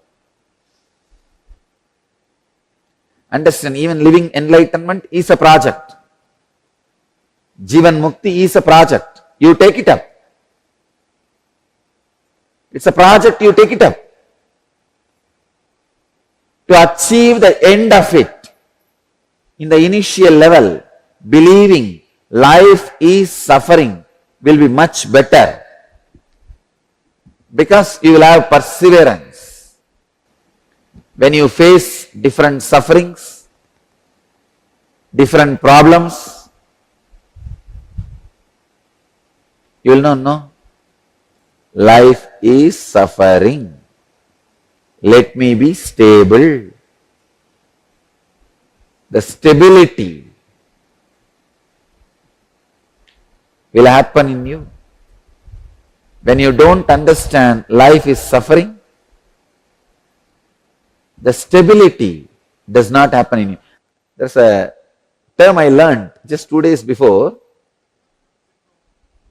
Understand, even living enlightenment is a project. Jivan Mukti is a project. You take it up. It's a project, you take it up. To achieve the end of it, in the initial level, believing life is suffering will be much better. Because you will have perseverance. When you face different sufferings, different problems, you will not know. Life is suffering. Let me be stable. The stability will happen in you. When you don't understand life is suffering, the stability does not happen in you. There's a term I learned just 2 days before.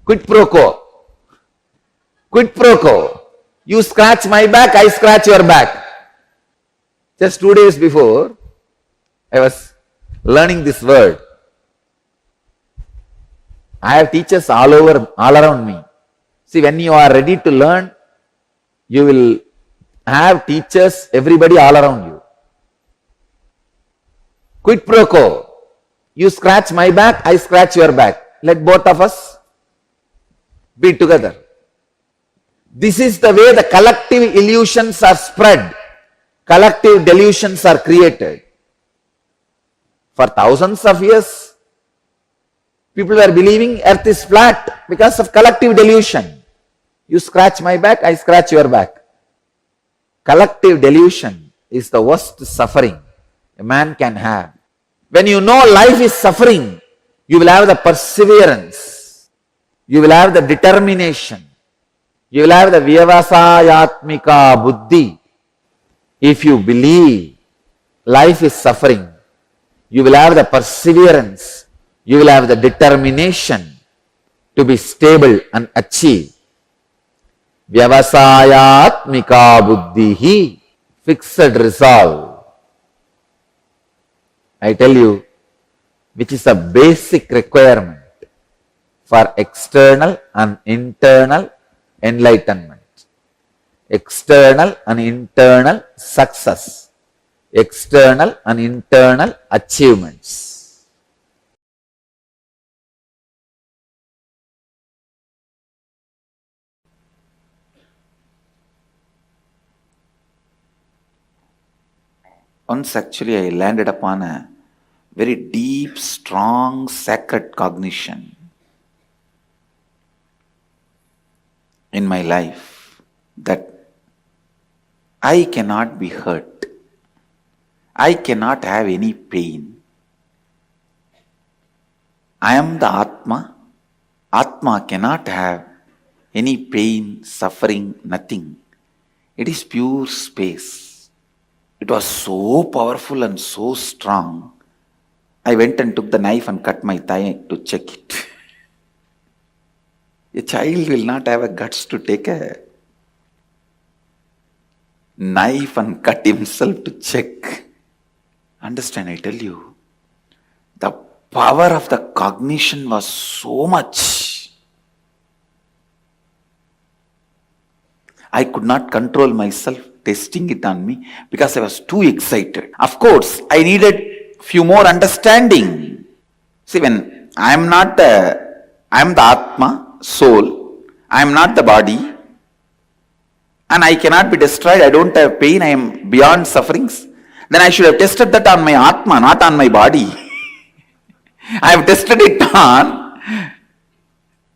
Quid pro quo. Quid pro quo. You scratch my back, I scratch your back. Just 2 days before, I was learning this word. I have teachers all around me. See, when you are ready to learn, you will have teachers, everybody all around you. Quid pro quo. You scratch my back, I scratch your back. Let both of us be together. This is the way the collective illusions are spread. Collective delusions are created. For thousands of years, people were believing earth is flat because of collective delusion. You scratch my back, I scratch your back. Collective delusion is the worst suffering a man can have. When you know life is suffering, you will have the perseverance, you will have the determination, you will have the vyavasayatmika buddhi. If you believe life is suffering, you will have the perseverance, you will have the determination to be stable and achieve. Vyavasayatmika buddhihi, fixed resolve. I tell you, which is a basic requirement for external and internal enlightenment, external and internal success, external and internal achievements. Once actually I landed upon a very deep, strong, sacred cognition in my life that I cannot be hurt. I cannot have any pain. I am the Atma. Atma cannot have any pain, suffering, nothing. It is pure space. It was so powerful and so strong. I went and took the knife and cut my thigh to check it. A child will not have a guts to take a knife and cut himself to check. Understand, I tell you, the power of the cognition was so much. I could not control myself testing it on me because I was too excited. Of course, I needed few more understanding. See, when I am the Atma, soul, I am not the body, and I cannot be destroyed, I don't have pain, I am beyond sufferings, then I should have tested that on my Atma, not on my body. I have tested it on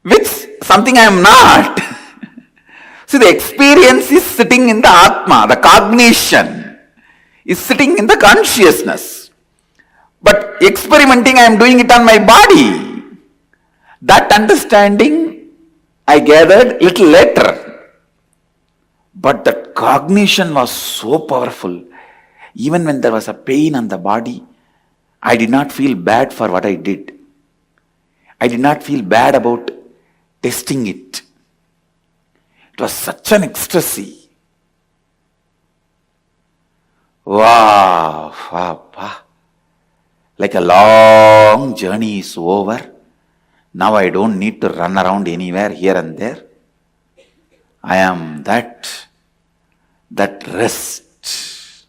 which something I am not. See, the experience is sitting in the Atma, the cognition is sitting in the consciousness. But experimenting, I am doing it on my body. That understanding I gathered little later. But that cognition was so powerful. Even when there was a pain on the body, I did not feel bad for what I did. I did not feel bad about testing it. It was such an ecstasy. Wow, wow, wow. Like a long journey is over. Now I don't need to run around anywhere here and there. I am that rest,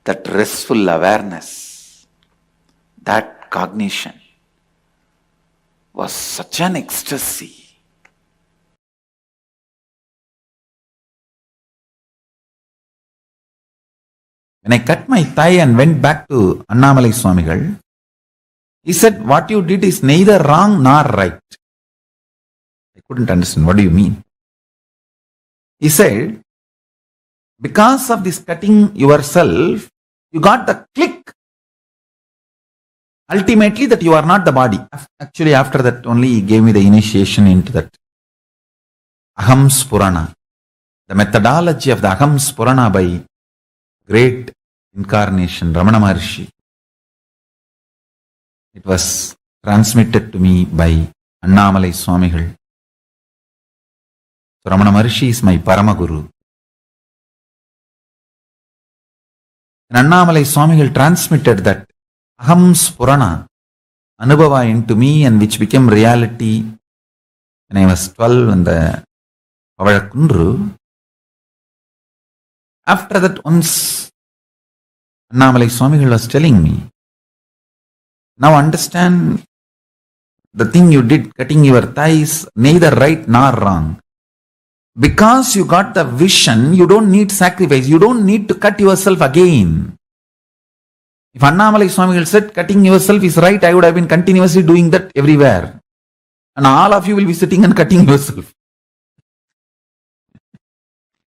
that restful awareness, that cognition was such an ecstasy. When I cut my thigh and went back to Annamalai Swamigal, he said, what you did is neither wrong nor right. I couldn't understand. What do you mean? He said, because of this cutting yourself, you got the click. Ultimately, that you are not the body. Actually, after that only he gave me the initiation into that Aham Spurana. The methodology of the Aham Spurana by great incarnation, Ramana Maharshi. It was transmitted to me by Annamalai Swamigal. So Ramana Maharshi is my Paramaguru. And Annamalai Swamigal transmitted that Aham Spurana, Anubhava into me, and which became reality when I was 12 in the Pavazhakundru. After that, once Annamalai Swamigal was telling me, now understand the thing you did, cutting your thighs, neither right nor wrong. Because you got the vision, you don't need sacrifice. You don't need to cut yourself again. If Annamalai Swamigal said cutting yourself is right, I would have been continuously doing that everywhere. And all of you will be sitting and cutting yourself.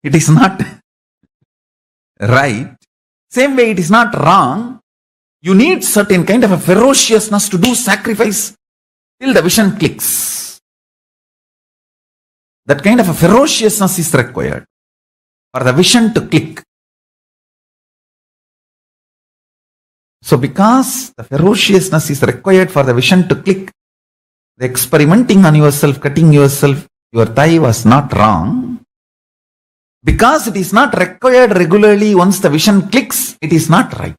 It is not right. Same way it is not wrong. You need certain kind of a ferociousness to do sacrifice till the vision clicks. That kind of a ferociousness is required for the vision to click. So because the ferociousness is required for the vision to click, the experimenting on yourself, cutting yourself, your thigh was not wrong. Because it is not required regularly, once the vision clicks, it is not right.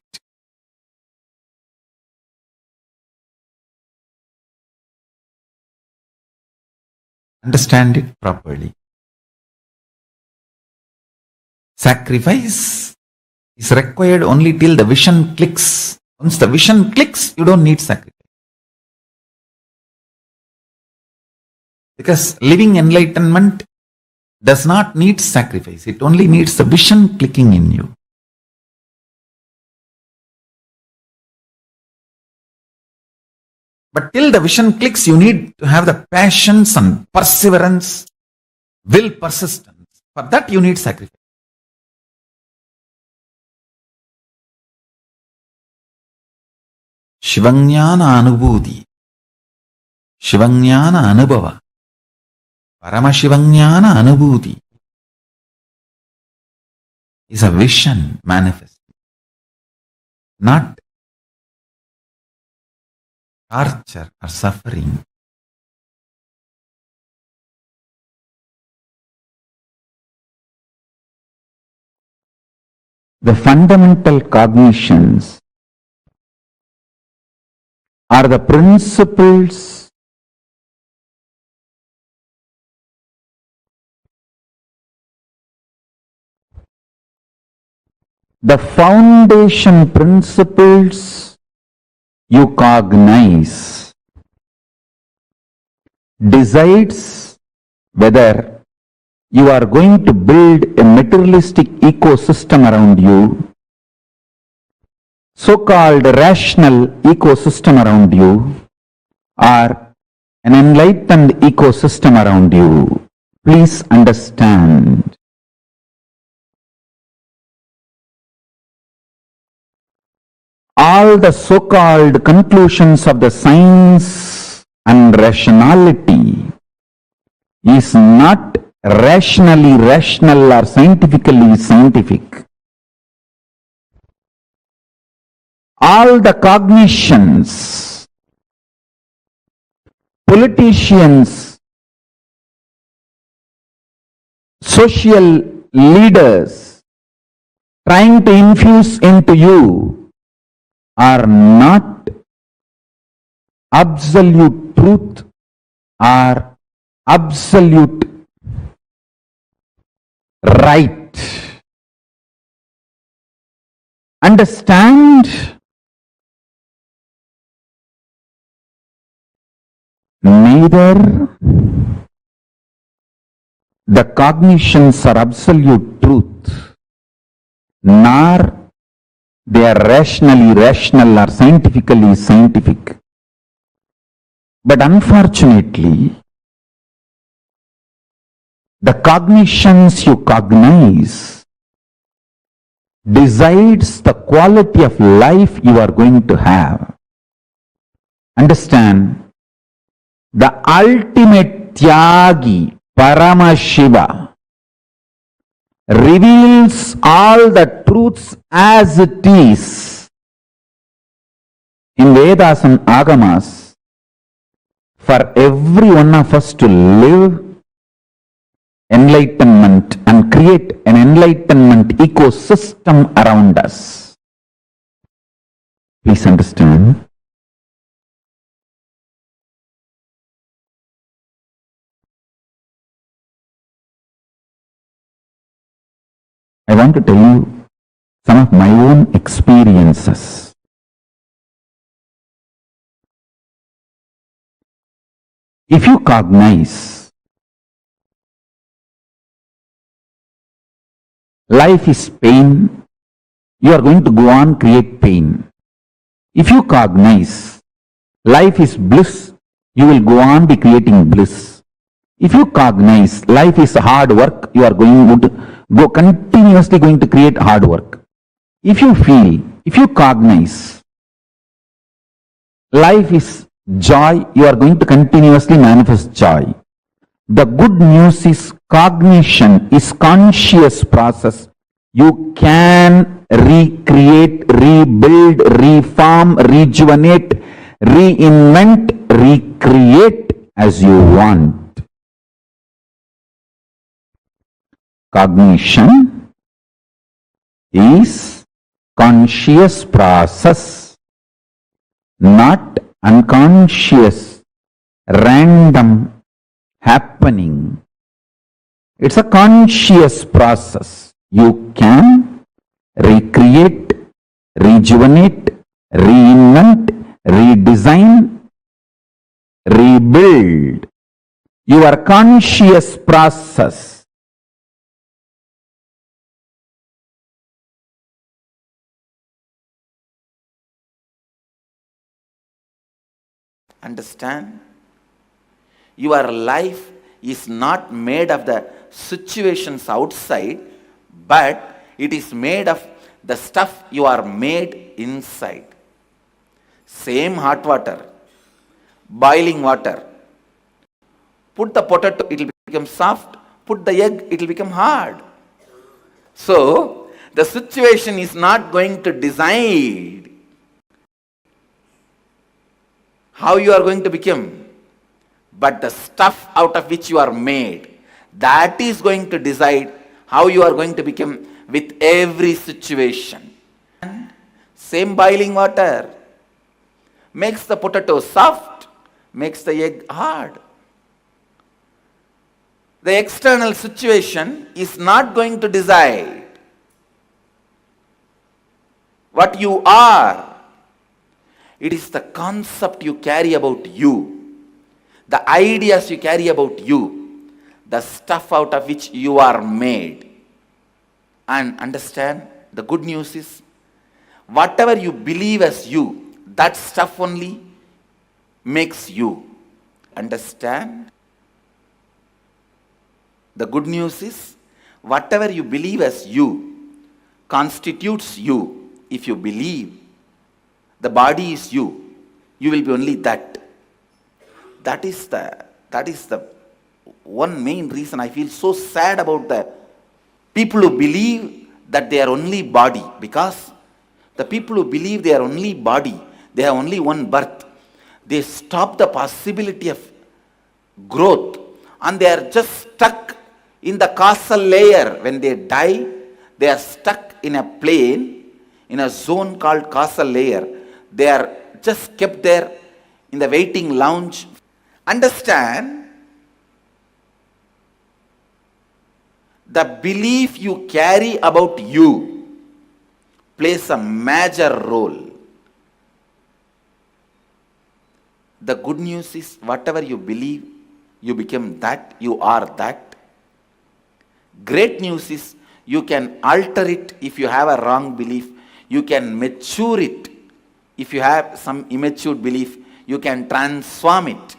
Understand it properly. Sacrifice is required only till the vision clicks. Once the vision clicks, you don't need sacrifice. Because living enlightenment does not need sacrifice. It only needs the vision clicking in you. But till the vision clicks, you need to have the patience and perseverance, will, persistence. For that you need sacrifice. Shivanyana Anubhuti, Shivanyana Anubhava, Paramashivanyana Anubhuti is a vision manifest, not torture or suffering. The fundamental cognitions are the principles the foundation principles you cognize decides whether you are going to build a materialistic ecosystem around you, so-called rational ecosystem around you, or an enlightened ecosystem around you. Please understand. All the so-called conclusions of the science and rationality is not rationally rational or scientifically scientific. All the cognitions, politicians, social leaders trying to infuse into you are not absolute truth or absolute right. Understand? Neither the cognitions are absolute truth, nor they are rationally rational or scientifically scientific. But unfortunately, the cognitions you cognize decides the quality of life you are going to have. Understand? The ultimate Tyagi, Paramashiva, reveals all the truths as it is in Vedas and Agamas for every one of us to live enlightenment and create an enlightenment ecosystem around us. Please understand. I want to tell you some of my own experiences. If you cognize life is pain, you are going to go on create pain. If you cognize life is bliss, you will go on be creating bliss. If you cognize life is hard work, you are going to go continuously going to create hard work. If you cognize life is joy, you are going to continuously manifest joy. The good news is cognition is conscious process. You can recreate, rebuild, reform, rejuvenate, reinvent, recreate as you want. Cognition is conscious process, not unconscious, random happening. It's a conscious process. You can recreate, rejuvenate, reinvent, redesign, rebuild your conscious process. Understand? Your life is not made of the situations outside, but it is made of the stuff you are made inside. Same hot water, boiling water. Put the potato, it will become soft. Put the egg, it will become hard. So, the situation is not going to decide how you are going to become, but the stuff out of which you are made, that is going to decide how you are going to become with every situation. Same boiling water makes the potato soft, makes the egg hard. The external situation is not going to decide what you are. It is the concept you carry about you, the ideas you carry about you, the stuff out of which you are made. And understand, the good news is, whatever you believe as you, that stuff only makes you. Understand? The good news is, whatever you believe as you constitutes you. If you believe the body is you, you will be only that. That is the one main reason I feel so sad about the people who believe that they are only body. Because the people who believe they are only body, they have only one birth, they stop the possibility of growth, and they are just stuck in the causal layer. When they die, they are stuck in a plane, in a zone called causal layer. They are just kept there in the waiting lounge. Understand, the belief you carry about you plays a major role. The good news is, whatever you believe, you become that, you are that. Great news is, you can alter it if you have a wrong belief. You can mature it. If you have some immature belief, you can transform it.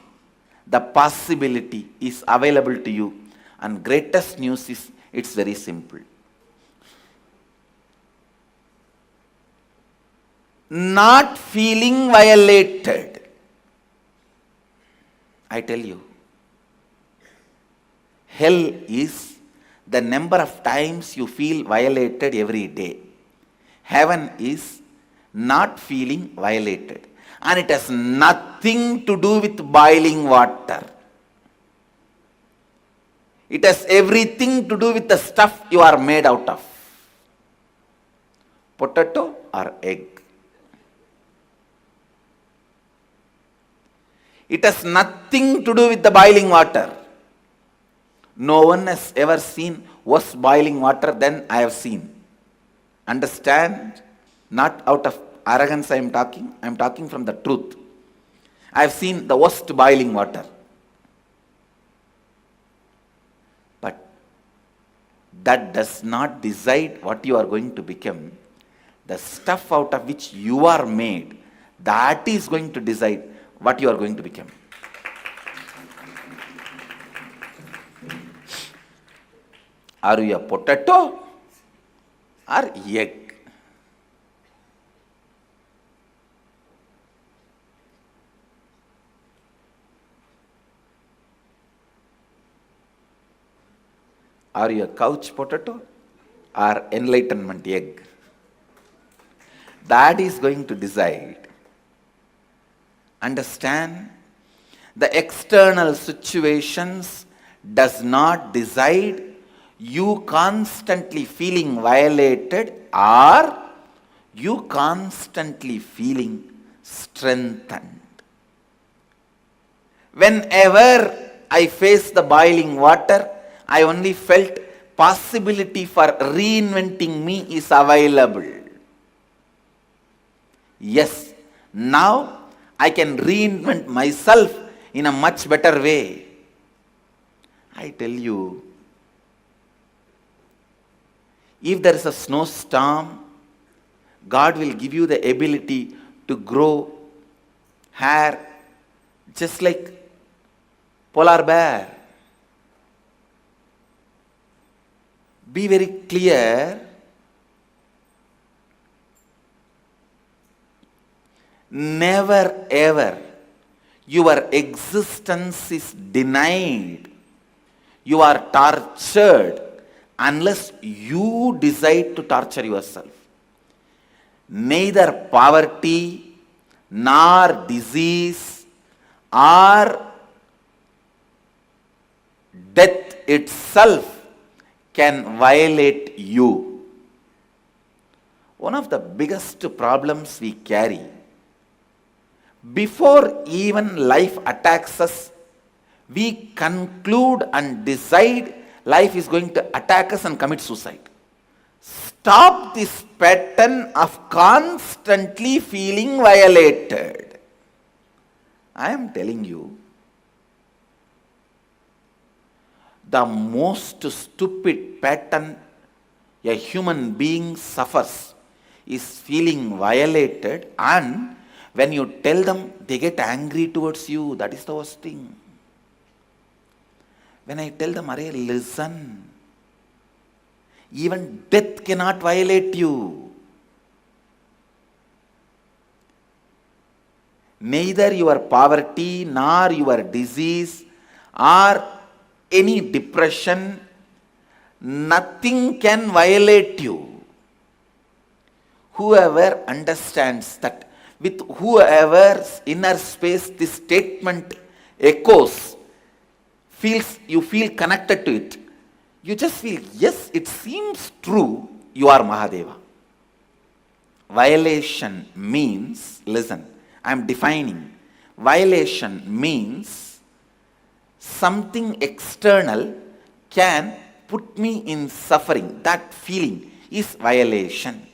The possibility is available to you. And greatest news is, it's very simple. Not feeling violated. I tell you, hell is the number of times you feel violated every day. Heaven is not feeling violated. And it has nothing to do with boiling water. It has everything to do with the stuff you are made out of. Potato or egg. It has nothing to do with the boiling water. No one has ever seen worse boiling water than I have seen. Understand? Not out of arrogance I am talking from the truth. I have seen the worst boiling water. But that does not decide what you are going to become. The stuff out of which you are made, that is going to decide what you are going to become. Are you a potato or egg? Are you a couch potato or enlightenment egg? That is going to decide. Understand? The external situations does not decide you constantly feeling violated or you constantly feeling strengthened. Whenever I face the boiling water, I only felt possibility for reinventing me is available. Yes, now I can reinvent myself in a much better way. I tell you, if there is a snowstorm, God will give you the ability to grow hair just like polar bear. Be very clear. Never ever your existence is denied. You are tortured unless you decide to torture yourself. Neither poverty nor disease or death itself can violate you. One of the biggest problems we carry, before even life attacks us, we conclude and decide life is going to attack us and commit suicide. Stop this pattern of constantly feeling violated. I am telling you, the most stupid pattern a human being suffers is feeling violated, and when you tell them, they get angry towards you. That is the worst thing. When I tell them, Arey, listen, even death cannot violate you. Neither your poverty nor your disease or any depression, nothing can violate you. Whoever understands that, with whoever's inner space this statement echoes, you feel connected to it. You just feel, yes, it seems true, you are Mahadeva. Violation means, listen, I am defining. Violation means something external can put me in suffering. That feeling is violation.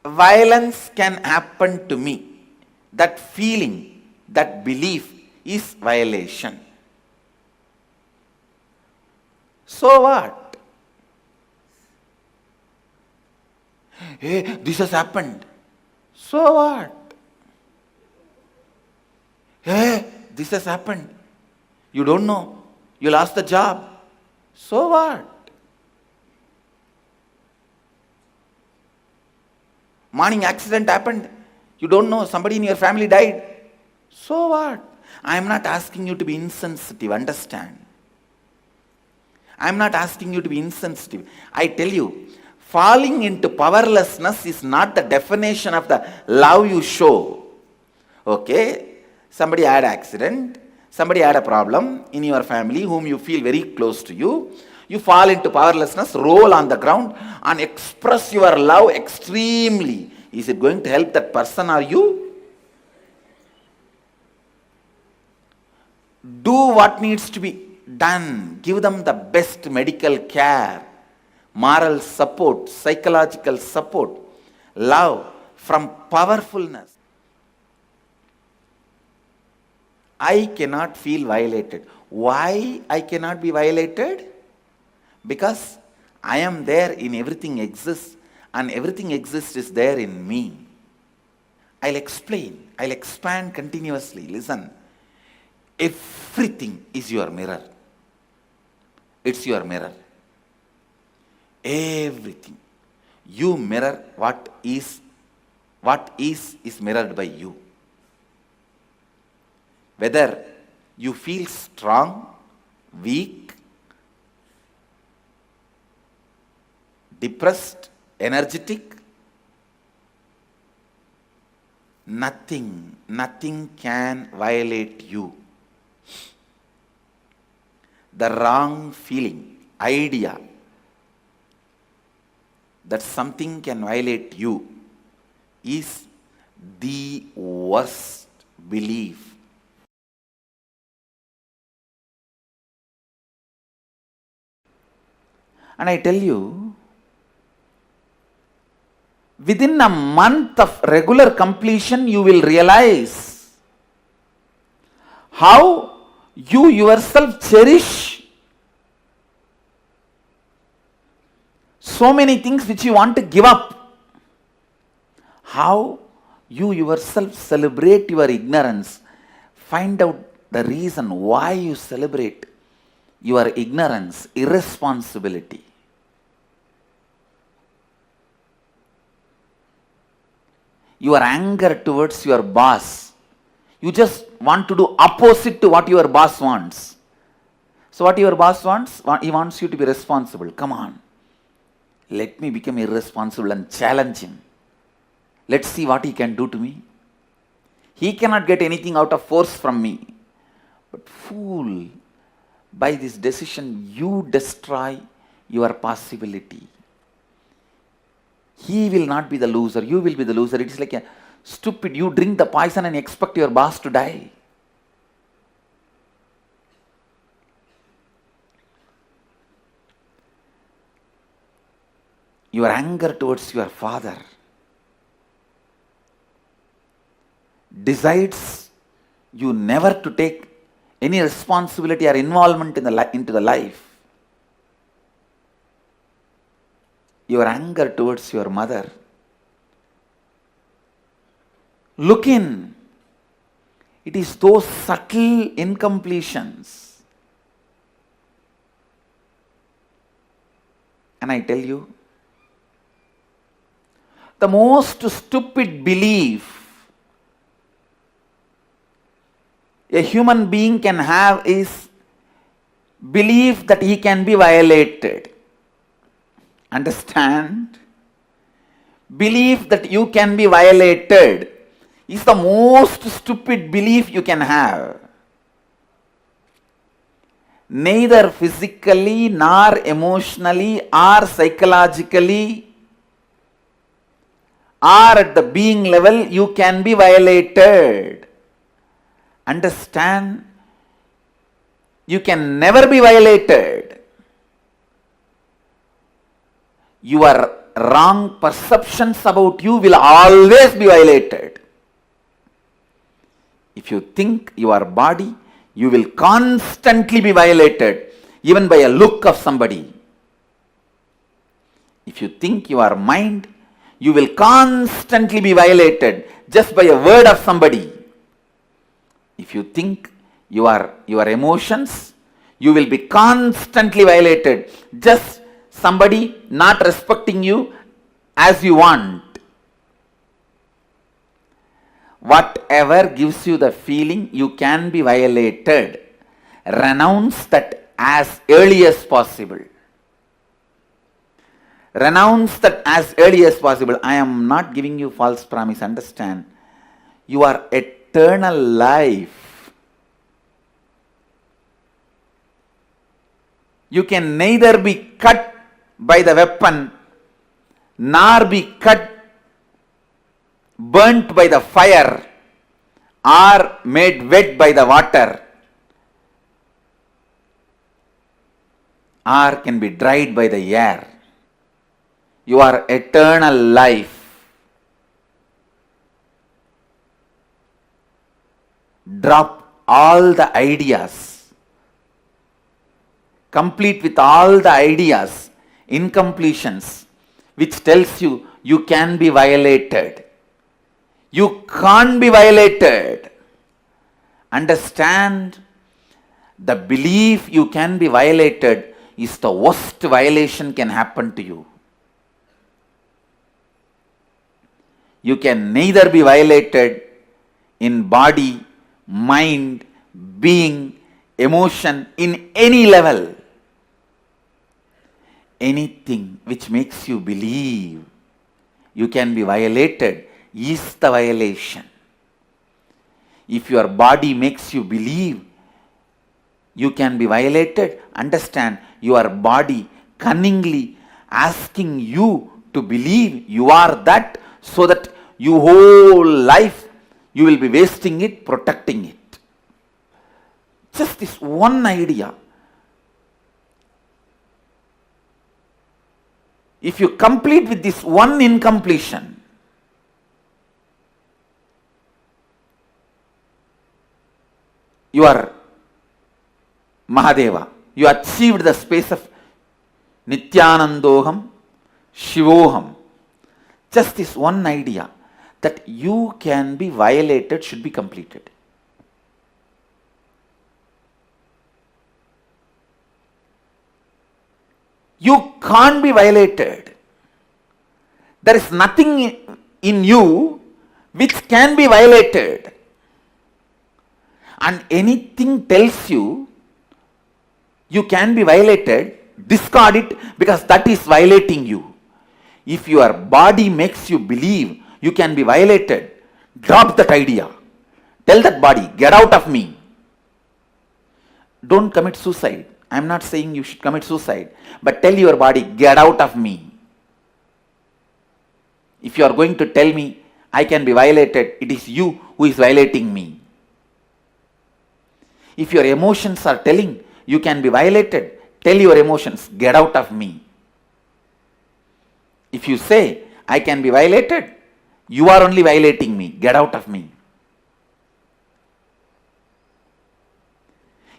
Violence can happen to me. That feeling, that belief is violation. So what? Hey, this has happened. So what? Hey, this has happened. You don't know. You lost the job. So what? Morning accident happened. You don't know. Somebody in your family died. So what? I am not asking you to be insensitive. Understand? I am not asking you to be insensitive. I tell you, falling into powerlessness is not the definition of the love you show. Okay? Somebody had an accident. Somebody had a problem in your family whom you feel very close to you. You fall into powerlessness, roll on the ground and express your love extremely. Is it going to help that person or you? Do what needs to be done. Give them the best medical care, moral support, psychological support, love from powerfulness. I cannot feel violated. Why I cannot be violated? Because I am there in everything exists, and everything exists is there in me. I'll explain. I'll expand continuously. Listen. Everything is your mirror. It's your mirror. Everything. You mirror what is mirrored by you. Whether you feel strong, weak, depressed, energetic, nothing can violate you. The wrong feeling, idea that something can violate you is the worst belief. And I tell you, within a month of regular completion, you will realize how you yourself cherish so many things which you want to give up. How you yourself celebrate your ignorance. Find out the reason why you celebrate your ignorance, irresponsibility. Your anger towards your boss. You just want to do opposite to what your boss wants. So what your boss wants? He wants you to be responsible. Come on. Let me become irresponsible and challenge him. Let's see what he can do to me. He cannot get anything out of force from me. But fool, by this decision you destroy your possibility. He will not be the loser, you will be the loser. It is like a stupid, you drink the poison and expect your boss to die. Your anger towards your father decides you never to take any responsibility or involvement into the life. Your anger towards your mother. Look in. It is those subtle incompletions. And I tell you, the most stupid belief a human being can have is belief that he can be violated. Understand? Belief that you can be violated is the most stupid belief you can have. Neither physically, nor emotionally, or psychologically, or at the being level, you can be violated. Understand? You can never be violated. Your wrong perceptions about you will always be violated. If you think your body, you will constantly be violated, even by a look of somebody. If you think your mind, you will constantly be violated just by a word of somebody. If you think your emotions, you will be constantly violated, just somebody not respecting you as you want. Whatever gives you the feeling you can be violated, renounce that as early as possible. Renounce that as early as possible. I am not giving you false promise, understand. Your eternal life, you can neither be cut by the weapon, nor be cut burnt by the fire or made wet by the water or can be dried by the air. Your eternal life drop all the ideas, complete with all the ideas, incompletions, which tells you you can be violated. You can't be violated. Understand, the belief you can be violated is the worst violation can happen to you. You can neither be violated in body, mind, being, emotion, in any level. Anything which makes you believe you can be violated is the violation. If your body makes you believe you can be violated, understand your body cunningly asking you to believe you are that, so that your whole life you will be wasting it, protecting it. Just this one idea. If you complete with this one incompletion, you are Mahadeva. You achieved the space of Nithyanandoham, Shivoham. Just this one idea that you can be violated should be completed. You can't be violated. There is nothing in you which can be violated. And anything tells you you can be violated, discard it, because that is violating you. If your body makes you believe you can be violated, drop that idea. Tell that body, get out of me. Don't commit suicide. I am not saying you should commit suicide, but tell your body, get out of me. If you are going to tell me I can be violated, it is you who is violating me. If your emotions are telling you can be violated, tell your emotions, get out of me. If you say I can be violated, you are only violating me, get out of me.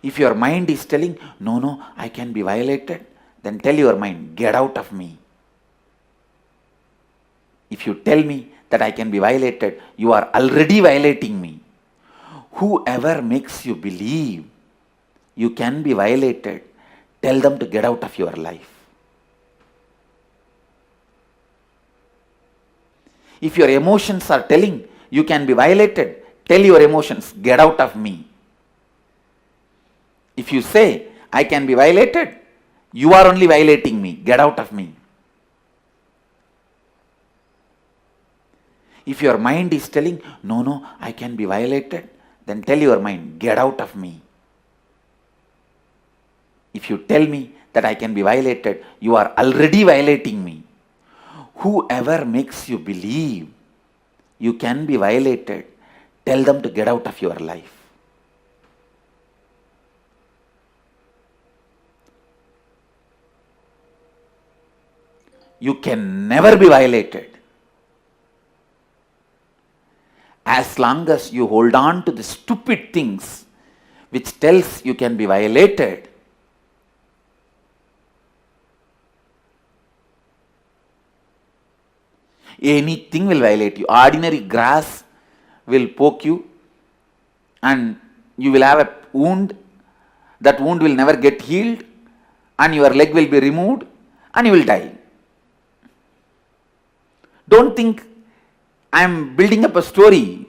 If your mind is telling, no, I can be violated, then tell your mind, get out of me. If you tell me that I can be violated, you are already violating me. Whoever makes you believe you can be violated, tell them to get out of your life. If your emotions are telling you can be violated, tell your emotions, get out of me. If you say, I can be violated, you are only violating me, get out of me. If your mind is telling, no, I can be violated, then tell your mind, get out of me. If you tell me that I can be violated, you are already violating me. Whoever makes you believe you can be violated, tell them to get out of your life. You can never be violated. As long as you hold on to the stupid things which tells you can be violated, anything will violate you. Ordinary grass will poke you and you will have a wound. That wound will never get healed and your leg will be removed and you will die. Don't think I am building up a story.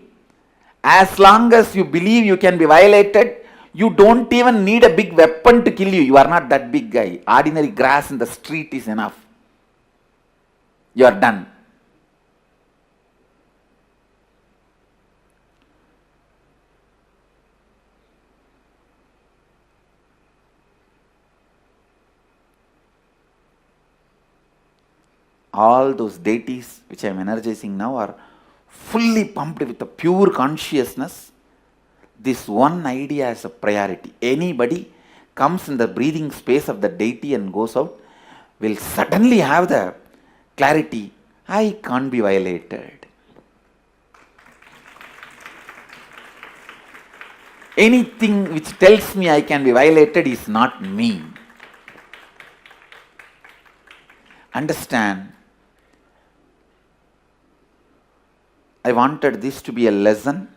As long as you believe you can be violated, you don't even need a big weapon to kill you. You are not that big guy. Ordinary grass in the street is enough. You are done. All those deities which I am energizing now are fully pumped with a pure consciousness, this one idea is a priority. Anybody comes in the breathing space of the deity and goes out will suddenly have the clarity, I can't be violated. Anything which tells me I can be violated is not me. Understand? I wanted this to be a lesson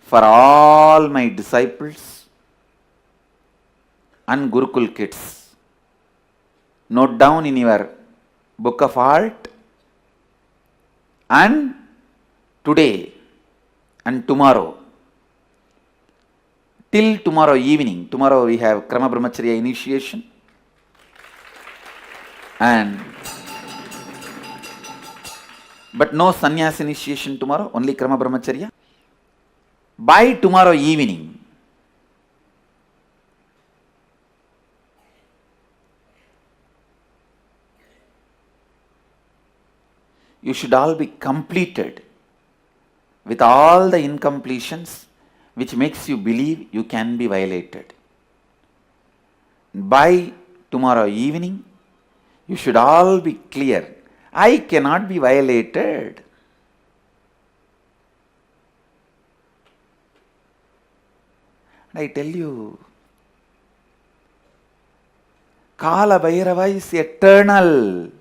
for all my disciples and Gurukul kids. Note down in your book of art, and today and tomorrow, till tomorrow evening. Tomorrow we have Krama Brahmacharya initiation, but no sannyas initiation tomorrow, only Krama Brahmacharya. By tomorrow evening, you should all be completed with all the incompletions which makes you believe you can be violated. By tomorrow evening, you should all be clear, I cannot be violated. I tell you, Kala Bhairava is eternal.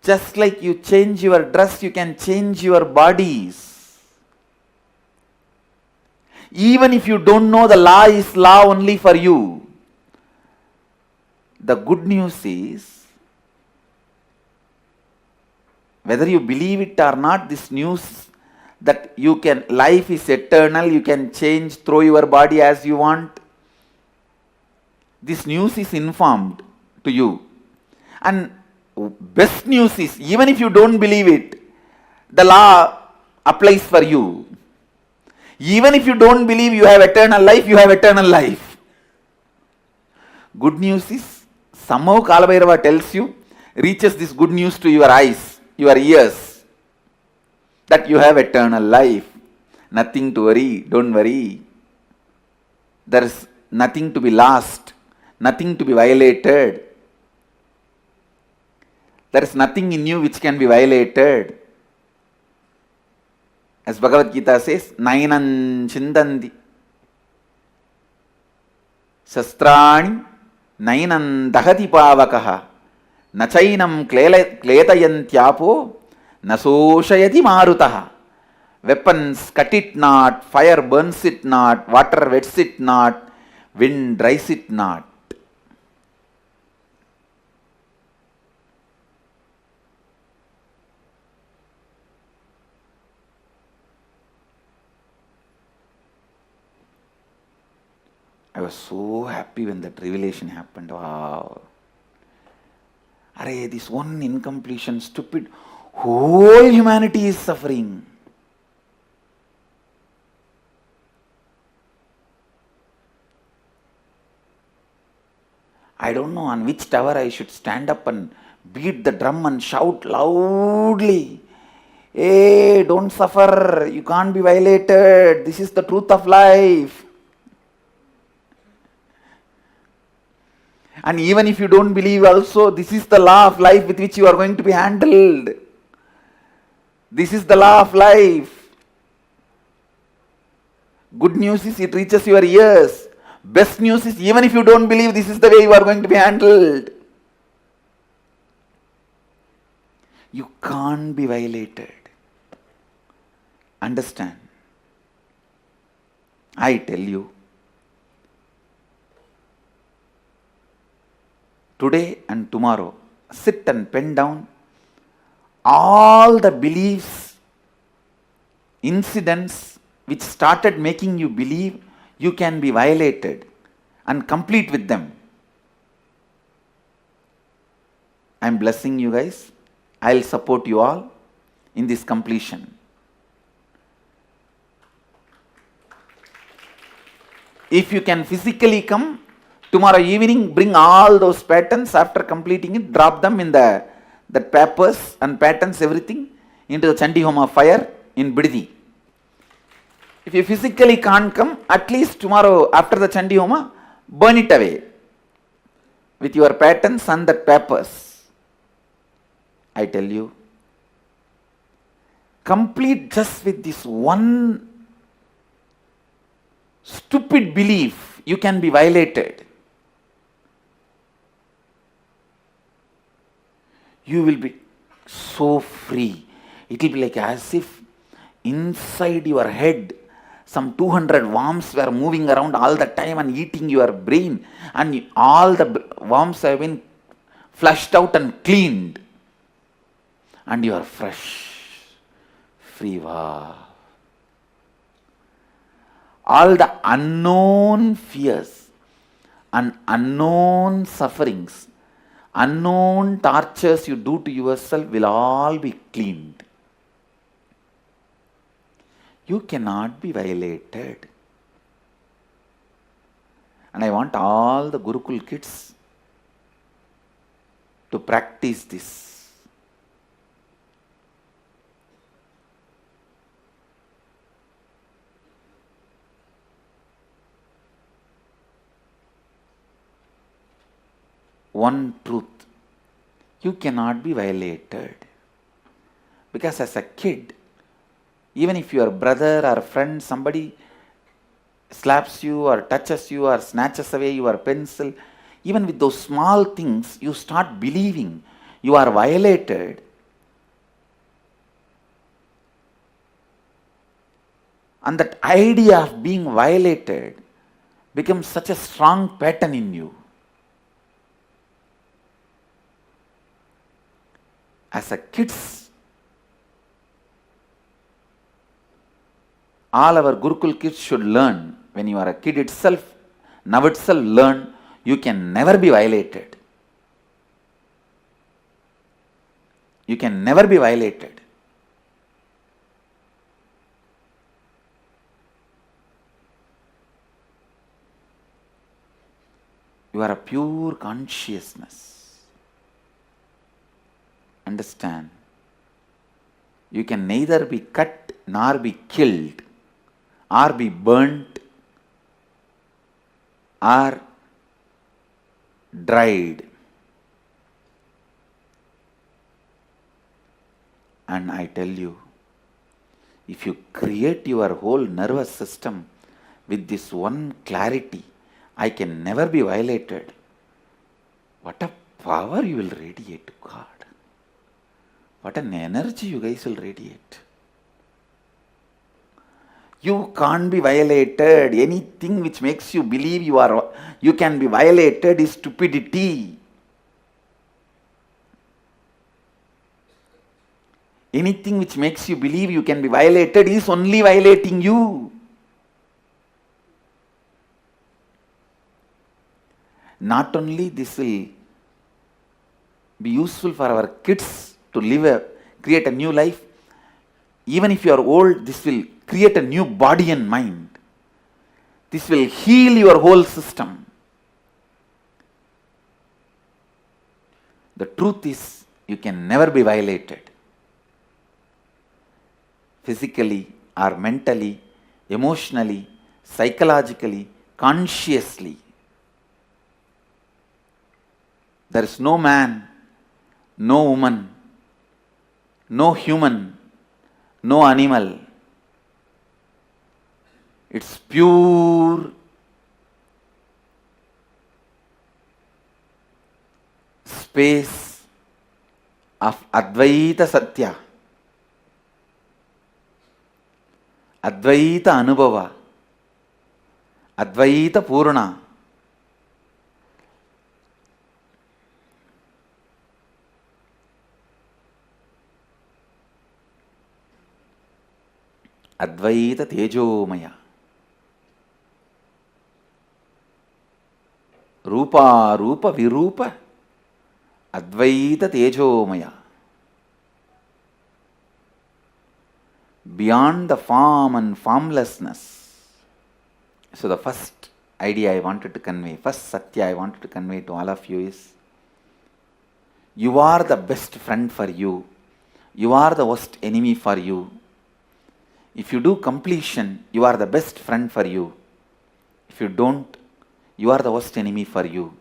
Just like you change your dress, you can change your bodies. Even if you don't know the law is law only for you. The good news is, whether you believe it or not, this news that life is eternal, you can change, throw your body as you want. This news is informed to you. And best news is, even if you don't believe it, the law applies for you. Even if you don't believe you have eternal life, you have eternal life. Good news is, somehow Kala Bhairava tells you, reaches this good news to your eyes, your ears, that you have eternal life. Nothing to worry, don't worry. There is nothing to be lost, nothing to be violated. There is nothing in you which can be violated. As Bhagavad Gita says, Nainan Chindandi Shastrani Nainan Dahati Pavakaha Nachainam Kletayantyapo Nasoshayati Marutaha. Weapons cut it not, fire burns it not, water wets it not, wind dries it not. I was so happy when that revelation happened. Wow. Array, this one incompletion, stupid, whole humanity is suffering. I don't know on which tower I should stand up and beat the drum and shout loudly. Hey, don't suffer, you can't be violated, this is the truth of life. And even if you don't believe also, this is the law of life with which you are going to be handled. This is the law of life. Good news is it reaches your ears. Best news is even if you don't believe, this is the way you are going to be handled. You can't be violated. Understand? I tell you, today and tomorrow, sit and pen down all the beliefs, incidents which started making you believe you can be violated, and complete with them. I am blessing you guys. I will support you all in this completion. If you can physically come, Tomorrow evening, bring all those patterns. After completing it, drop them in the papers and patterns, everything, into the Chandi Homa fire in Biddi. If you physically can't come, at least tomorrow after the Chandi Homa, burn it away with your patterns and the papers. I tell you, complete just with this one stupid belief, you can be violated. You will be so free. It will be like as if inside your head some 200 worms were moving around all the time and eating your brain, and all the worms have been flushed out and cleaned, and you are fresh, free. Wow. All the unknown fears and unknown sufferings, unknown tortures you do to yourself will all be cleaned. You cannot be violated. And I want all the Gurukul kids to practice this. One truth, you cannot be violated. Because as a kid, even if your brother or friend, somebody slaps you or touches you or snatches away your pencil, even with those small things, you start believing you are violated. And that idea of being violated becomes such a strong pattern in you. As a kids, all our Gurukul kids should learn, when you are a kid itself, now itself learn, you can never be violated. You can never be violated. You are a pure consciousness. Understand? You can neither be cut nor be killed, or be burnt, or dried. And I tell you, if you create your whole nervous system with this one clarity, I can never be violated, what a power you will radiate to God. What an energy you guys will radiate. You can't be violated. Anything which makes you believe you can be violated is stupidity. Anything which makes you believe you can be violated is only violating you. Not only this will be useful for our kids to create a new life, even if you are old, this will create a new body and mind. This will heal your whole system. The truth is, you can never be violated. Physically or mentally, emotionally, psychologically, consciously. There is no man, no woman, no human, no animal. It's pure space of Advaita Satya, Advaita Anubhava, Advaita Purna. Advaita Tejomaya, Rupa Rupa Virupa, Advaita Tejomaya. Beyond the form and formlessness. So the first idea I wanted to convey, first Satya I wanted to convey to all of you is, you are the best friend for you. You are the worst enemy for you. If you do completion, you are the best friend for you. If you don't, you are the worst enemy for you.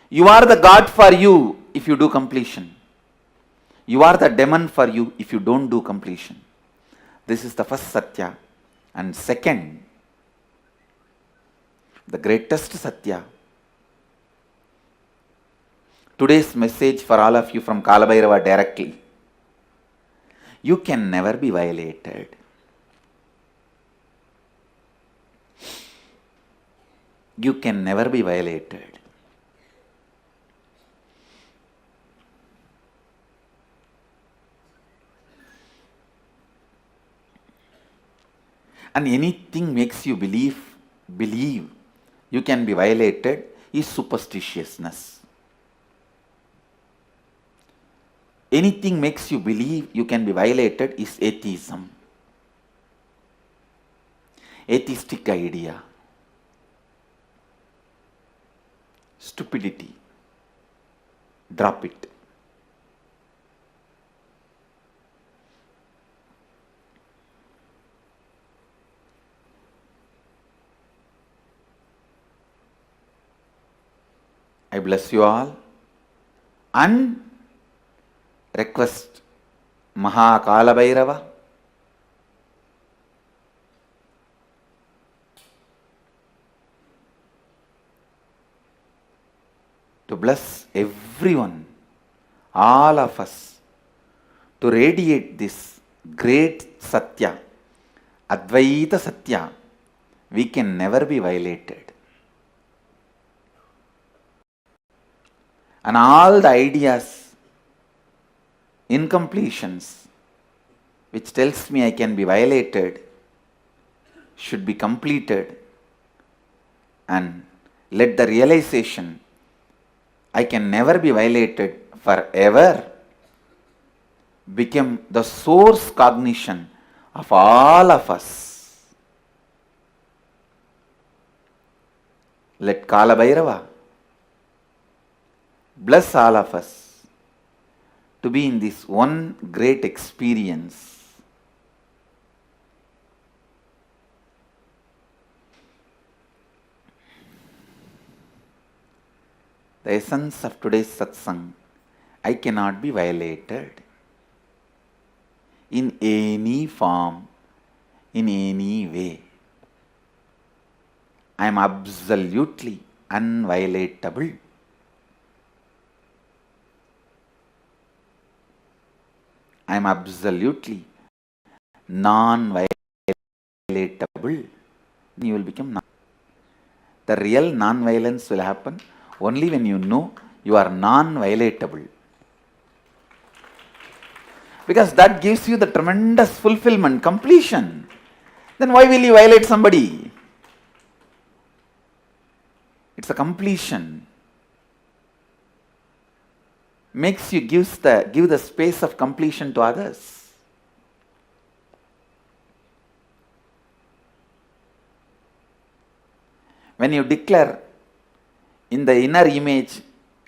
You are the God for you if you do completion. You are the demon for you if you don't do completion. This is the first Satya. And second, the greatest Satya. Today's message for all of you from Kalabhairava directly. You can never be violated. You can never be violated. And anything makes you believe you can be violated is superstitiousness. Anything makes you believe you can be violated is atheism. Atheistic idea. Stupidity. Drop it. I bless you all and request Mahakala Bhairava to bless everyone, all of us, to radiate this great Satya, Advaita Satya. We can never be violated. And all the ideas, incompletions, which tells me I can be violated, should be completed, and let the realization I can never be violated forever become the source cognition of all of us. Let Kala Bhairava bless all of us to be in this one great experience. The essence of today's satsang, I cannot be violated in any form, in any way. I am absolutely unviolatable. I am absolutely non-violatable. You will become non. The real non-violence will happen only when you know you are non-violatable. Because that gives you the tremendous fulfillment, completion. Then why will you violate somebody? It's a completion. Makes you give the space of completion to others. When you declare in the inner image,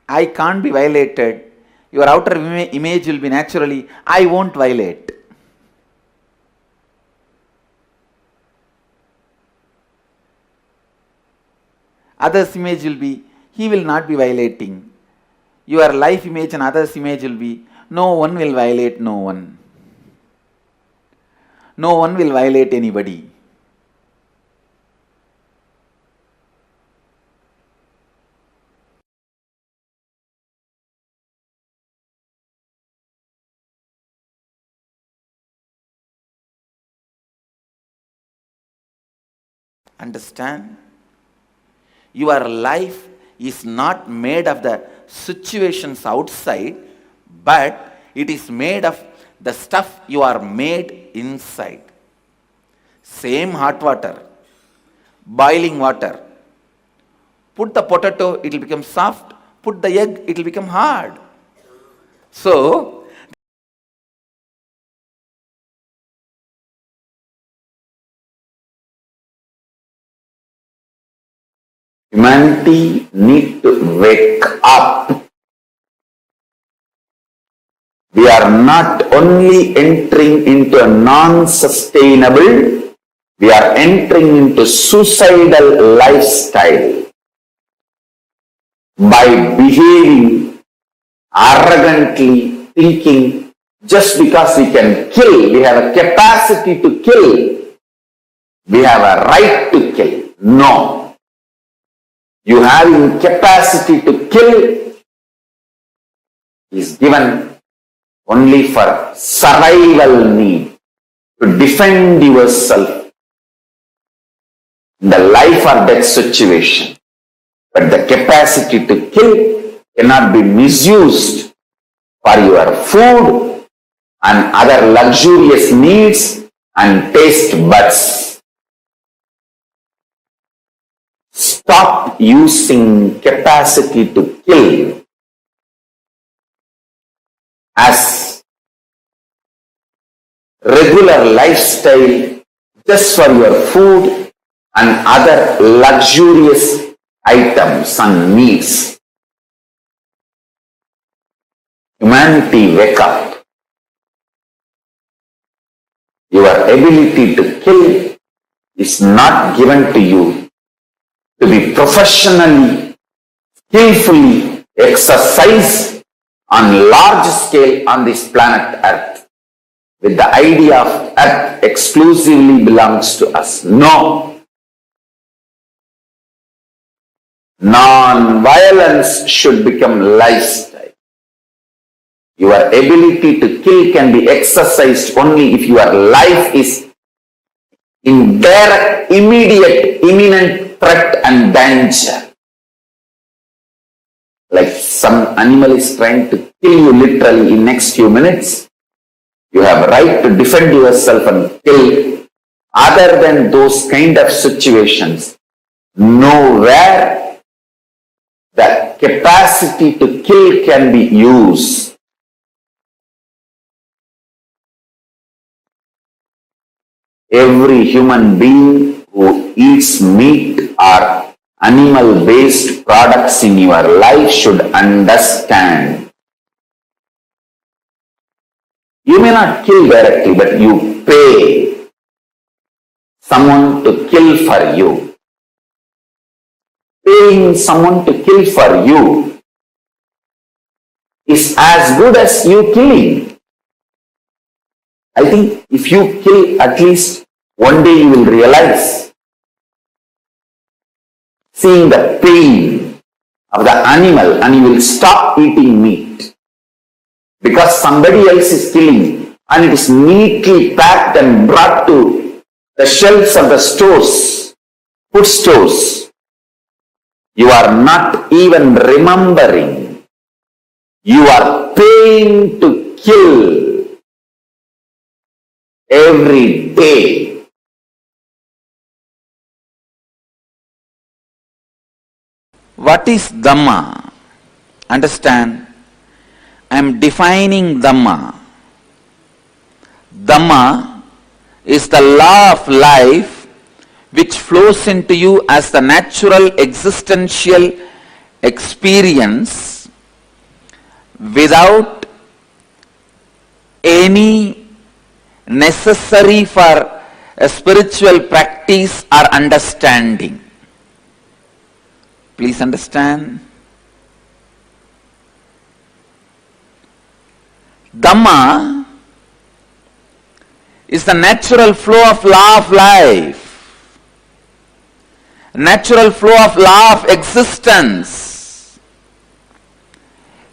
I can't be violated, your outer image will be naturally, I won't violate. Others' image will be, he will not be violating. Your life image and others' image will be, no one will violate no one. No one will violate anybody. Understand? Your life is not made of the situations outside, but it is made of the stuff you are made inside. Same hot water, boiling water. Put the potato, it will become soft. Put the egg, it will become hard. So, Humanity need to wake up. We are not only entering into a non-sustainable, we are entering into suicidal lifestyle by behaving arrogantly, thinking just because we can kill, we have a capacity to kill, we have a right to kill. No. You having capacity to kill is given only for survival need, to defend yourself in the life or death situation. But the capacity to kill cannot be misused for your food and other luxurious needs and taste buds. Stop using capacity to kill as regular lifestyle just for your food and other luxurious items and needs. Humanity, wake up. Your ability to kill is not given to you to be professionally, skillfully exercised on large scale on this planet Earth, with the idea of Earth exclusively belongs to us. No. Non-violence should become lifestyle. Your ability to kill can be exercised only if your life is in direct, immediate, imminent threat and danger. Like some animal is trying to kill you literally in next few minutes. You have a right to defend yourself and kill. Other than those kind of situations, nowhere the capacity to kill can be used. Every human being who eats meat or animal-based products in your life should understand. You may not kill directly, but you pay someone to kill for you. Paying someone to kill for you is as good as you killing. I think if you kill, at least one day you will realize, seeing the pain of the animal, and you will stop eating meat. Because somebody else is killing and it is neatly packed and brought to the shelves of the stores, food stores. You are not even remembering. You are paying to kill every day. What is Dhamma? Understand? I am defining Dhamma. Dhamma is the law of life which flows into you as the natural existential experience without any necessary for a spiritual practice or understanding. Please understand. Dhamma is the natural flow of law of life, natural flow of law of existence,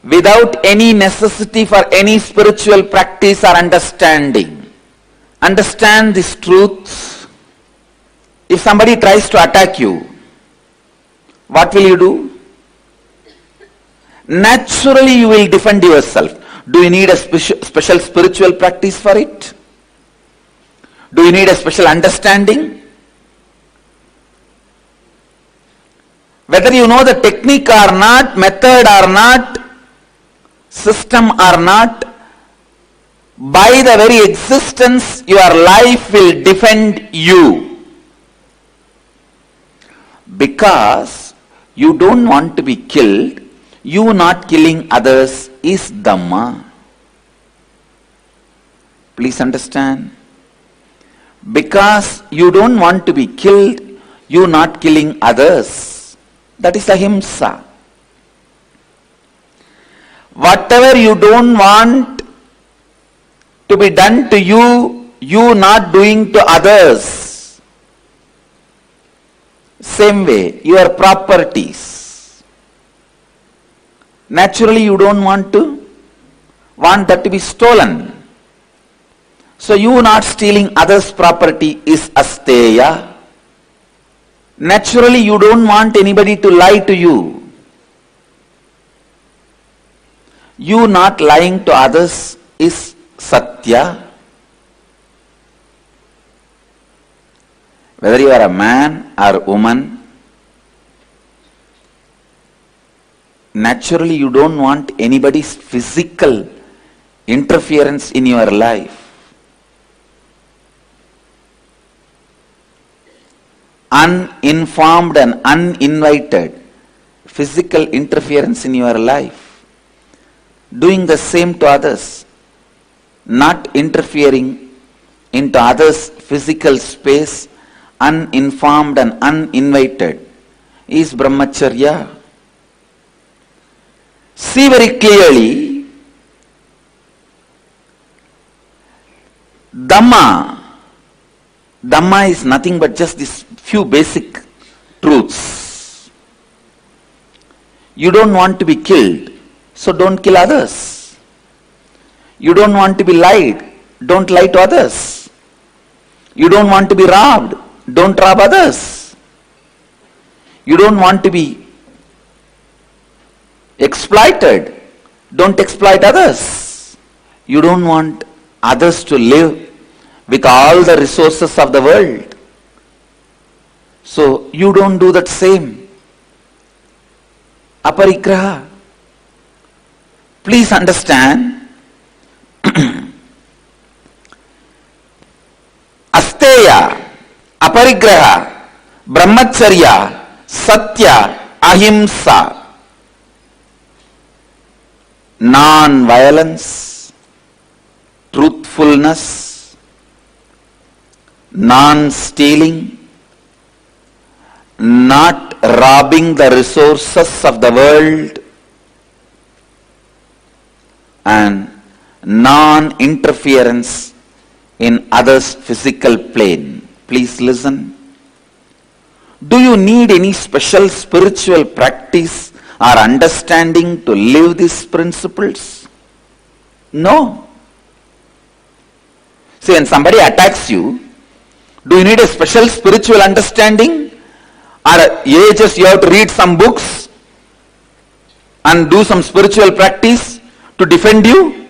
without any necessity for any spiritual practice or understanding. Understand this truth. If somebody tries to attack you, what will you do? Naturally you will defend yourself. Do you need a special spiritual practice for it? Do you need a special understanding? Whether you know the technique or not, method or not, system or not, by the very existence your life will defend you. Because you don't want to be killed, you not killing others is Dhamma. Please understand. Because you don't want to be killed, you not killing others. That is ahimsa. Whatever you don't want to be done to you, you not doing to others. Same way, your properties. Naturally you don't want that to be stolen. So you not stealing others' property is asteya. Naturally you don't want anybody to lie to you. You not lying to others is satya. Whether you are a man or woman, naturally you don't want anybody's physical interference in your life. Uninformed and uninvited physical interference in your life. Doing the same to others, not interfering into others' physical space, uninformed and uninvited, is brahmacharya. See very clearly, Dhamma is nothing but just these few basic truths. You don't want to be killed, so don't kill others. You don't want to be lied, don't lie to others. You don't want to be robbed, don't rob others. You don't want to be exploited, don't exploit others. You don't want others to live with all the resources of the world. So you don't do that same. Aparigraha. Please understand, asteya, aparigraha, brahmacharya, satya, ahimsa, non-violence, truthfulness, non-stealing, not robbing the resources of the world, and non-interference in others' physical plane. Please listen. Do you need any special spiritual practice or understanding to live these principles? No. See, when somebody attacks you, do you need a special spiritual understanding? Or just you have to read some books and do some spiritual practice to defend you?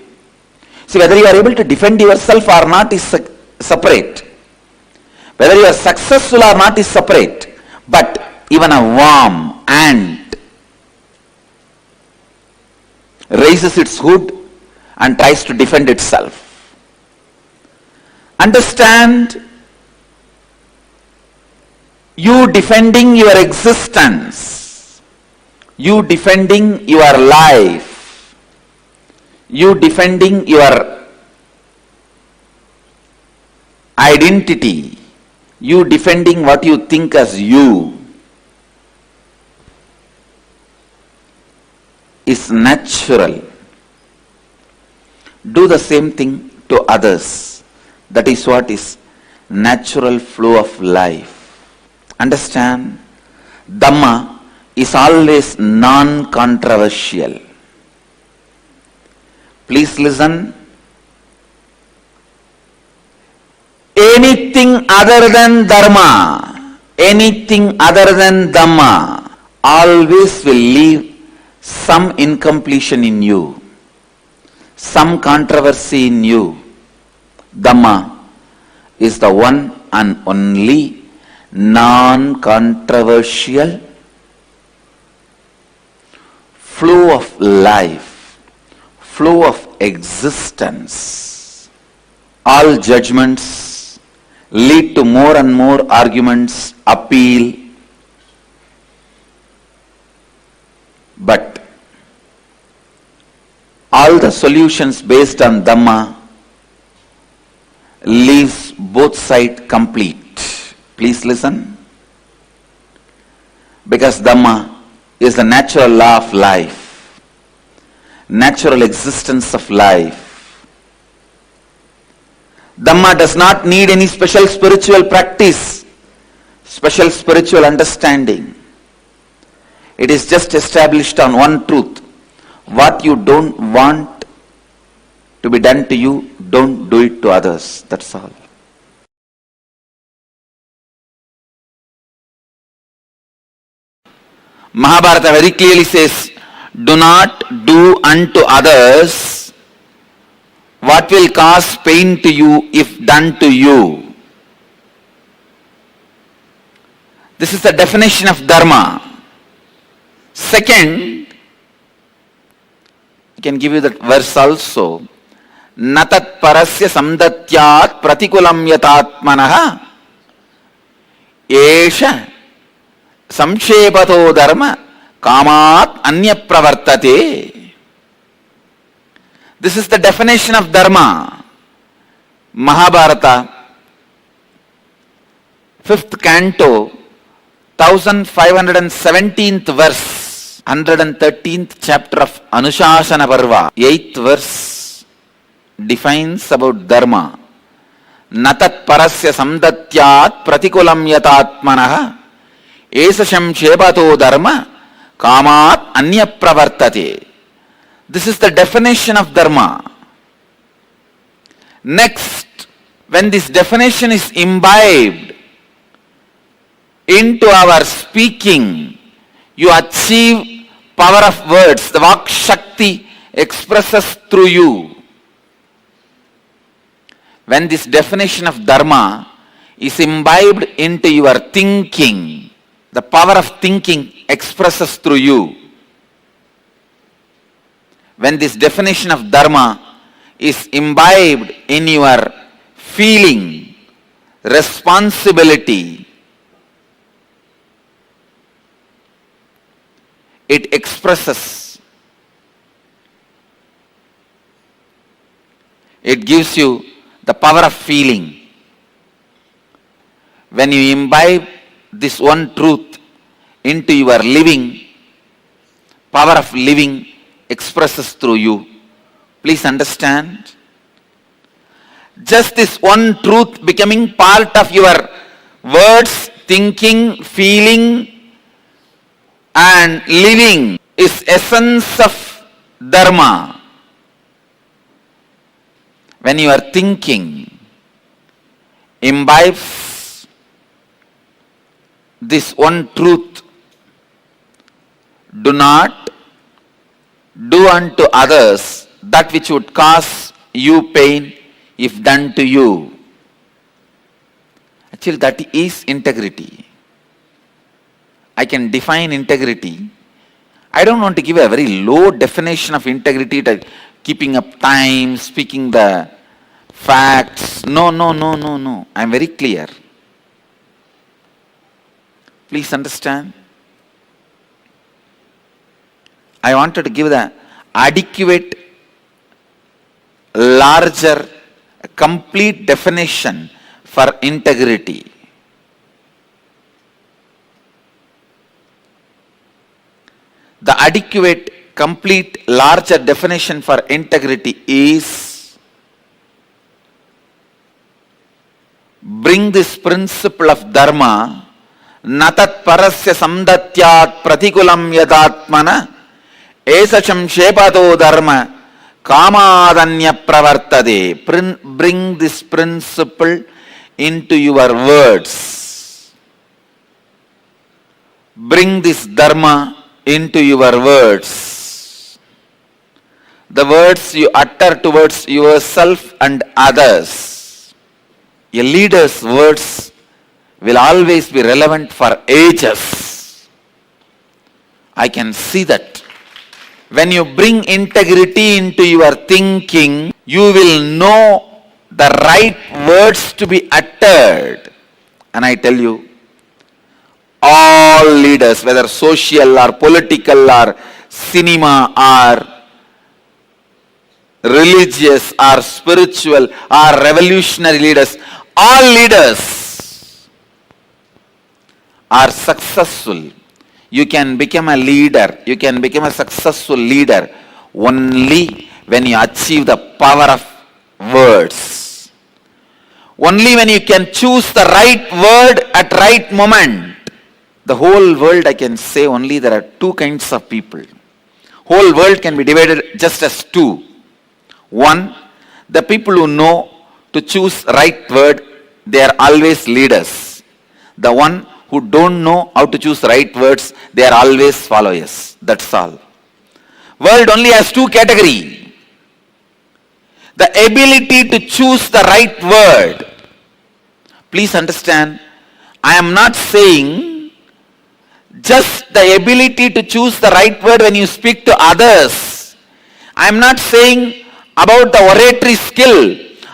See, whether you are able to defend yourself or not is separate. Whether you are successful or not is separate. But even a worm, ant, raises its hood and tries to defend itself. Understand, you defending your existence, you defending your life, you defending your identity, you defending what you think as you, is natural. Do the same thing to others. That is what is natural flow of life. Understand, Dhamma is always non-controversial. Please listen. Anything other than Dharma, anything other than Dhamma, always will leave some incompletion in you, some controversy in you. Dhamma is the one and only non-controversial flow of life, flow of existence. All judgments lead to more and more arguments, appeal. But all the solutions based on Dhamma leaves both sides complete. Please listen. Because Dhamma is the natural law of life, natural existence of life. Dhamma does not need any special spiritual practice, special spiritual understanding. It is just established on one truth. What you don't want to be done to you, don't do it to others. That's all. Mahabharata very clearly says, do not do unto others what will cause pain to you if done to you. This is the definition of dharma. Second, I can give you that verse also. Natat parasya samdatyat pratikulam yatatmanaha esha samshepato dharma kamat anya pravartate. This is the definition of dharma. Mahabharata, 5th canto, 1517th verse, 113th chapter of Anushasana Parva, 8th verse defines about dharma. Natat parasya samdatyat pratikulam yatatmanaha esasham shepato dharma kamat anya pravartate. This is the definition of dharma. Next, when this definition is imbibed into our speaking, you achieve power of words. The Vak Shakti expresses through you. When this definition of dharma is imbibed into your thinking, the power of thinking expresses through you. When this definition of dharma is imbibed in your feeling, responsibility, it expresses. It gives you the power of feeling. When you imbibe this one truth into your living, power of living expresses through you. Please understand. Just this one truth becoming part of your words, thinking, feeling and living is essence of dharma. When you are thinking, imbibes this one truth, do not do unto others that which would cause you pain if done to you. Actually, that is integrity. I can define integrity. I don't want to give a very low definition of integrity, like keeping up time, speaking the facts. No. I am very clear. Please understand. I wanted to give the adequate, larger, complete definition for integrity. The adequate, complete, larger definition for integrity is bring this principle of dharma, natat parasya samdatyat pratikulam yadatmana esacham shepato dharma kamadanya pravartade. Bring this principle into your words. Bring this dharma into your words. The words you utter towards yourself and others. A leader's words will always be relevant for ages. I can see that. When you bring integrity into your thinking, you will know the right words to be uttered. And I tell you, all leaders, whether social or political or cinema or religious or spiritual or revolutionary leaders, all leaders are successful. You can become a leader, you can become a successful leader only when you achieve the power of words. Only when you can choose the right word at right moment. The whole world, I can say only there are two kinds of people. Whole world can be divided just as two. One, the people who know to choose right word, they are always leaders. The one who don't know how to choose right words, they are always followers. That's all. World only has two categories. The ability to choose the right word. Please understand, I am not saying just the ability to choose the right word when you speak to others. I am not saying about the oratory skill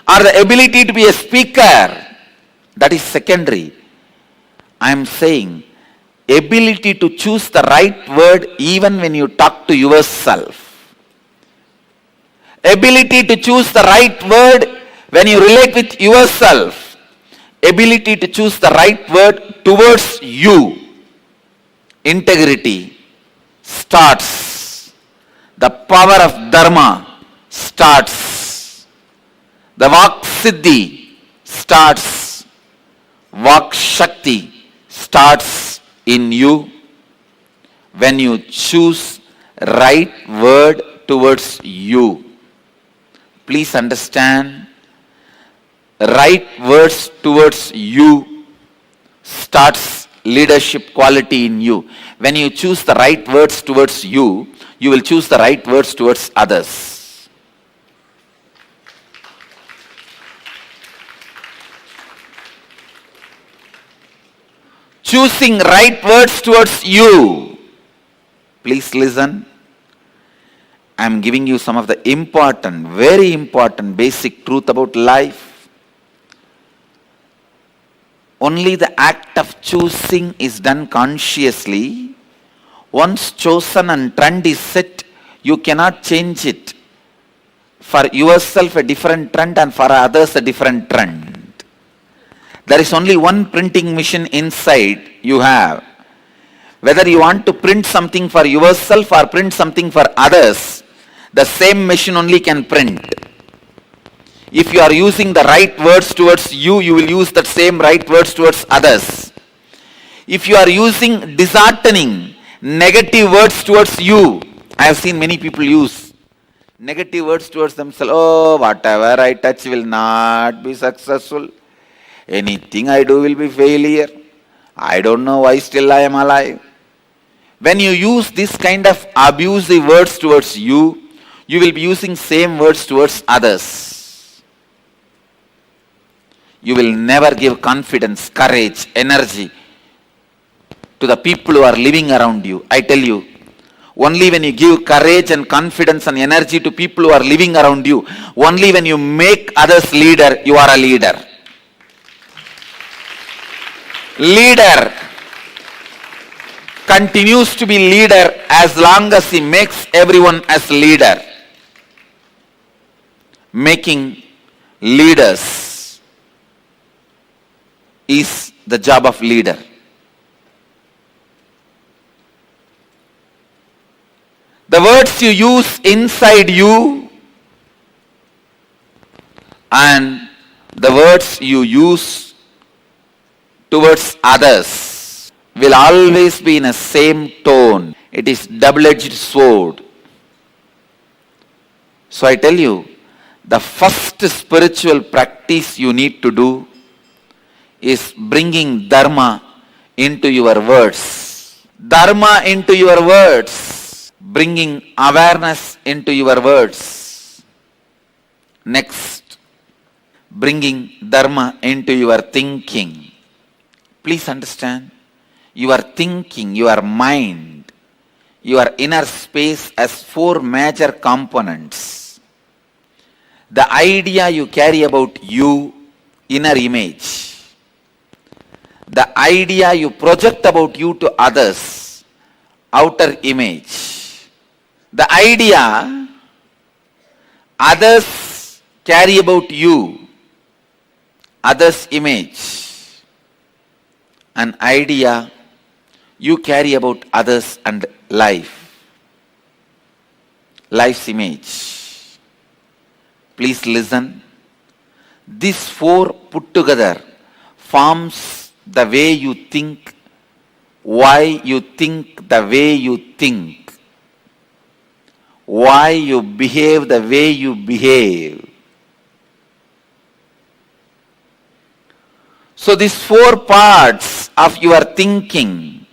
or the ability to be a speaker. That is secondary. I am saying ability to choose the right word even when you talk to yourself. Ability to choose the right word when you relate with yourself. Ability to choose the right word towards you. Integrity starts. The power of Dharma starts. The Vak Siddhi starts. Vak Shakti starts in you when you choose right word towards you. Please understand, right words towards you starts leadership quality in you. When you choose the right words towards you, you will choose the right words towards others. Choosing right words towards you. Please listen. I am giving you some of the important, very important basic truth about life. Only the act of choosing is done consciously. Once chosen and trend is set, you cannot change it. For yourself a different trend and for others a different trend. There is only one printing machine inside you have. Whether you want to print something for yourself or print something for others, the same machine only can print. If you are using the right words towards you, you will use that same right words towards others. If you are using disheartening, negative words towards you, I have seen many people use negative words towards themselves. Oh, whatever I touch will not be successful. Anything I do will be failure. I don't know why still I am alive. When you use this kind of abusive words towards you, you will be using same words towards others. You will never give confidence, courage, energy to the people who are living around you. I tell you, only when you give courage and confidence and energy to people who are living around you, only when you make others leader, you are a leader. Leader continues to be leader as long as he makes everyone as leader. Making leaders is the job of leader. The words you use inside you and the words you use towards others will always be in a same tone. It is double-edged sword. So I tell you, the first spiritual practice you need to do is bringing Dharma into your words. Dharma into your words. Bringing awareness into your words. Next, bringing Dharma into your thinking. Please understand, your thinking, your mind, your inner space has four major components. The idea you carry about you, inner image. The idea you project about you to others, outer image. The idea others carry about you, others' image, an idea you carry about others and life, life's image. Please listen. These four put together forms the way you think, why you think the way you think, why you behave the way you behave. So these four parts of your thinking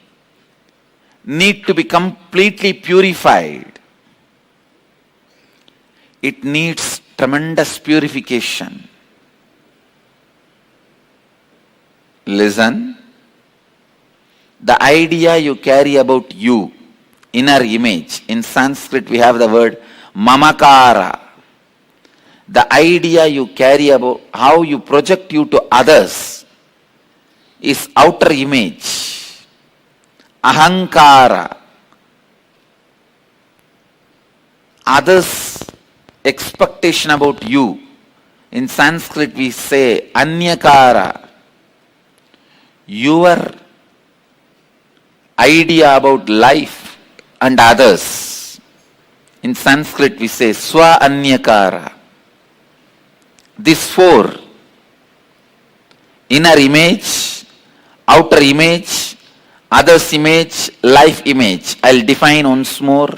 need to be completely purified. It needs tremendous purification. Listen. The idea you carry about you, inner image. In Sanskrit we have the word mamakara. The idea you carry about how you project you to others is outer image. Ahankara. Others' expectation about you. In Sanskrit we say anyakara. Your idea about life and others. In Sanskrit we say swa anyakara. These four, inner image, outer image, others image, life image. I'll define once more.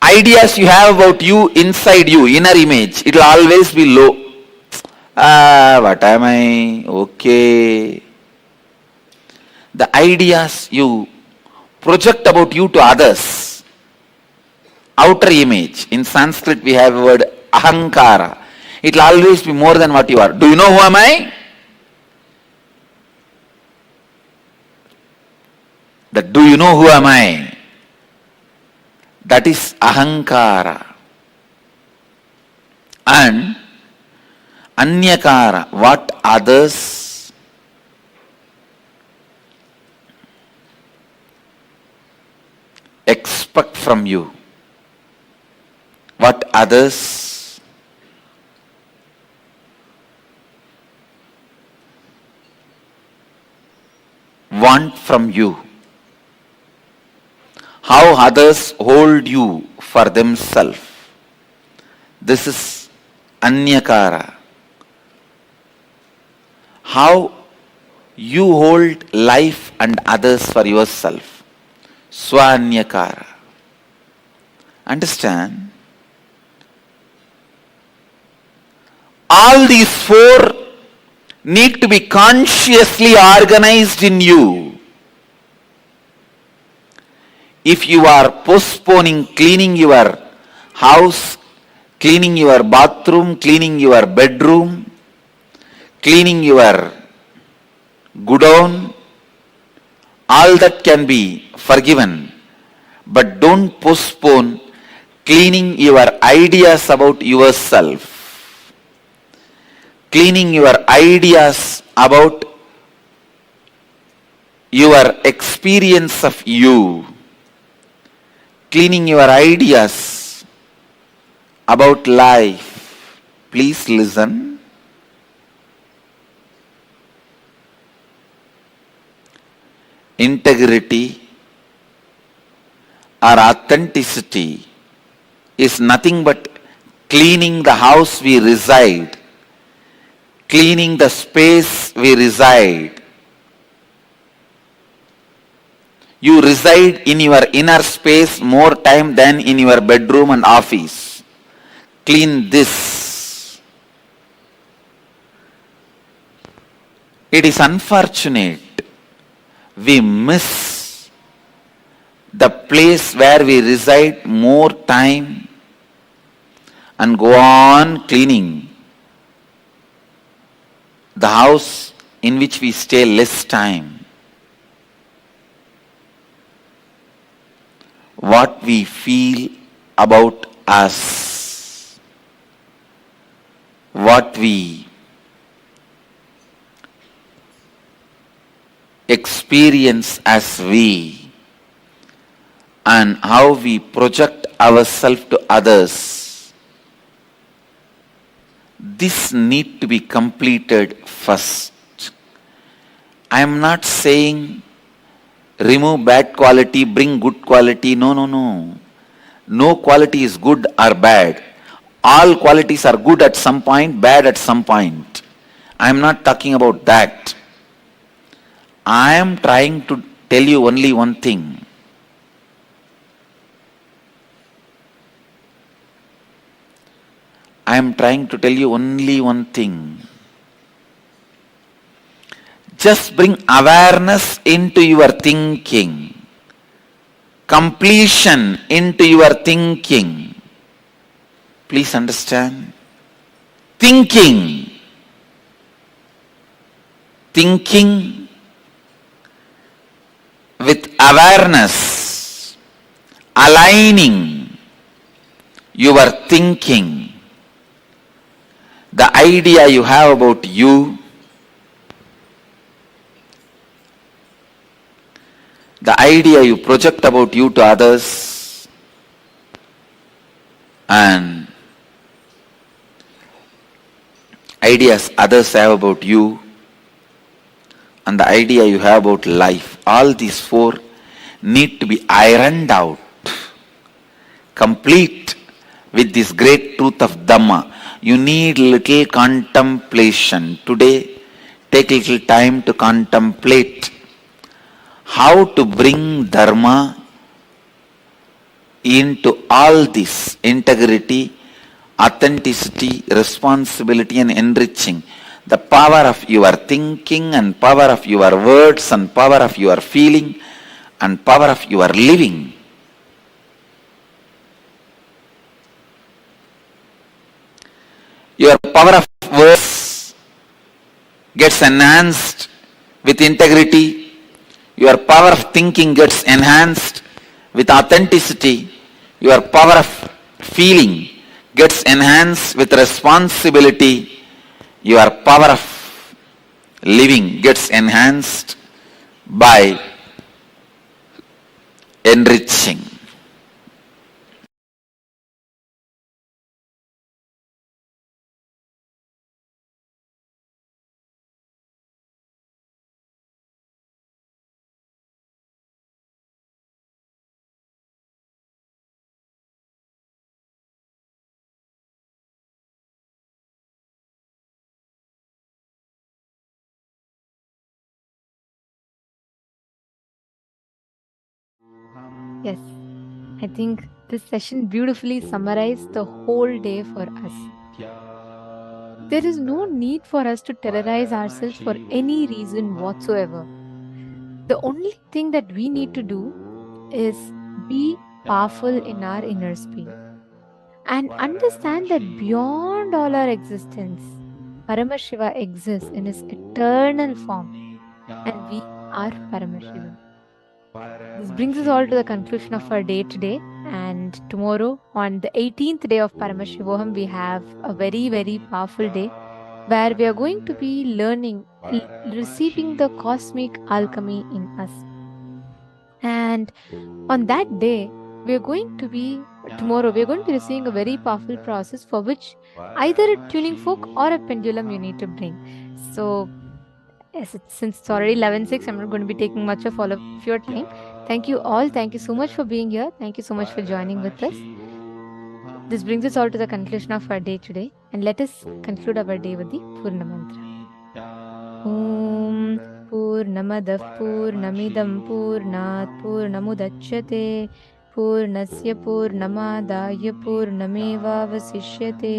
Ideas you have about you inside you, inner image, it will always be low. What am I? Okay. The ideas you project about you to others, outer image. In Sanskrit we have a word ahankara. It will always be more than what you are. Do you know who am I? Do you know who am I? That is ahankara. And anyakara, what others expect from you, what others want from you, how others hold you for themselves. This is anyakara. How you hold life and others for yourself. Swanyakara. Understand? All these four need to be consciously organized in you. If you are postponing cleaning your house, cleaning your bathroom, cleaning your bedroom, cleaning your godown, all that can be forgiven. But don't postpone cleaning your ideas about yourself, cleaning your ideas about your experience of you, cleaning your ideas about life. Please listen. Integrity or authenticity is nothing but cleaning the house we reside, cleaning the space we reside. You reside in your inner space more time than in your bedroom and office. Clean this. It is unfortunate we miss the place where we reside more time and go on cleaning the house in which we stay less time. What we feel about us, what we experience as we, and how we project ourselves to others, this need to be completed first. I am not saying remove bad quality, bring good quality. No, no, no. No quality is good or bad. All qualities are good at some point, bad at some point. I am not talking about that. I am trying to tell you only one thing. I am trying to tell you only one thing. Just bring awareness into your thinking, completion into your thinking. Please understand. Thinking with awareness, aligning your thinking, the idea you have about you, the idea you project about you to others, and ideas others have about you, and the idea you have about life, all these four need to be ironed out, complete with this great truth of Dhamma. You need little contemplation. Today, take little time to contemplate how to bring Dharma into all this: integrity, authenticity, responsibility, and enriching. The power of your thinking, and power of your words, and power of your feeling, and power of your living. Your power of words gets enhanced with integrity. Your power of thinking gets enhanced with authenticity. Your power of feeling gets enhanced with responsibility. Your power of living gets enhanced by enriching. Yes, I think this session beautifully summarized the whole day for us. There is no need for us to terrorize ourselves for any reason whatsoever. The only thing that we need to do is be powerful in our inner space and understand that beyond all our existence, Paramashiva exists in his eternal form, and we are Paramashivam. This brings us all to the conclusion of our day today. And tomorrow, on the 18th day of Paramashivoham, we have a very, very powerful day where we are going to be learning, receiving the cosmic alchemy in us. And on that day, tomorrow, we are going to be receiving a very powerful process for which either a tuning fork or a pendulum you need to bring. So, yes, since it's already 11:06, I'm not going to be taking much of all of your time. Thank you all. Thank you so much for being here. Thank you so much for joining with us. This brings us all to the conclusion of our day today. And let us conclude our day with the Purna Mantra. Om Purnamadah Purnamidam Purnat Purnamudachyate Purnasya Purnamadaya Purnameva Vasishyate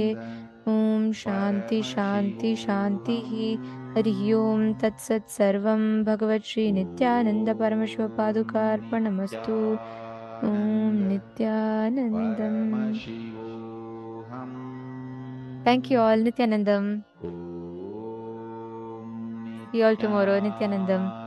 Om Shanti Shanti Shanti Hari Om Tat Sat Sarvam Bhagavat Shri Nithyananda Paramashiva Padukarpanamastu Om Nithyanandam. Thank you all, Nithyanandam. See you all tomorrow, Nithyanandam.